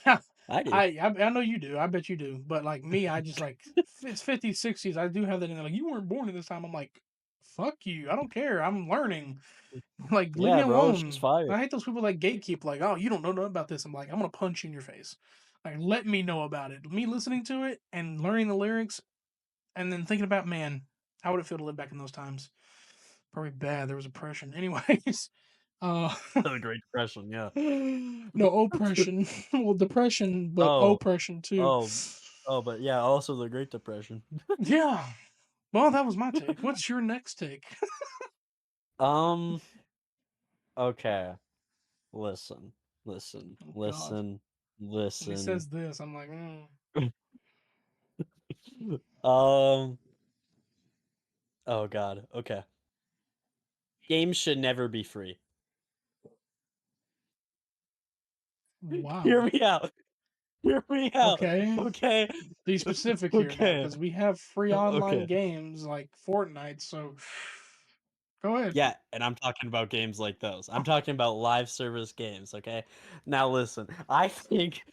I do. I know you do. I bet you do. But like me, I just like it's 50s, 60s. I do have that in there. Like you weren't born in this time. I'm like, fuck you. I don't care. I'm learning. Like, leave me Yeah, bro, it's just alone. fire. I hate those people that gatekeep, like, oh, you don't know nothing about this. I'm like, I'm gonna punch you in your face. Like, let me know about it. Me listening to it and learning the lyrics and then thinking about, man, how would it feel to live back in those times? Probably bad. There was oppression. Anyways, uh The Great Depression, yeah. no oppression. Well, depression, but Oh, oppression too. oh, but yeah, also the Great Depression. Yeah. Well, that was my take. What's your next take? Um, okay. Listen, listen, Oh God. listen, When he listen. says this, I'm like, mm. Um, oh God, okay. Games should never be free. Hear Wow. me out. Hear me out. Okay. Okay. Be specific here now, Okay. because we have free online Okay. games like Fortnite. So go ahead. Yeah, and I'm talking about games like those. I'm talking about live service games, okay? Now listen, I think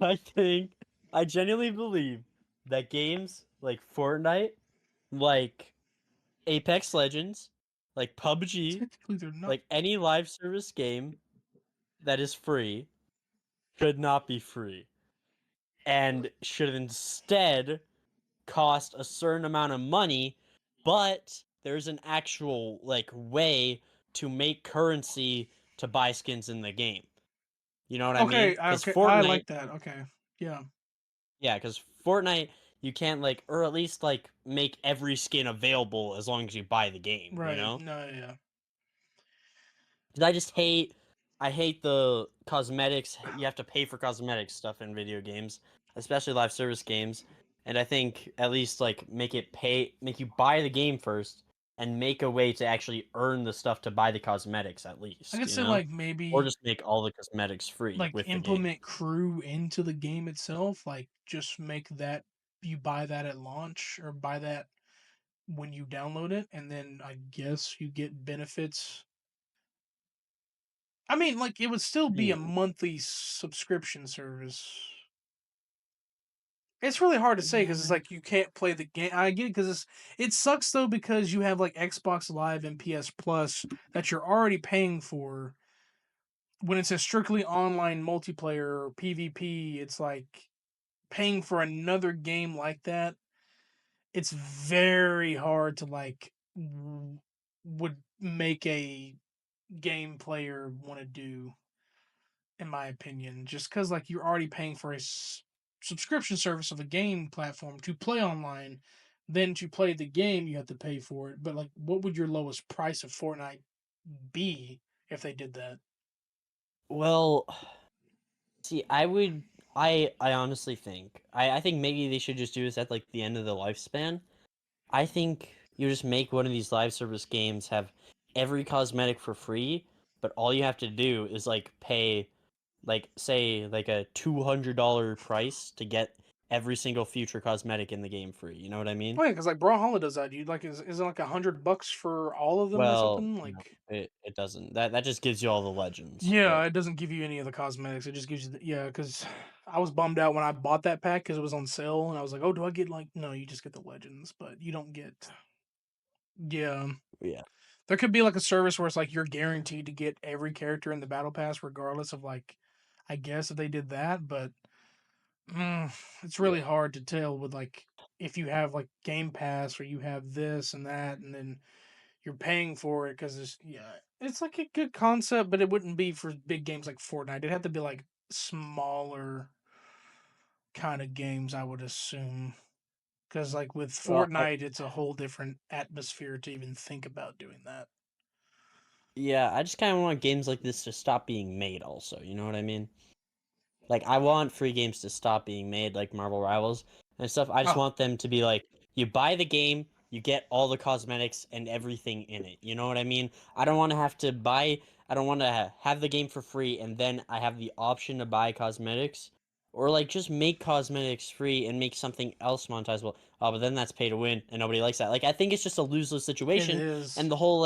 I think I genuinely believe that games like Fortnite, like Apex Legends, like PUBG, Technically, they're not. like any live service game that is free should not be free and should instead cost a certain amount of money, but there's an actual like way to make currency to buy skins in the game. You know what I mean? Okay, Because okay, I Fortnite, like that. Okay, yeah, yeah, because Fortnite, you can't like, or at least like make every skin available as long as you buy the game. You right. know? No, yeah. 'Cause I hate the cosmetics. You have to pay for cosmetics stuff in video games, especially live service games. And I think at least like make you buy the game first, and make a way to actually earn the stuff to buy the cosmetics at I least, could you say know, like or maybe just make all the cosmetics free like with the game. implement crew into the game itself. Like just make that you buy that at launch or buy that when you download it, and then I guess you get benefits. I mean, like it would still be a Hmm. monthly subscription service. It's really hard to say because it's Yeah. like you can't play the game. I get it because it sucks though because you have like Xbox Live and PS Plus that you're already paying for. When it's a strictly online multiplayer or PvP, it's like paying for another game like that. It's very hard to like would make a game player want to do, in my opinion, just because like you're already paying for a subscription service of a game platform to play online, then to play the game you have to pay for it. But like, what would your lowest price of Fortnite be if they did that? Well, see, I honestly think I think maybe they should just do this at like the end of the lifespan. I think you just make one of these live service games have every cosmetic for free, but all you have to do is like pay like say like a $200 price to get every single future cosmetic in the game free. You know what I mean? Oh yeah, because like Brawlhalla does that. You like is it like $100 for all of them or Well, something? no, Like it doesn't. That just gives you all the legends, yeah, but it doesn't give you any of the cosmetics. It just gives you yeah. Because I was bummed out when I bought that pack because it was on sale, and I was like, oh, do I get like no? You just get the legends, but you don't get yeah. yeah. There could be like a service where it's like you're guaranteed to get every character in the battle pass, regardless of like, I guess if they did that, but it's Yeah. really hard to tell with like if you have like Game Pass or you have this and that, and then you're paying for it because it's yeah, it's like a good concept, but it wouldn't be for big games like Fortnite. It'd have to be like smaller kind of games, I would assume. Because like with Well, Fortnite, it's a whole different atmosphere to even think about doing that. I just kind of want games like this to stop being made also, you know what I mean? Like I want free games to stop being made like Marvel Rivals and stuff. I just Oh, want them to be like you buy the game, you get all the cosmetics and everything in it. You know what I mean? I don't want to have to buy. I don't want to have the game for free and then I have the option to buy cosmetics. Or like just make cosmetics free and make something else monetizable. Oh, but then that's pay to win, and nobody likes that. Like I think it's just a lose-lose It situation, is. and the whole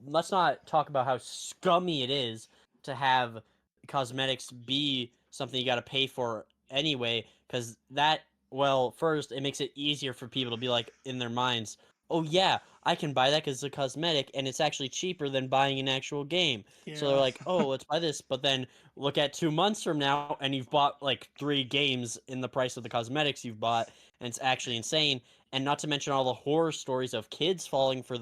let's not talk about how scummy it is to have cosmetics be something you got to pay for anyway, because that, well, first it makes it easier for people to be like in their minds, oh yeah, I can buy that because it's a cosmetic and it's actually cheaper than buying an actual game. So they're Yeah. like, oh, let's buy this, but then look at 2 months from now and you've bought like 3 games in the price of the cosmetics you've bought, and it's actually insane. And not to mention all the horror stories of kids falling for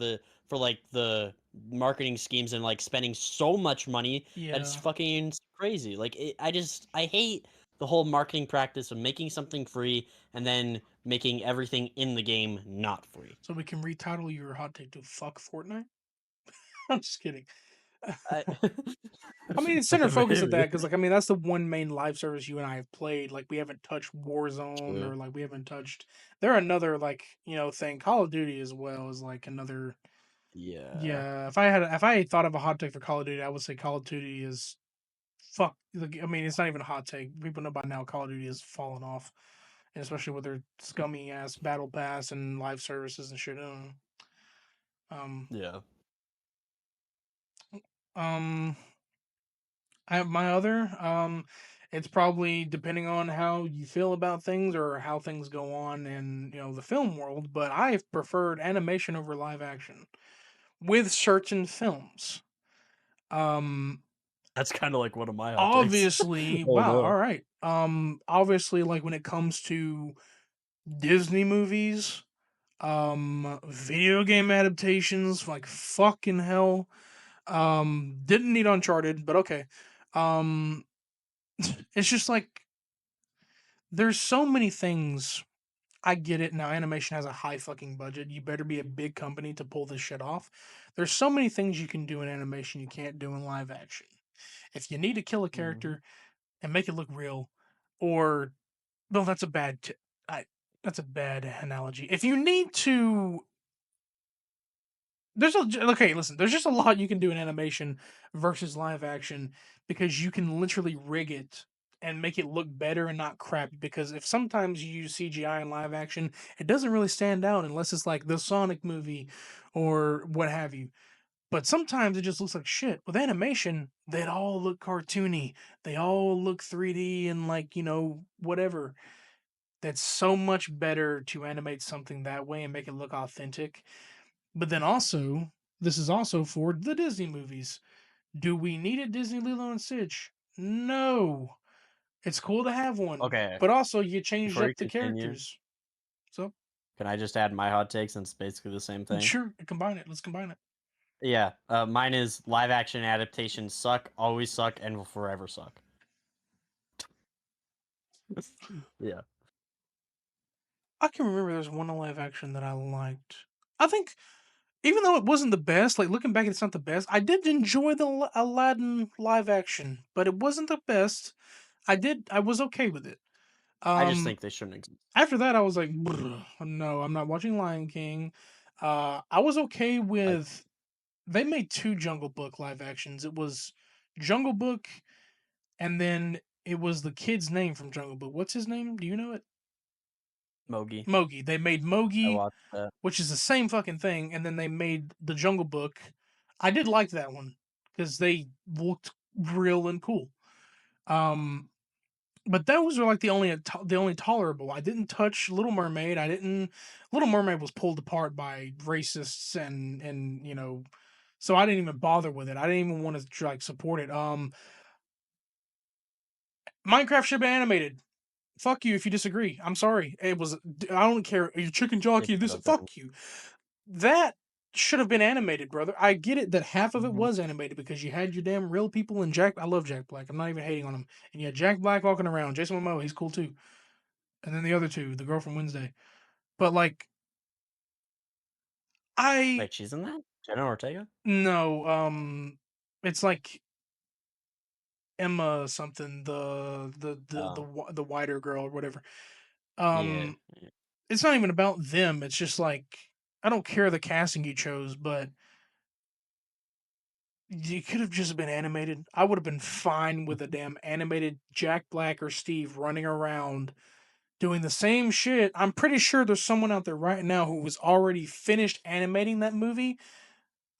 like the marketing schemes and like spending so much money that it's Yeah. fucking crazy. Like I hate the whole marketing practice of making something free and then making everything in the game not free. So we can retitle your hot take to "Fuck Fortnite." I'm just kidding. I, I mean, it's center focus of that maybe. because, like, I mean, that's the one main live service you and I have played. Like, we haven't touched Warzone True. or like we haven't touched. They're another like thing. Call of Duty as well is like another. Yeah. Yeah, if I had thought of a hot take for Call of Duty, I would say Call of Duty is fuck. Like, I mean, it's not even a hot take. People know by now Call of Duty has fallen off, and especially with their scummy ass battle pass and live services and shit. I don't know. Um, Yeah. um, I have my other. It's probably depending on how you feel about things or how things go on in the film world. But I've preferred animation over live action with certain films. Um, That's kind of like one of my hot takes. obviously, Oh wow, no. all right. Obviously, like when it comes to Disney movies, video game adaptations, like fucking hell. Didn't need Uncharted, but okay. Um, it's just like there's so many things. I get it now. Animation has a high fucking budget. You better be a big company to pull this shit off. There's so many things you can do in animation you can't do in live action. If you need to kill a Mhm. character and make it look real, or well, I that's a bad analogy. If you need to okay, listen, there's just a lot you can do in animation versus live action because you can literally rig it and make it look better and not crappy. Because if sometimes you use CGI in live action, it doesn't really stand out unless it's like the Sonic movie or what have you. But sometimes it just looks like shit. With animation, they all look cartoony. They all look 3D and like, whatever. That's so much better to animate something that way and make it look authentic. But then also, this is also for the Disney movies. Do we need a Disney Lilo and Stitch? No. It's cool to have one, Okay, but also you changed before up you the continue, characters. So can I just add my hot take since it's basically the same thing? sure, combine it. Let's combine it. Yeah, mine is live action adaptations suck, always suck, and will forever suck. Yeah. I can remember there's one live action that I liked. I think even though it wasn't the best, like looking back, it's not the best. I did enjoy the Aladdin live action, but it wasn't the best. I was okay with it. I just Um, think they shouldn't exist. After that, I was like, no, I'm not watching Lion King. I was okay I with. They made two Jungle Book live actions. It was Jungle Book, and then it was the kid's name from Jungle Book. What's his name? Do you know it? Mogi. Mogi. They made I Mogi, watched that. which is the same fucking thing, and then they made the Jungle Book. I did like that one because they looked real and cool. Um, but those are like the only tolerable. I didn't touch Little Mermaid. I didn't. Little Mermaid was pulled apart by racists and so I didn't even bother with it. I didn't even want to like support it. Minecraft should have been animated. Fuck you if you disagree. I'm sorry. It was. I don't care. You chicken It jockey. should This. have been. Fuck you. That should have been animated, brother. I get it that half of it Mhm. was animated because you had your damn real people and Jack. I love Jack Black. I'm not even hating on him. And you had Jack Black walking around. Jason Momoa, he's cool too. And then the other two, the girl from Wednesday. But like, I Wait, she's in that? Jenna Ortega? no, it's like Emma something, the Oh, the whiter girl or whatever. yeah. Um, Yeah. it's not even about them. It's just like I don't care the casting you chose, but you could have just been animated. I would have been fine with a Mhm. damn animated Jack Black or Steve running around doing the same shit. I'm pretty sure there's someone out there right now who was already finished animating that movie.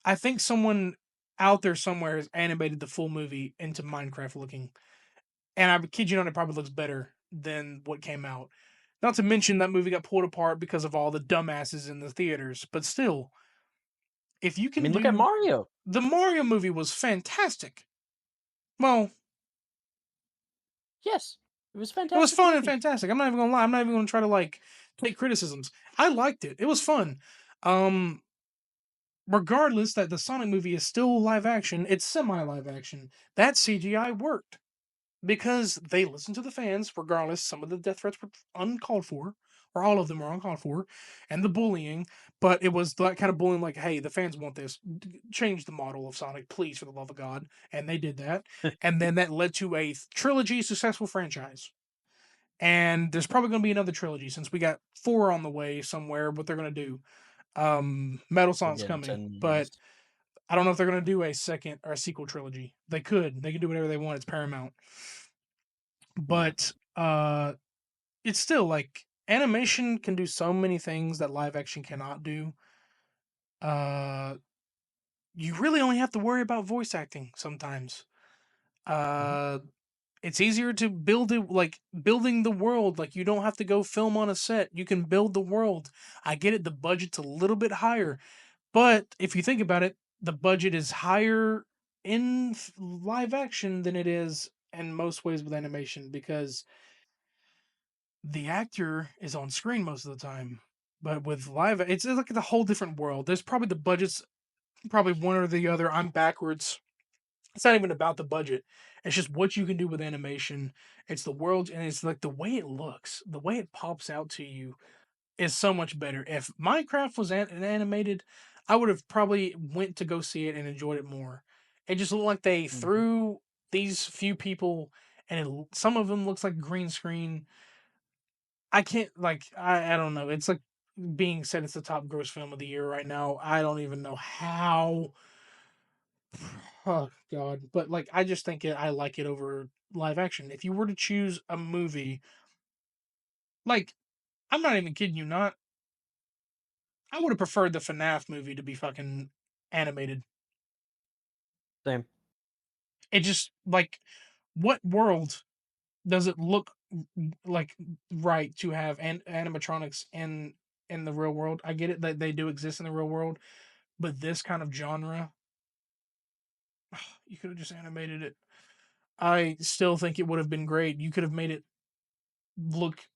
I think someone out there somewhere has animated the full movie into Minecraft looking. And I kid you not, it probably looks better than what came out. Not to mention that movie got pulled apart because of all the dumbasses in the theaters. But still, if you I can mean, look at do Mario. the Mario movie was fantastic. Well, Yes, it was a it was fantastic fun and movie. fantastic. I'm not even gonna lie. I'm not even gonna try to like take criticisms. I liked it. It was fun. Um, Regardless that the Sonic movie is still live action, it's semi live action. That CGI worked because they listened to the fans, regardless. Some of the death threats were uncalled for, or all of them were uncalled for, and the bullying. But it was that kind of bullying, like, "Hey, the fans want this. Change the model of Sonic, please, for the love of God." And they did that, and then that led to a trilogy successful franchise. And there's probably going to be another trilogy since we got four on the way somewhere. What they're going to do? Metal We're Sonic's getting coming, 10 but movies. I don't know if they're going to do a second or a sequel trilogy. They could. They can do whatever they want. It's Paramount. Yeah. But it's still like animation can do so many things that live action cannot do. Uh you really only have to worry about voice acting sometimes. Mhm. Uh it's easier to build it like building the world. Like you don't have to go film on a set. You can build the world. I get it, the budget's a little bit higher. But if you think about it, the budget is higher in live action than it is in most ways with animation because the actor is on screen most of the time. But with live, it's like a whole different world. There's probably the budgets, probably one or the other. I'm backwards. It's not even about the budget. It's just what you can do with animation. It's the world, and it's like the way it looks, the way it pops out to you is so much better. If Minecraft was animated, I would have probably went to go see it and enjoyed it more. It just looked like they Mhm. threw these few people, and some of them looks like green screen. I can't like I don't know. It's like being said it's the top gross film of the year right now. I don't even know how. Oh god, but like I just think I like it over live action. If you were to choose a movie, like I'm not even kidding you, not I would have preferred the FNAF movie to be fucking animated. Same. It just like what world does it look like right to have animatronics in the real world? I get it that they do exist in the real world, but this kind of genre, you could have just animated it. I still think it would have been great. You could have made it look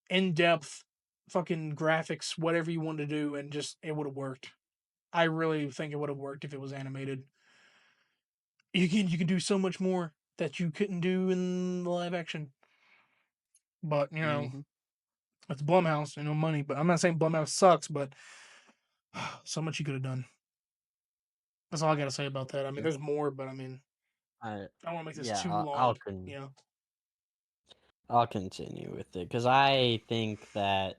in depth, fucking graphics, whatever you wanted to do, and just it would have worked. I really think it would have worked if it was animated. You can do so much more that you couldn't do in the live action. But Mhm. it's Blumhouse, money. But I'm not saying Blumhouse sucks, but so much you could have done. That's all I gotta say about that. I mean, Yeah. there's more, but I mean, I I don't want to make this yeah, too I'll long. I'll continue with it because I think that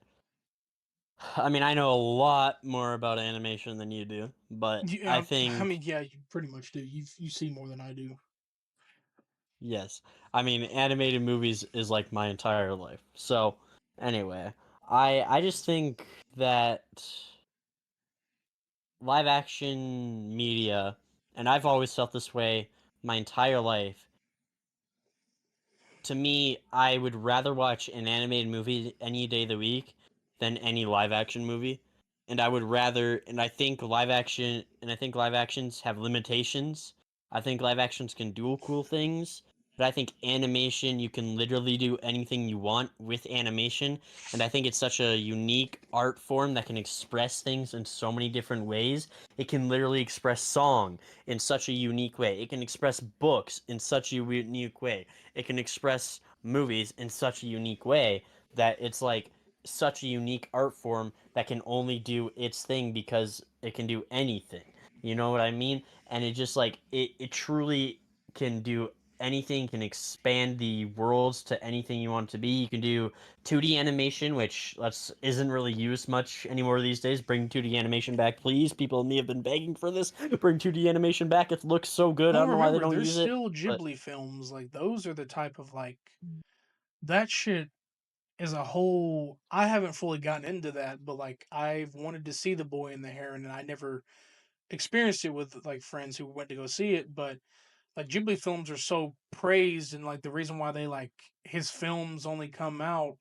I mean, I know a lot more about animation than you do, but I Yeah, I think mean, yeah, you pretty much do. You see more than I do. yes. I mean, animated movies is like my entire life. So, anyway, I just think that live action media, and I've always felt this way my entire life, to me, I would rather watch an animated movie any day of the week than any live action movie. And I would rather, and I think live actions have limitations. I think live actions can do cool things, but I think animation, you can literally do anything you want with animation. And I think it's such a unique art form that can express things in so many different ways. It can literally express song in such a unique way. It can express books in such a unique way. It can express movies in such a unique way that it's like such a unique art form that can only do its thing because it can do anything. You know what I mean? And it just like it truly can do anything, can expand the worlds to anything you want it to be. You can do 2D animation, which let's isn't really used much anymore these days. Bring 2D animation back, please. People and me have been begging for this. Bring 2D animation back. It looks so good. I Well, don't know why they remember, don't there's use it, still but Ghibli films. Like those are the type of like that shit is a whole. I haven't fully gotten into that, but like I've wanted to see The Boy and the Heron, and I never experienced it with like friends who went to go see it. But like Ghibli films are so praised, and like the reason why they like his films only come out,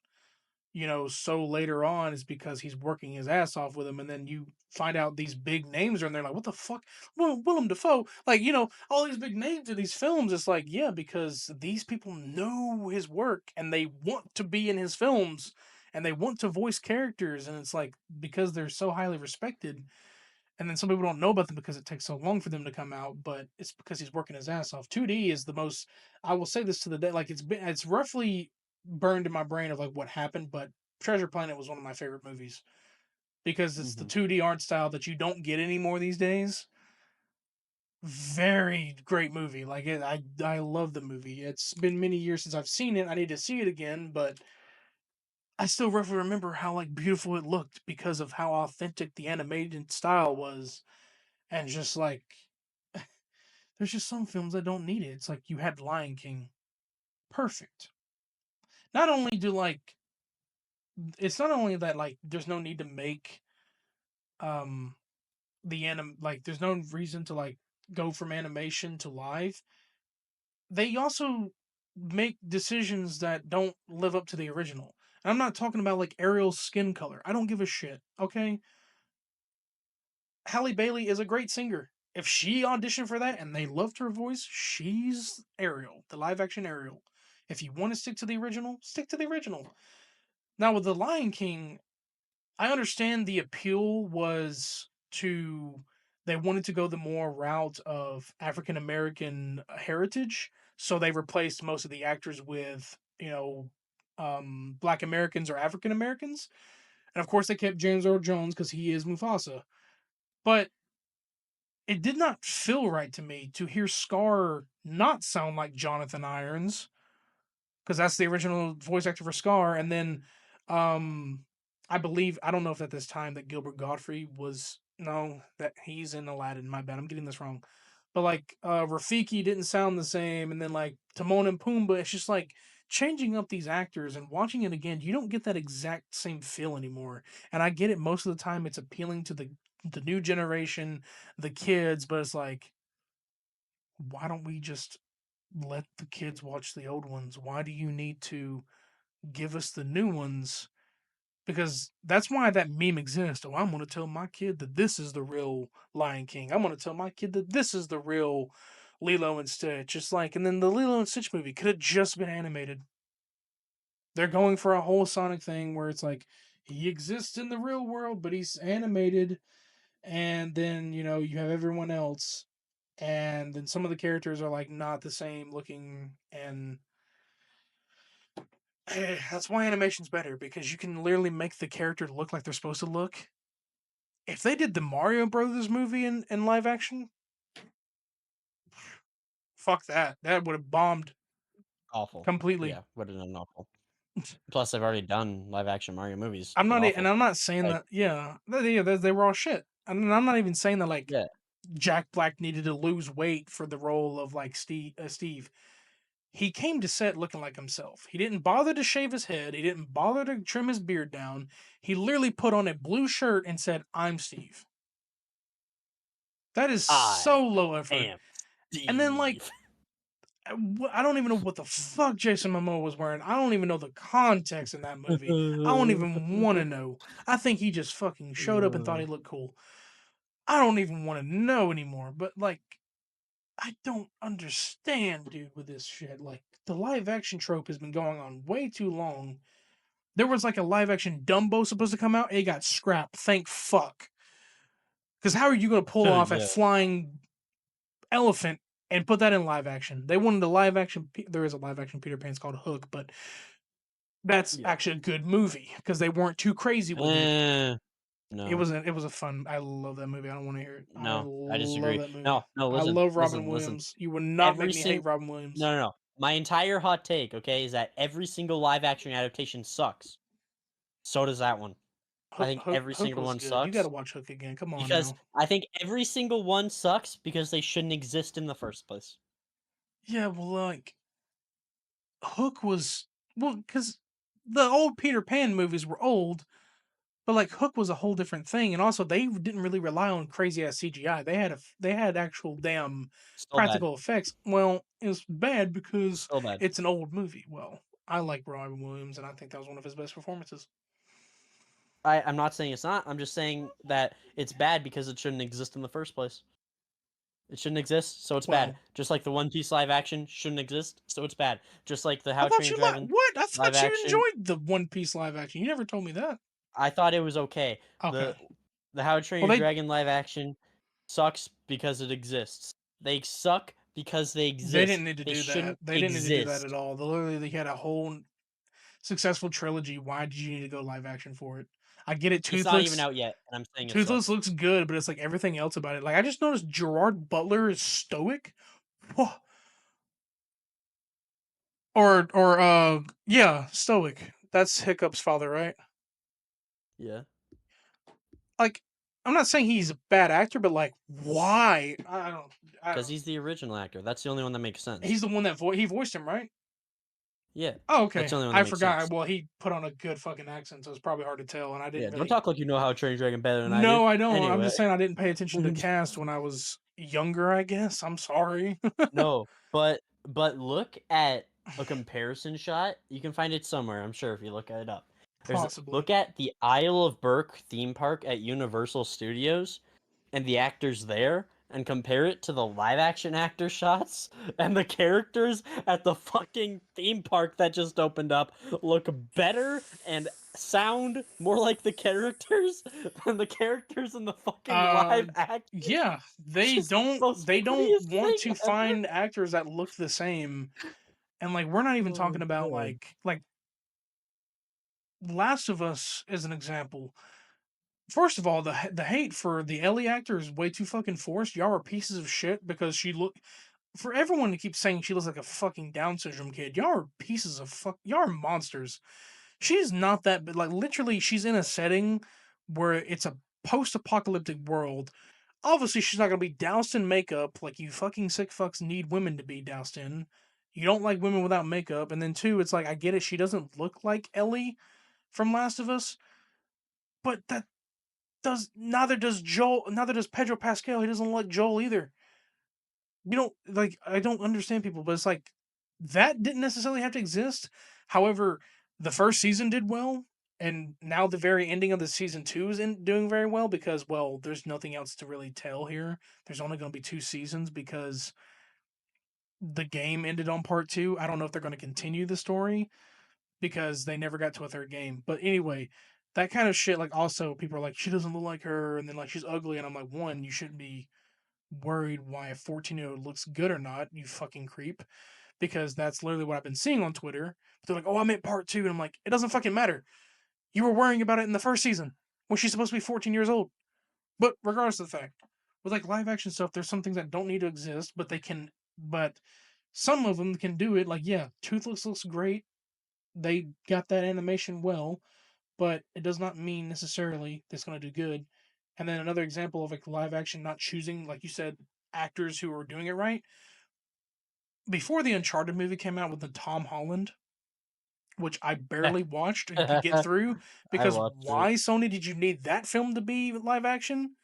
so later on is because he's working his ass off with them, and then you find out these big names are in there, like what the fuck, Willem Dafoe, like all these big names in these films. It's like yeah, because these people know his work and they want to be in his films, and they want to voice characters, and it's like because they're so highly respected, and then some people don't know about them because it takes so long for them to come out, but it's because he's working his ass off. 2D is the most. I will say this to the day, like it's roughly burned in my brain of like what happened, but Treasure Planet was one of my favorite movies because it's the Mhm. 2D art style that you don't get anymore these days. Very great movie. Like I love the movie. It's been many years since I've seen it. I need to see it again, but I still roughly remember how like beautiful it looked because of how authentic the animated style was, and just like there's just some films that don't need it. It's like you had Lion King. Perfect. Not only do like it's not only that like there's no need to make um like there's no reason to like go from animation to live. They also make decisions that don't live up to the original. And I'm not talking about like Ariel's skin color. I don't give a shit. Okay? Halle Bailey is a great singer. If she auditioned for that and they loved her voice, she's Ariel, the live action Ariel. If you want to stick to the original, stick to the original. Now with The Lion King, I understand the appeal was to they wanted to go the more route of African American heritage, so they replaced most of the actors with, black Americans or African Americans. And of course they kept James Earl Jones because he is Mufasa. But it did not feel right to me to hear Scar not sound like Jonathan Irons, because that's the original voice actor for Scar. And then, um, I don't know if at this time that Gilbert Godfrey was no, that he's in Aladdin. My bad, I'm getting this wrong. But like Rafiki didn't sound the same, and then like Timon and Pumbaa, it's just like changing up these actors and watching it again. You don't get that exact same feel anymore. And I get it. Most of the time, it's appealing to the new generation, the kids, but it's like, why don't we just let the kids watch the old ones? Why do you need to give us the new ones? Because that's why that meme exists. Oh, I'm going to tell my kid that this is the real Lion King. I'm going to tell my kid that this is the real Lilo and Stitch. Just like, and then the Lilo and Stitch movie could have just been animated. They're going for a whole Sonic thing where it's like he exists in the real world, but he's animated. And then, you have everyone else. And then some of the characters are like not the same looking, and that's why animation's better because you can literally make the character look like they're supposed to look. If they did the Mario Brothers movie in live action, fuck that. That would have bombed Awful. completely. Yeah, would have done awful. Plus, they've already done live action Mario movies I'm with not, and awful. I'm not saying Like, that. Yeah, yeah, they were all shit. And I'm not even saying that like yeah. Jack Black needed to lose weight for the role of like Steve. He came to set looking like himself. He didn't bother to shave his head. He didn't bother to trim his beard down. He literally put on a blue shirt and said, "I'm Steve." That is I so low effort. am And then like Steve. I don't even know what the fuck Jason Momoa was wearing. I don't even know the context in that movie. I don't even want to know. I think he just fucking showed up and thought he looked cool. I don't even want to know anymore. But like, I don't understand, dude, with this shit. Like, the live action trope has been going on way too long. There was like a live action Dumbo supposed to come out. It got scrapped. Thank fuck. Because how are you going to pull off a Yeah. flying elephant and put that in live action? They wanted a live action. There is a live action Peter Pan's called Hook, but that's Yeah. actually a good movie because they weren't too crazy with it. Eh. No, it was a fun. I love that movie. I don't want to hear it. I no, I love disagree. that movie. No, no, I listen, love Robin listen, listen. Williams. You will not make Every me hate single Robin Williams. no, no, no. My entire hot take, okay, is that every single live action adaptation sucks. So does that one. I think every Hook single was one good. You got to sucks watch Hook again. Come on because now. I think every single one sucks because they shouldn't exist in the first place. Yeah, well, like Hook was because the old Peter Pan movies were old, but like Hook was a whole different thing, and also they didn't really rely on crazy ass CGI. They had actual damn Still bad. practical effects. Well, it was bad because Still bad. it's an old movie. Well, I like Robin Williams, and I think that was one of his best performances. I'm not saying it's not. I'm just saying that it's bad because it shouldn't exist in the first place. It shouldn't exist, so it's bad. Well, Just like the One Piece live action shouldn't exist, so it's bad. Just like the I How to thought Train you Your like Dragon what? I live thought you action, enjoyed the One Piece live action. You never told me that. I thought it was okay. Okay. The How to Train Well, Your Dragon live action sucks because it exists. They suck because they they didn't exist. need to They do that. shouldn't They didn't need to do that at exist. all. They literally they had a whole successful trilogy. Why did you need to go live action for it? I get it. It's not even Toothless. out yet, and I'm saying it Toothless sucks. looks good, but it's like everything else about it. Like I just noticed Gerard Butler is stoic. Whoa. Or yeah, stoic. That's Hiccup's father, right? Yeah, Like I'm not saying he's a bad actor, but like why? I because don't he's the original actor. That's the only one that makes he's sense. the one that he voiced him, right? Yeah, Oh, that's okay. the only one that I makes forgot. sense. Well, he put on a good fucking accent, so it's probably hard to tell. And I Yeah, didn't don't really. talk like you know How to Train Your Dragon better than I do. No, I don't. I'm Anyway. just saying I didn't pay attention to cast when I was younger. I guess I'm sorry. No, but look at a comparison shot. You can find it somewhere, I'm sure, if you look it up. Possibly. Look at the Isle of Berk theme park at Universal Studios and the actors there and compare it to the live action actor shots and the characters at the fucking theme park that just opened up look better and sound more like the characters than the characters in the fucking Uh, live action, yeah, which is the most they don't funniest want thing to ever. find actors that look the same. And like we're not even Oh talking about god. like Last of Us as an example. First of all, the hate for the Ellie actor is way too fucking forced. Y'all are pieces of shit because she look for everyone to keep saying she looks like a fucking Down syndrome kid. Y'all are pieces of fuck. Y'all are monsters. She's not that, but like literally, she's in a setting where it's a post-apocalyptic world. Obviously, she's not gonna be doused in makeup like you fucking sick fucks need women to be doused in. You don't like women without makeup, and then two, it's like I get it. She doesn't look like Ellie from Last of Us, but that does neither does Joel. Neither does Pedro Pascal. He doesn't look like Joel either. You don't like. I don't understand people, but it's like that didn't necessarily have to exist. However, the first season did well, and now the very ending of the season two is doing very well because well, there's nothing else to really tell here. There's only going to be two seasons because the game ended on part two. I don't know if they're going to continue the story because they never got to a third game. But anyway, that kind of shit. Like also, people are like, she doesn't look like her, and then like she's ugly, and I'm like, one, you shouldn't be worried why a 14-year-old looks good or not, you fucking creep, because that's literally what I've been seeing on Twitter. They're like, oh, I meant part two. And I'm like, it doesn't fucking matter. You were worrying about it in the first season when she's supposed to be 14 years old. But regardless of the fact, with like live action stuff, there's some things that don't need to exist, but they can, but some of them can do it. Like, yeah, Toothless looks great. They got that animation well, but it does not mean necessarily that's going to do good. And then another example of like live action not choosing, like you said, actors who are doing it right. Before the Uncharted movie came out with the Tom Holland, which I barely watched and could get through, I because watched it. why, Sony, did you need that film to be live action?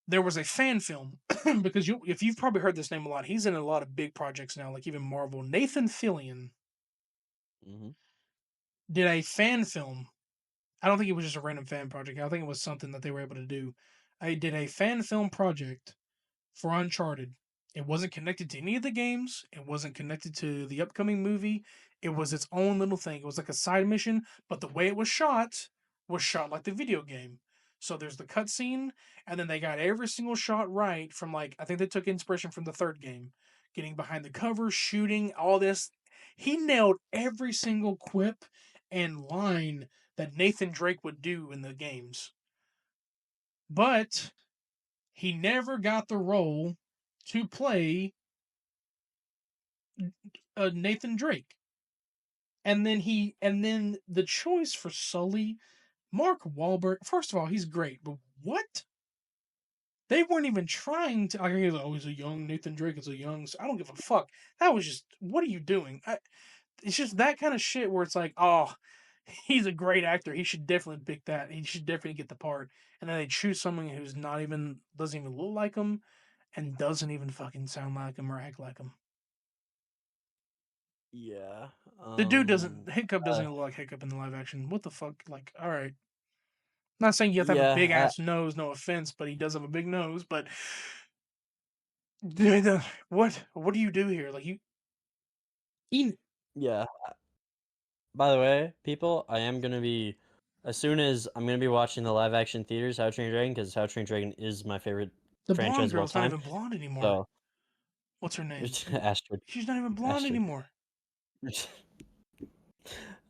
There was a fan film because if you've probably heard this name a lot, he's in a lot of big projects now, like even Marvel. Nathan Fillion Mhm. did a fan film. I don't think it was just a random fan project. I think it was something that they were able to do. I did a fan film project for Uncharted. It wasn't connected to any of the games. It wasn't connected to the upcoming movie. It was its own little thing. It was like a side mission, but the way it was shot like the video game. So there's the cutscene, and then they got every single shot right from like I think they took inspiration from the third game, getting behind the cover, shooting all this. He nailed every single quip and line that Nathan Drake would do in the games. But he never got the role to play Nathan Drake. And then the choice for Sully, Mark Wahlberg. First of all, he's great, but what? They weren't even trying to. Like, he's like, oh, he's a young Nathan Drake. Is a young. I don't give a fuck. That was just. What are you doing? It's just that kind of shit where it's like, oh, he's a great actor. He should definitely pick that. He should definitely get the part. And then they choose someone who's not even doesn't even look like him, and doesn't even fucking sound like him or act like him. Yeah. The dude doesn't. Hiccup doesn't Uh, even look like Hiccup in the live action. What the fuck? Like, all right. Not saying you have to have a big yeah. ass nose. No offense, but he does have a big nose. But what do you do here? Like you. He, Yeah. By the way, people, I am gonna be as soon as I'm gonna be watching the live action theaters, How to Train Your Dragon, because How to Train Your Dragon is my favorite the blonde franchise of all girl's not time. even blonde anymore. So, What's her name? Astrid, She's not even blonde Astrid. anymore.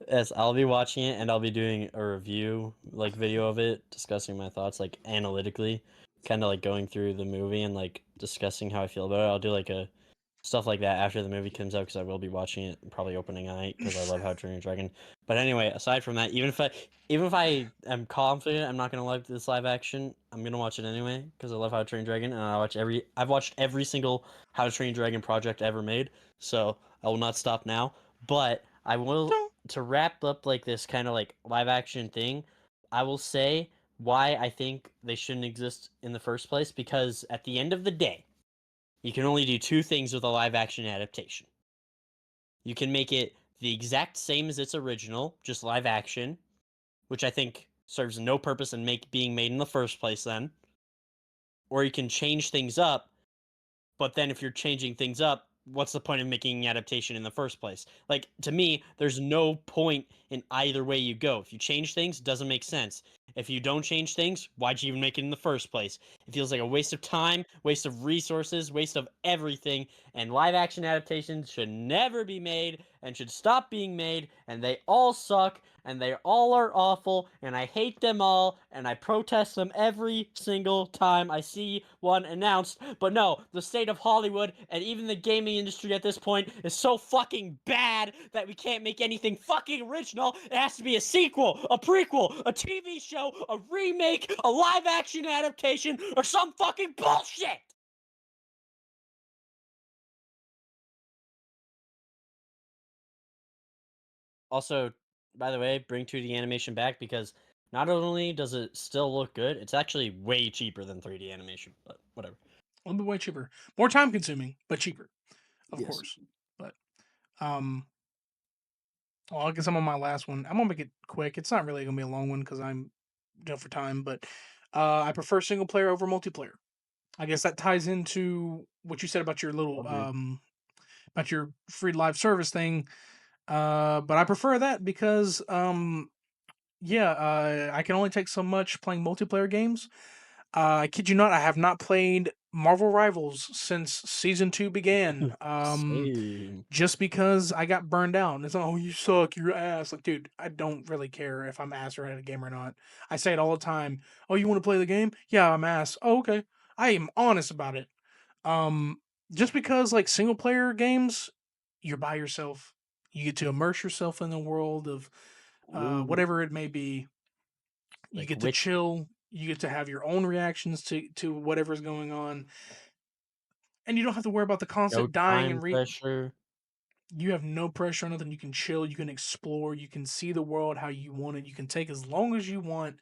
Yes, I'll be watching it and I'll be doing a review, like video of it, discussing my thoughts, like analytically, kind of like going through the movie and like discussing how I feel about it. I'll do like a stuff like that after the movie comes out because I will be watching it probably opening night because I love How to Train Your Dragon. But anyway, aside from that, even if I am confident I'm not gonna like this live action, I'm gonna watch it anyway because I love How to Train Your Dragon and I've watched every single How to Train Your Dragon project ever made, so I will not stop now. But I will Don't to wrap up like this kind of like live action thing. I will say why I think they shouldn't exist in the first place because at the end of the day you can only do two things with a live action adaptation. You can make it the exact same as its original, just live action, which I think serves no purpose in being made in the first place then. Or you can change things up, but then if you're changing things up, what's the point of making an adaptation in the first place? Like to me, there's no point in either way you go. If you change things, it doesn't make sense. If you don't change things, why'd you even make it in the first place? It feels like a waste of time, waste of resources, waste of everything, and live action adaptations should never be made and should stop being made, and they all suck, and they all are awful, and I hate them all, and I protest them every single time I see one announced. But no, the state of Hollywood and even the gaming industry at this point is so fucking bad that we can't make anything fucking original. It has to be a sequel, a prequel, a TV show, a remake, a live action adaptation, or some fucking bullshit! Also, by the way, bring 2D animation back because not only does it still look good, it's actually way cheaper than 3D animation, but whatever. a little bit way cheaper, more time consuming, but cheaper, of Yes. course. But um, well, I guess I'm on my last one. I'm gonna make it quick. It's not really gonna be a long one because I'm done for time. But I prefer single player over multiplayer. I guess that ties into what you said about your little Agreed. about your free live service thing. But I prefer that because yeah, I can only take so much playing multiplayer games. I kid you not, I have not played Marvel Rivals since season 2 began. Same. Just because I got burned out. And it's like, oh, you suck, you're ass. Like, dude, I don't really care if I'm ass or at a game or not. I say it all the time. Oh, you want to play the game? Yeah, I'm ass. Oh, okay. I am honest about it. Um, just because like single player games, you're by yourself. You get to immerse yourself in the world of Ooh, whatever it may be. You like get to Witcher. chill. You get to have your own reactions to whatever's going on, and you don't have to worry about the No constant dying time and pressure. you have no pressure on nothing. You can chill, you can explore, you can see the world how you want it. You can take as long as you want.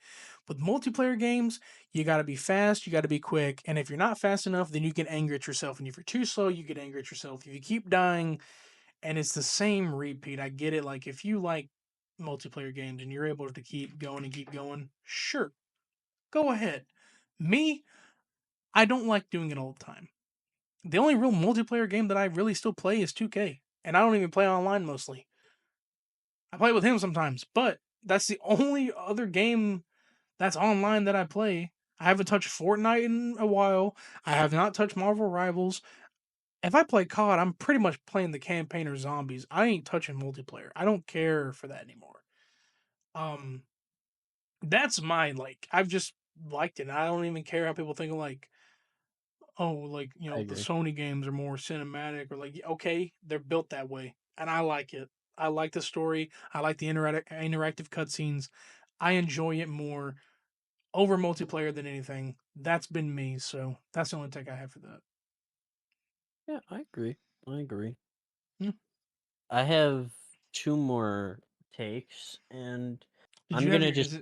With multiplayer games, you got to be fast, you got to be quick, and if you're not fast enough, then you get angry at yourself. And if you're too slow, you get angry at yourself. If you keep dying, and it's the same repeat. I get it. Like if you like multiplayer games and you're able to keep going, sure, go ahead. Me, I don't like doing it all the time. The only real multiplayer game that I really still play is 2K, and I don't even play online mostly. I play with him sometimes, but that's the only other game that's online that I play. I haven't touched Fortnite in a while. I have not touched Marvel Rivals. If I play COD, I'm pretty much playing the campaign or zombies. I ain't touching multiplayer. I don't care for that anymore. That's mine. Like I've just liked it. I don't even care how people think of like, oh, like I the agree. Sony games are more cinematic or like okay, they're built that way, and I like it. I like the story. I like the interactive cutscenes. I enjoy it more over multiplayer than anything. That's been me. So that's the only take I have for that. Yeah, I agree. I agree. Hmm. I have two more takes, and Did I'm you have gonna your? just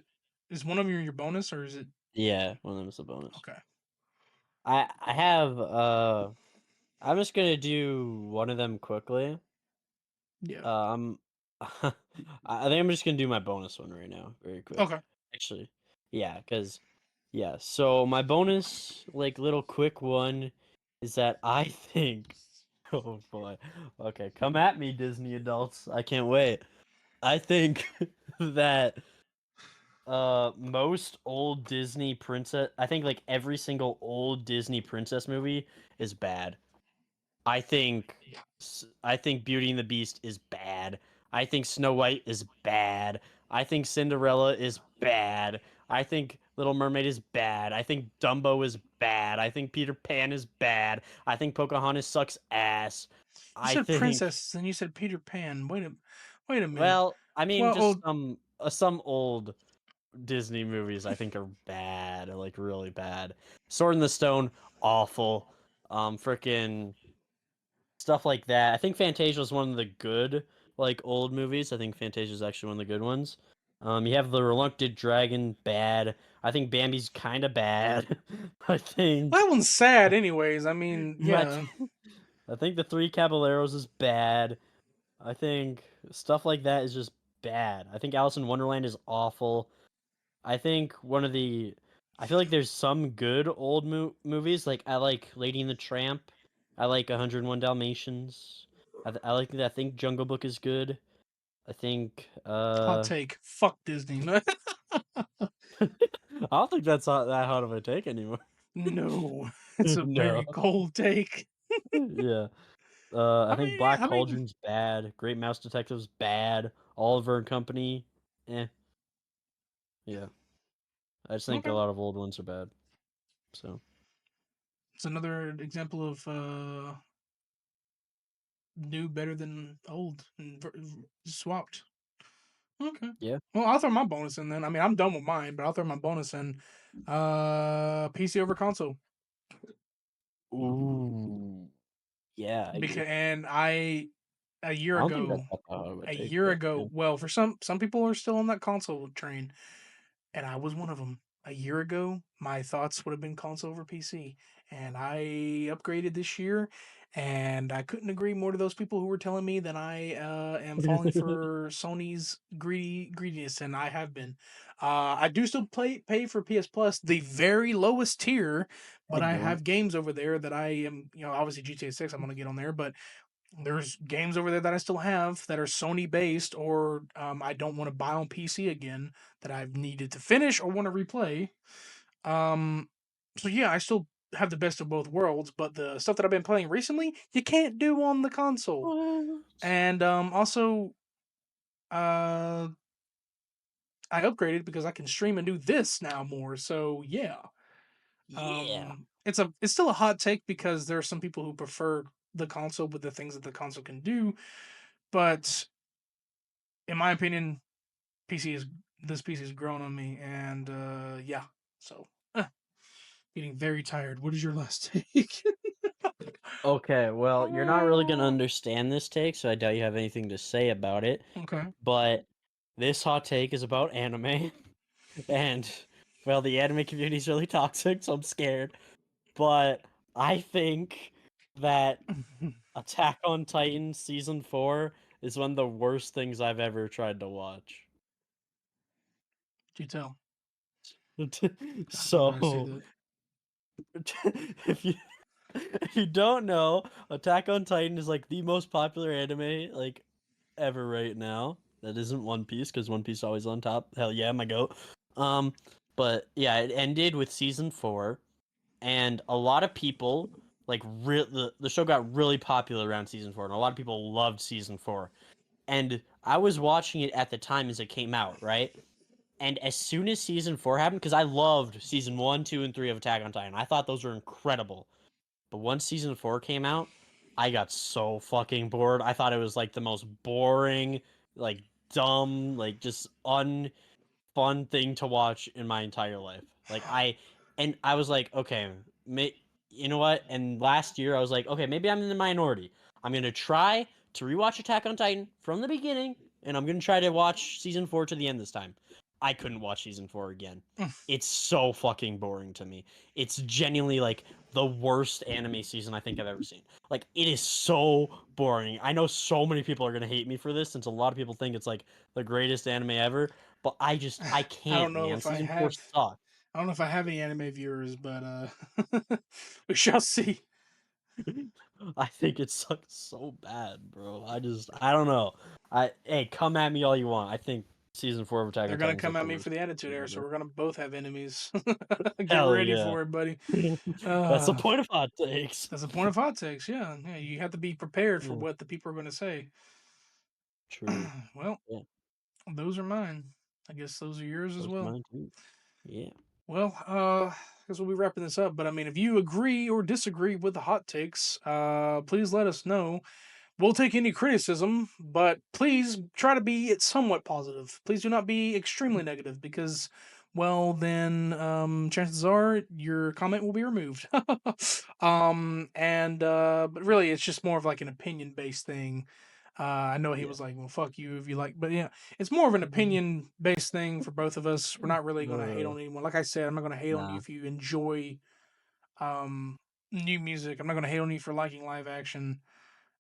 Is one of your bonus or is it yeah, one of them is a bonus. okay? I have I'm just gonna do one of them quickly. Yeah. Um, I think I'm just gonna do my bonus one right now, very quick. Okay. Actually, yeah, because yeah. So my bonus, like little quick one, is that I think. Oh boy. Okay, come at me, Disney adults. I can't wait. I think that most old Disney princess. I think like every single old Disney princess movie is bad. I think I think Beauty and the Beast is bad. I think Snow White is bad. I think Cinderella is bad. I think Little Mermaid is bad. I think Dumbo is bad. I think Peter Pan is bad. I think Pocahontas sucks ass. You I said think princess, and you said Peter Pan. Wait a minute. well, I mean Well, just oh, some old Disney movies I think are bad, like really bad. Sword in the Stone, awful. Freaking stuff like that. I think Fantasia is one of the good like old movies. I think Fantasia is actually one of the good ones. You have the Reluctant Dragon, bad. I think Bambi's kind of bad. I think that one's sad. Anyways, I mean, I, yeah. I think the Three Caballeros is bad. I think stuff like that is just bad. I think Alice in Wonderland is awful. I think one of the I feel like there's some good old movies. Like I like Lady and the Tramp. I like 101 Dalmatians. I like that. I think Jungle Book is good. I think Hot take. Fuck Disney. I don't think that's not that hard of a take anymore. No, it's a No. very cold take. Yeah. I I think mean, Black Cauldron's bad. Great Mouse Detective's bad. Oliver and Company. Eh. Yeah. I just think a okay. lot of old ones are bad. So It's another example of new better than old and swapped. Okay. yeah. Well, I'll throw my bonus in then. I mean, I'm done with mine, but I'll throw my bonus in. PC over console Ooh. Yeah, I because agree. and I a year I don't think that's ago, that hard of a a take, year but yeah. ago. Well, for some people are still on that console train, and I was one of them. A year ago, my thoughts would have been console over PC, and I upgraded this year, and I couldn't agree more to those people who were telling me that I am falling for Sony's greediness, and I have been. I do still pay for PS Plus, the very lowest tier, I but I don't. have games over there that I am, obviously GTA 6. I'm gonna get on there, but there's games over there that I still have that are Sony based, or I don't want to buy on PC again that I've needed to finish or want to replay. Um, so yeah, I still have the best of both worlds, but the stuff that I've been playing recently, you can't do on the console. What? And also, uh, I upgraded because I can stream and do this now more. So yeah, Yeah. it's still a hot take because there are some people who prefer the console with the things that the console can do, but in my opinion, PC is this PC has grown on me, and yeah. So getting very tired. What is your last take? Okay, well, you're not really gonna understand this take, so I doubt you have anything to say about it. Okay. But this hot take is about anime, and well, the anime community is really toxic, so I'm scared. But I think that Attack on Titan season 4 is one of the worst things I've ever tried to watch. Do you tell? I didn't know I say So, that. if you if you don't know, Attack on Titan is like the most popular anime like ever right now. That isn't One Piece because One Piece is always on top. Hell yeah, my goat. Um, but yeah, it ended with season 4, and a lot of people like the show got really popular around season 4, and a lot of people loved season 4. And I was watching it at the time as it came out, right? And as soon as season 4 happened, because I loved season 1, 2, and 3 of Attack on Titan. I thought those were incredible. But once season 4 came out, I got so fucking bored. I thought it was like the most boring, like dumb, like just unfun thing to watch in my entire life. I was like, okay, you know what? And last year I was like, okay, maybe I'm in the minority. I'm gonna try to rewatch Attack on Titan from the beginning, and I'm gonna try to watch season 4 to the end this time. I couldn't watch season 4 again. It's so fucking boring to me. It's genuinely like the worst anime season I think I've ever seen. Like, it is so boring. I know so many people are gonna hate me for this, since a lot of people think it's like the greatest anime ever. But I I don't can't, know man. if I Season 4 have. sucked. I don't know if I have any anime viewers, but we shall see. I think it sucked so bad, bro. I don't know. Hey, come at me all you want. I think season 4 of Attack They're on gonna Titan is come like at the me for worst the attitude thing era, so ever. we're gonna both have enemies. Get Hell ready yeah. for it, buddy. That's the Uh, point of hot takes. that's the point of hot takes. Yeah, yeah. You have to be prepared for Yeah, what the people are going to say. true. Well, Yeah, those are mine. I guess those are yours as those well. mine too. Yeah. Well, I guess we'll be wrapping this up. But I mean, if you agree or disagree with the hot takes, please let us know. We'll take any criticism, but please try to be it somewhat positive. Please do not be extremely negative because, well, then chances are your comment will be removed. But really, it's just more of like an opinion based thing. I know he Yeah. was like, "Well, fuck you if you like," but yeah, it's more of an opinion based thing for both of us. We're not really going to hate Uh, on anyone. Like I said, I'm not going to hate on you nah. if you enjoy um new music. I'm not going to hate on you for liking live action.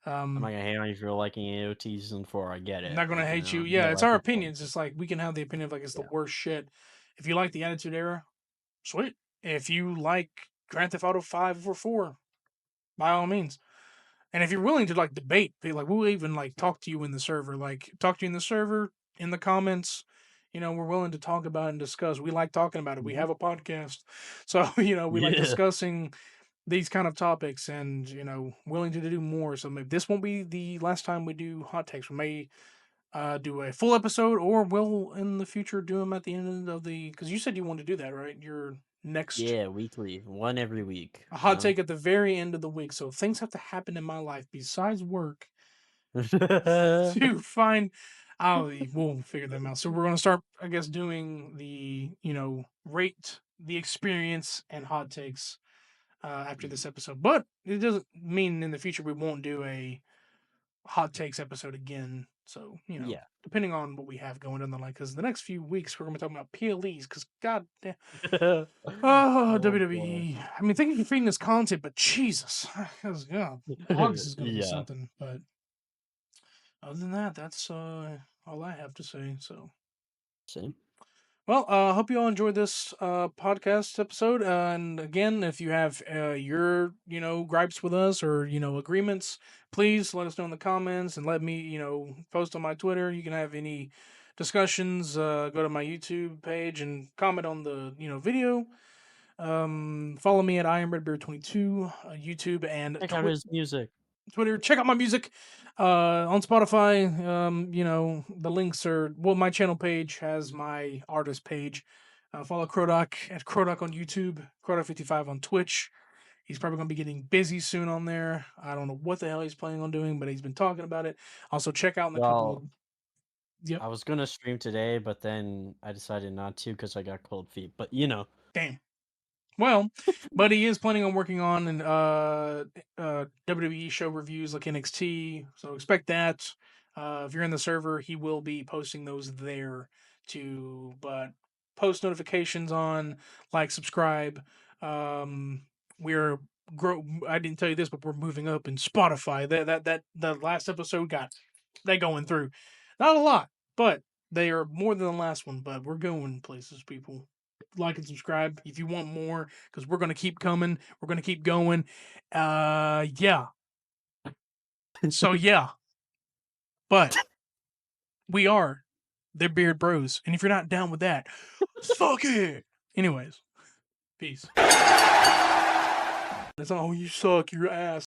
I'm not Um, gonna hate on you for liking AOT season 4. I get I'm it. not gonna Like, hate you. you Yeah, gotta it's like our it for opinions. It's like we can have the opinion of like it's the yeah. worst shit. If you like the Attitude Era, sweet. If you like Grand Theft Auto 5 or 4, by all means. And if you're willing to like debate, like we'll even like talk to you in the server, like talk to you in the server, in the comments. We're willing to talk about and discuss. We like talking about it. We Mhm. have a podcast, so we like Yeah. discussing these kind of topics, and willing to do more. So maybe this won't be the last time we do hot takes. We may do a full episode, or will in the future do them at the end of the. Because you said you wanted to do that, right? Your next Yeah, weekly. One every week, a you hot know? take at the very end of the week. So if things have to happen in my life besides work to find. We'll figure them out. So we're gonna start, I guess, doing the rate the experience and hot takes after this episode. But it doesn't mean in the future we won't do a hot takes episode again. So, Yeah. depending on what we have going down the line, because the next few weeks we're going to be talking about PLEs, because God damn. Oh, Oh, boy. WWE. I mean, thank you for feeding this content, but Jesus. 'Cause, yeah, August is going to be Yeah. something. But other than that, that's all I have to say. So. Same. Well, hope you all enjoyed this podcast episode. And again, if you have your gripes with us or agreements, please let us know in the comments and let me post on my Twitter. You can have any discussions. Go to my YouTube page and comment on the video. Follow me at I am RedBeard22 YouTube and Check out his music. Twitter. Check out my music on Spotify. The links are my channel page has my artist page. Follow Krodok at Krodok on YouTube, Krodok55 on Twitch. He's probably going to be getting busy soon on there. I don't know what the hell he's planning on doing, but he's been talking about it. Also, check out in a couple of. Well, Yep. I was gonna stream today, but then I decided not to because I got cold feet. But you know, Damn. Well, but he is planning on working on an WWE show reviews like NXT, so expect that. If you're in the server, he will be posting those there too. But post notifications on, like, subscribe. Um, we're grow. I didn't tell you this, but we're moving up in Spotify. That the last episode got they going through, not a lot, but they are more than the last one. But we're going places, people. Like and subscribe if you want more, because we're gonna keep coming. We're gonna keep going. Yeah. So yeah, but we are the Beard Bros, and if you're not down with that, fuck it. Anyways, peace. That's all. You suck. Your ass.